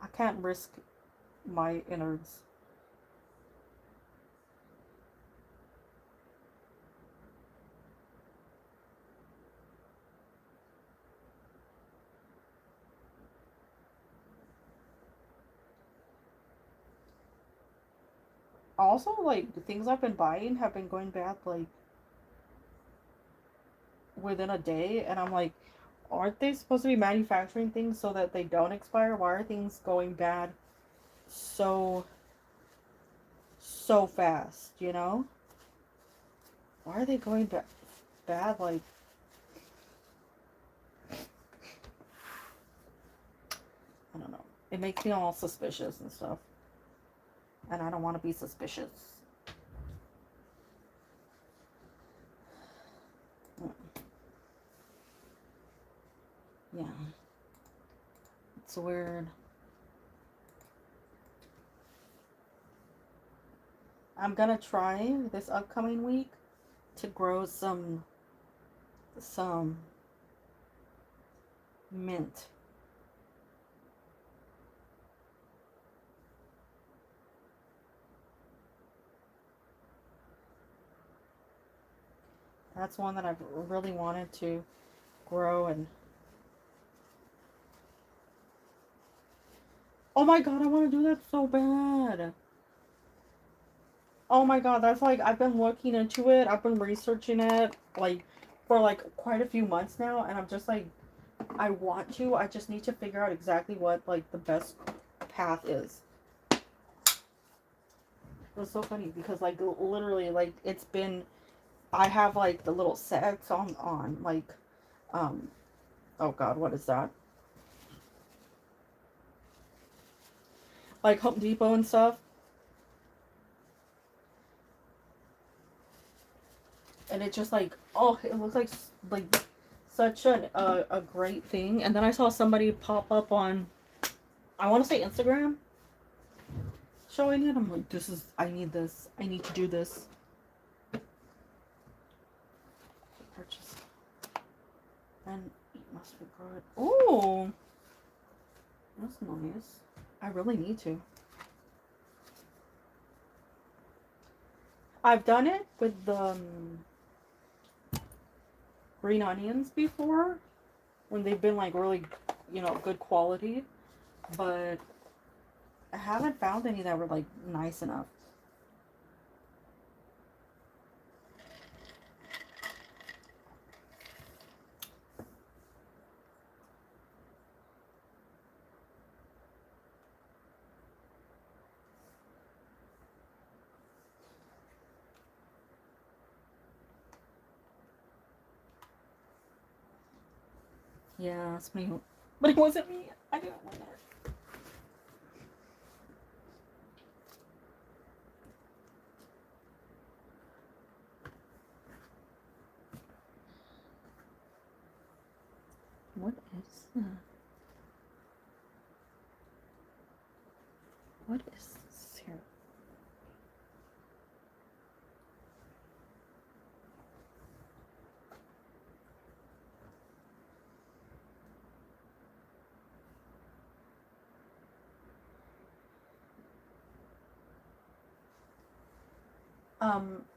I can't risk my innards. Also, like, the things I've been buying have been going bad, like, within a day, and I'm like, aren't they supposed to be manufacturing things so that they don't expire? Why are things going bad so fast, you know? Why are they going bad? Like, I don't know. It makes me all suspicious and stuff. And I don't want to be suspicious. Yeah. It's weird. I'm gonna try this upcoming week to grow some some mint. That's one that I've really wanted to grow. And oh my god, I want to do that so bad. Oh my god, that's like, I've been looking into it. I've been researching it like for like quite a few months now, and I'm just like, I want to. I just need to figure out exactly what like the best path is. It's so funny because like literally like it's been, I have like the little sets on like um oh god, what is that? Like Home Depot and stuff. And it just like, oh, it looks like such a great thing. And then I saw somebody pop up on, I want to say Instagram, showing it. I'm like, this is, I need this. I need to do this. Purchase. And it must be good. Oh, that's nice. I really need to. I've done it with the green onions before when they've been like really, you know, good quality, but I haven't found any that were like nice enough. Yeah, somebody, but it wasn't me. I didn't want it. What is that? What is this here?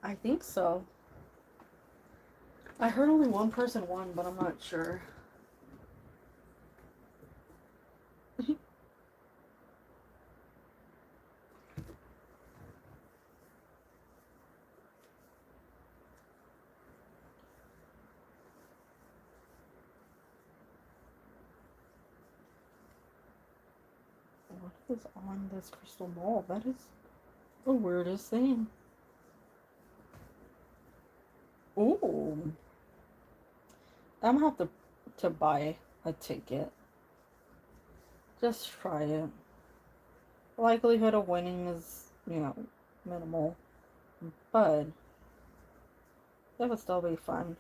I think so. I heard only one person won, but I'm not sure. What is on this crystal ball? That is the weirdest thing. Ooh. I'm gonna have to buy a ticket. Just try it. Likelihood of winning is, you know, minimal. But it would still be fun.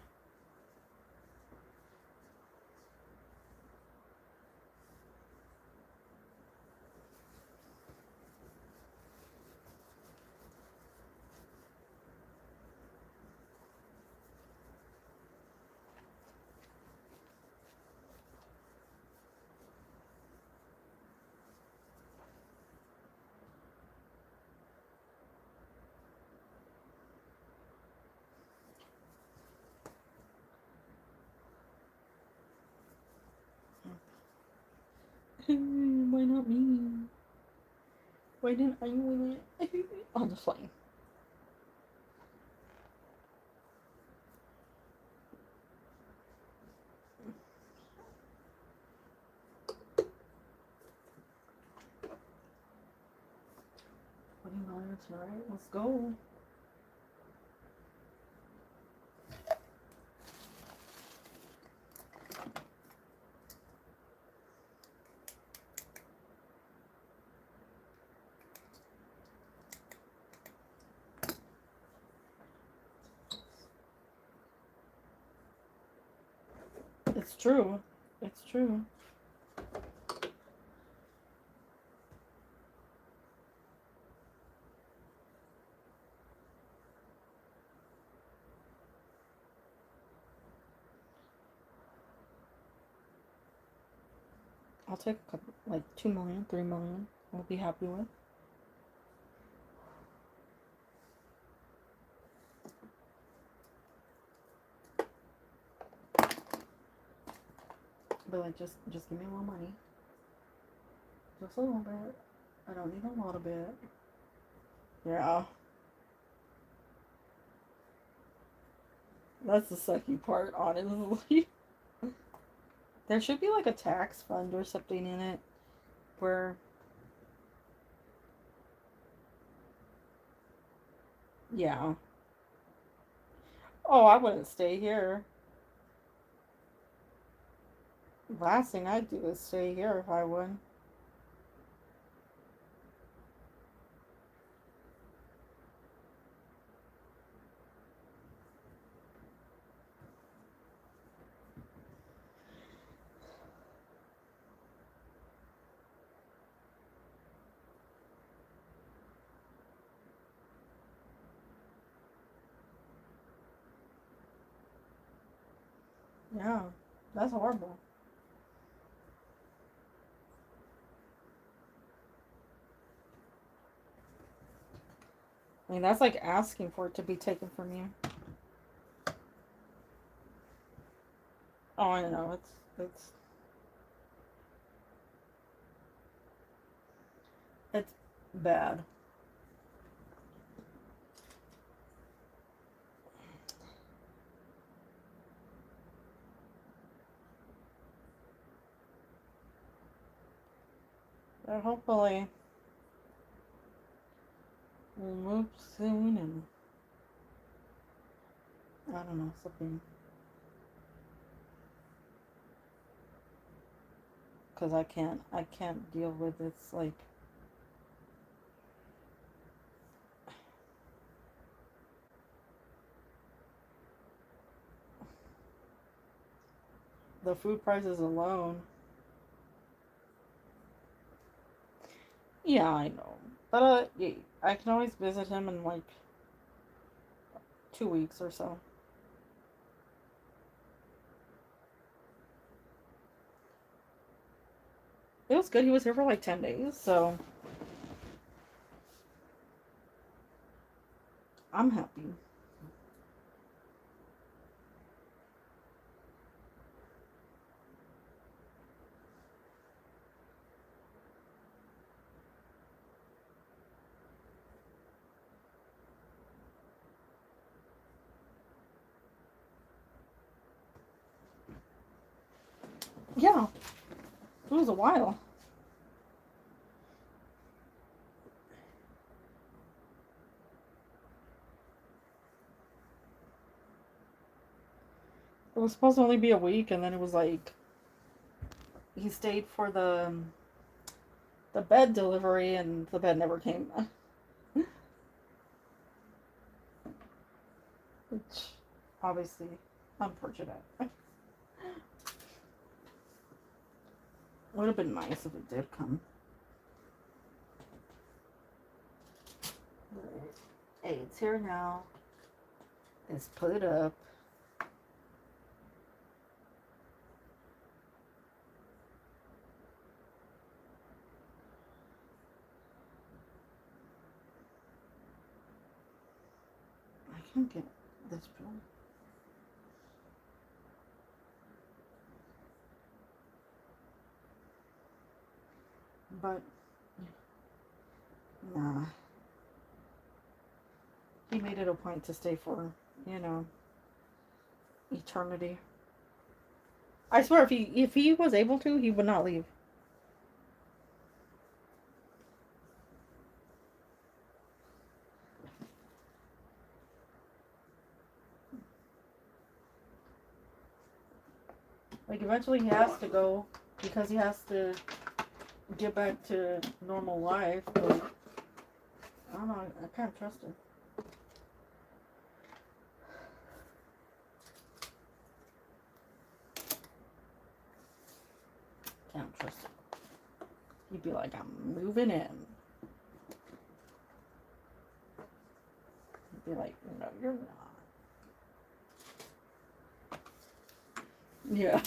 Why not me? Why didn't I win it? I'm just playing. $20 tonight. Let's go. It's true. It's true. I'll take a couple, like 2 million, 3 million. I'll be happy with. But like, just give me a little money. Just a little bit. I don't need a lot of it. Yeah. That's the sucky part, honestly. There should be like a tax fund or something in it where, yeah. Oh, I wouldn't stay here. Last thing I'd do is stay here if I would. Yeah, that's horrible. I mean, that's like asking for it to be taken from you. Oh, I know. It's bad. But hopefully we'll move soon and I don't know, something. Because I can't deal with this, like, the food prices alone. Yeah, I know. But yeah, I can always visit him in like 2 weeks or so. It was good. He was here for like 10 days, so I'm happy. Yeah, it was a while. It was supposed to only be a week, and then it was like he stayed for the bed delivery, and the bed never came. Which obviously unfortunate. Would have been nice if it did come. Hey, it's here now. It's put up. I can't get this bill. But nah. He made it a point to stay for, you know, eternity. I swear if he was able to, he would not leave. Like eventually he has to go because he has to get back to normal life, but I don't know, I can't trust him. Can't trust him. He'd be like, I'm moving in. He'd be like, no, you're not. Yeah.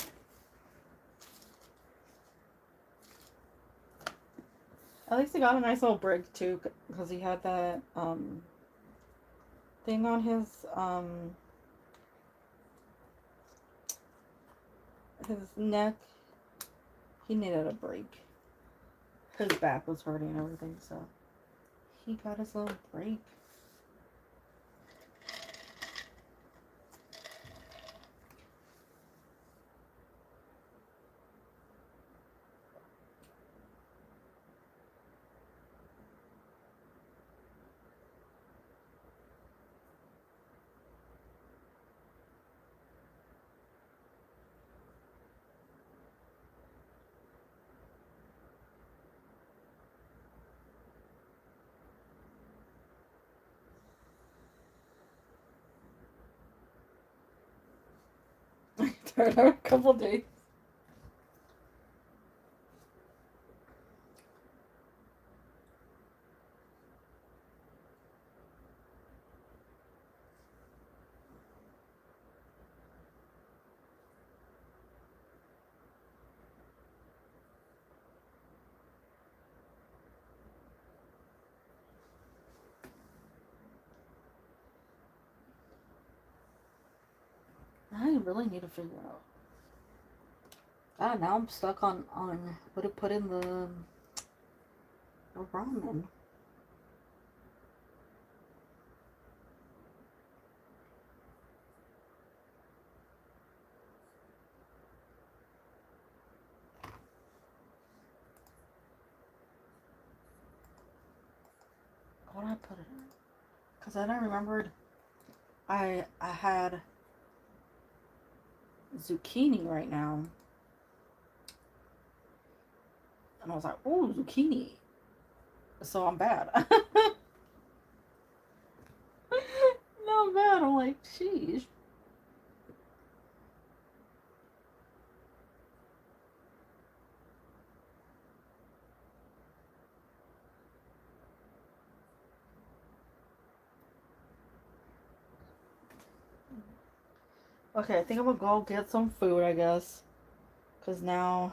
At least he got a nice little break too, because he had that thing on his neck. He needed a break. His back was hurting and everything, so he got his little break. For a couple days. I really need to figure out. Ah, now I'm stuck on what to put in the ramen. What did I put it in? Because then I remembered I had zucchini right now. And I was like, oh, zucchini. So I'm bad. No, I'm bad. I'm like, sheesh. Okay, I think I'm gonna go get some food, I guess. Because now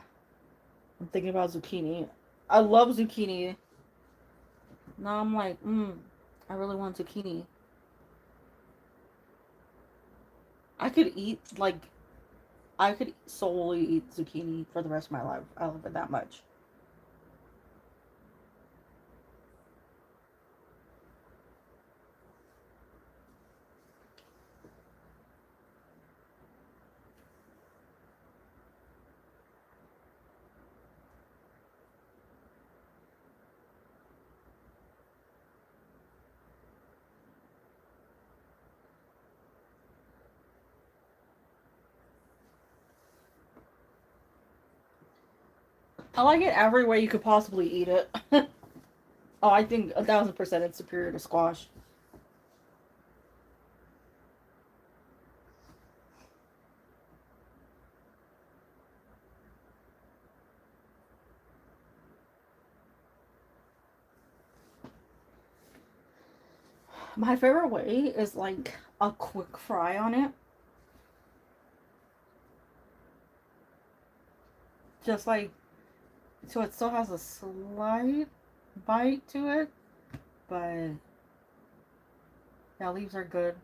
I'm thinking about zucchini. I love zucchini. Now I'm like, I really want zucchini. I could eat, like, I could solely eat zucchini for the rest of my life. I love it that much. I like it every way you could possibly eat it. Oh, I think 1,000% it's superior to squash. My favorite way is like a quick fry on it. Just like, so it still has a slight bite to it, but yeah, leaves are good.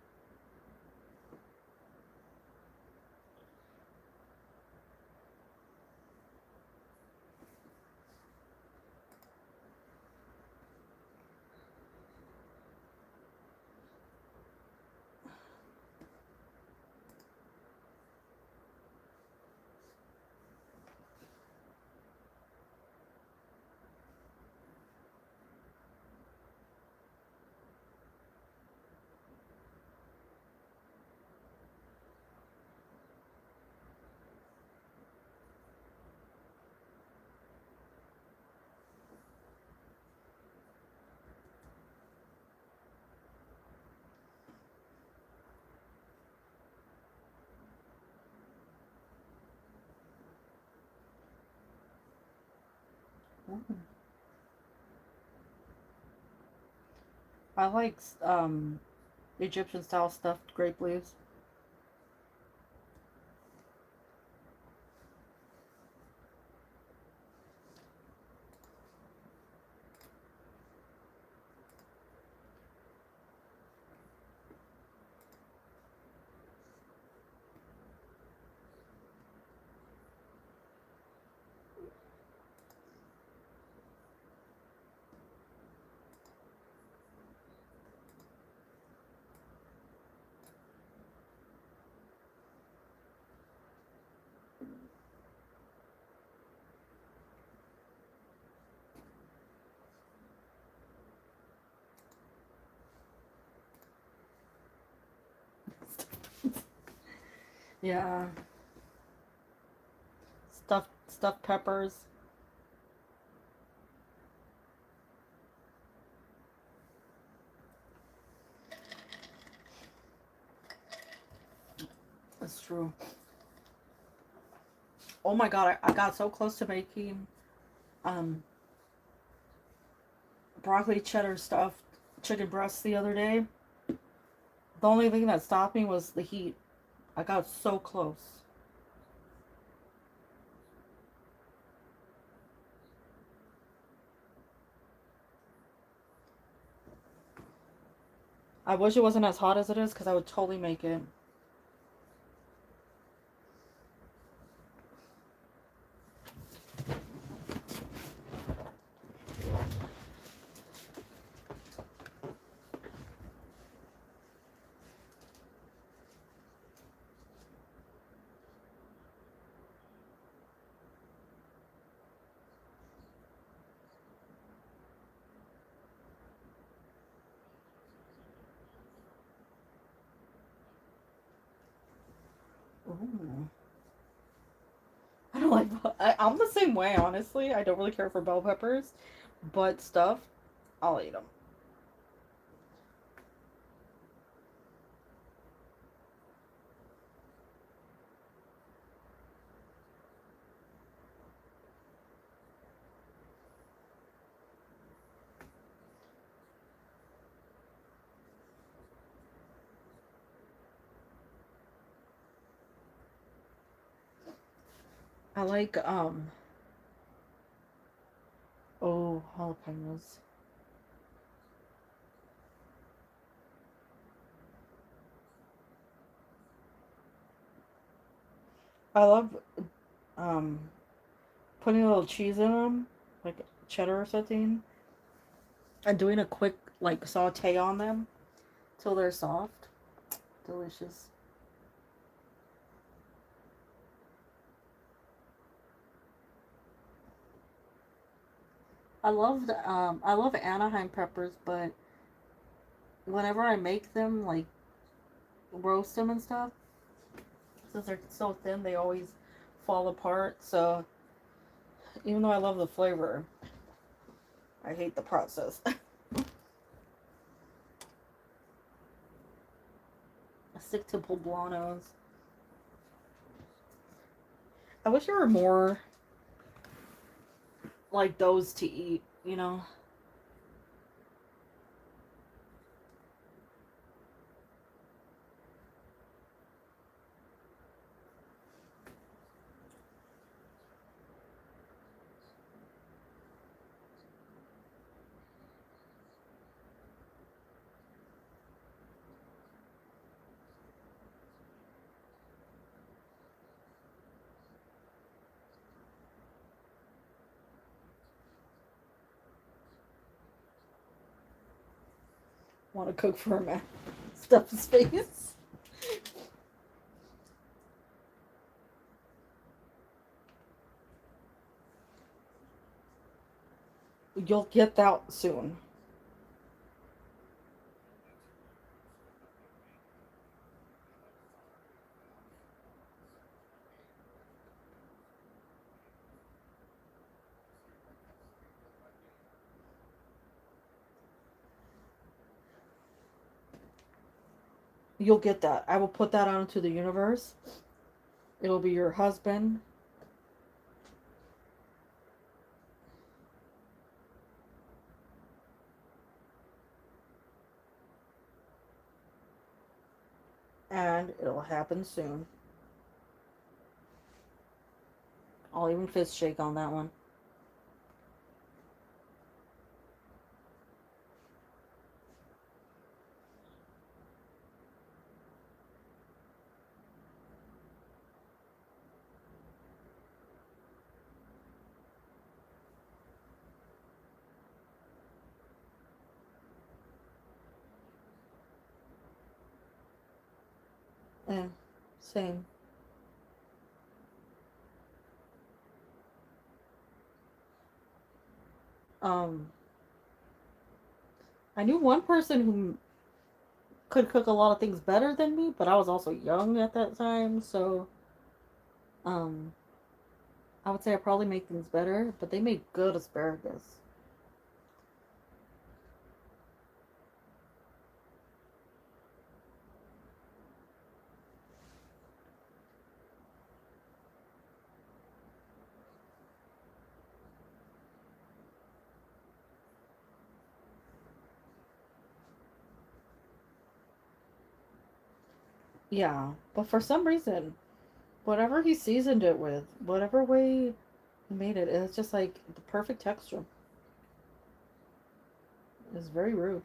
Mm. I like Egyptian style stuffed grape leaves. Yeah. Stuffed peppers. That's true. Oh my god, I got so close to making um broccoli cheddar stuffed chicken breasts the other day. The only thing that stopped me was the heat. I got so close. I wish it wasn't as hot as it is because I would totally make it. Ooh. I don't like. I'm the same way, honestly. I don't really care for bell peppers, but stuff, I'll eat them. I like oh, jalapenos. I love um putting a little cheese in them, like cheddar or something, and doing a quick like saute on them till they're soft. Delicious. I love Anaheim peppers, but whenever I make them, like roast them and stuff, since they're so thin, they always fall apart. So even though I love the flavor, I hate the process. I stick to poblanos. I wish there were more like those to eat, you know? Want to cook for a man. Stuff his face. You'll get that soon. You'll get that. I will put that out into the universe. It'll be your husband, and it'll happen soon. I'll even fist shake on that one. Yeah, same. Um, I knew one person who could cook a lot of things better than me, but I was also young at that time, so um I would say I probably make things better, but they made good asparagus. Yeah, but for some reason, whatever he seasoned it with, whatever way he made it, it's just like the perfect texture. It's very rude.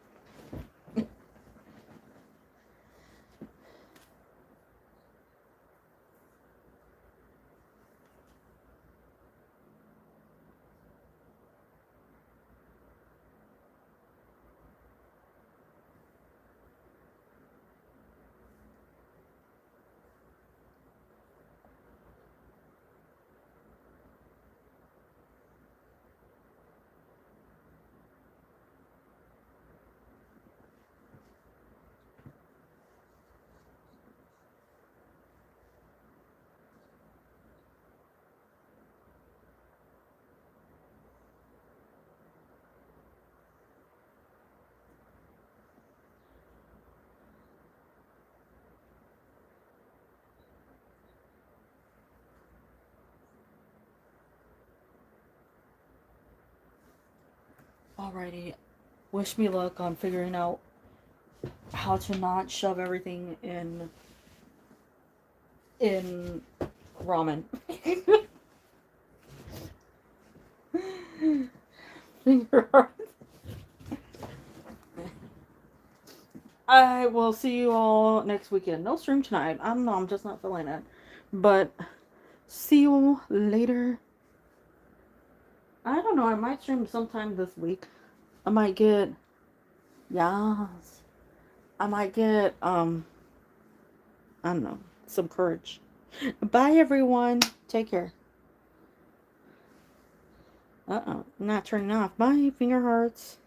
Alrighty, wish me luck on figuring out how to not shove everything in ramen. Finger hearts. I will see you all next weekend. No stream tonight. I don't know. I'm just not feeling it. But see you later. I don't know. I might stream sometime this week. I might get, yes. I might get, I don't know, some courage. Bye, everyone. Take care. Uh-oh. I'm not turning off. Bye, finger hearts.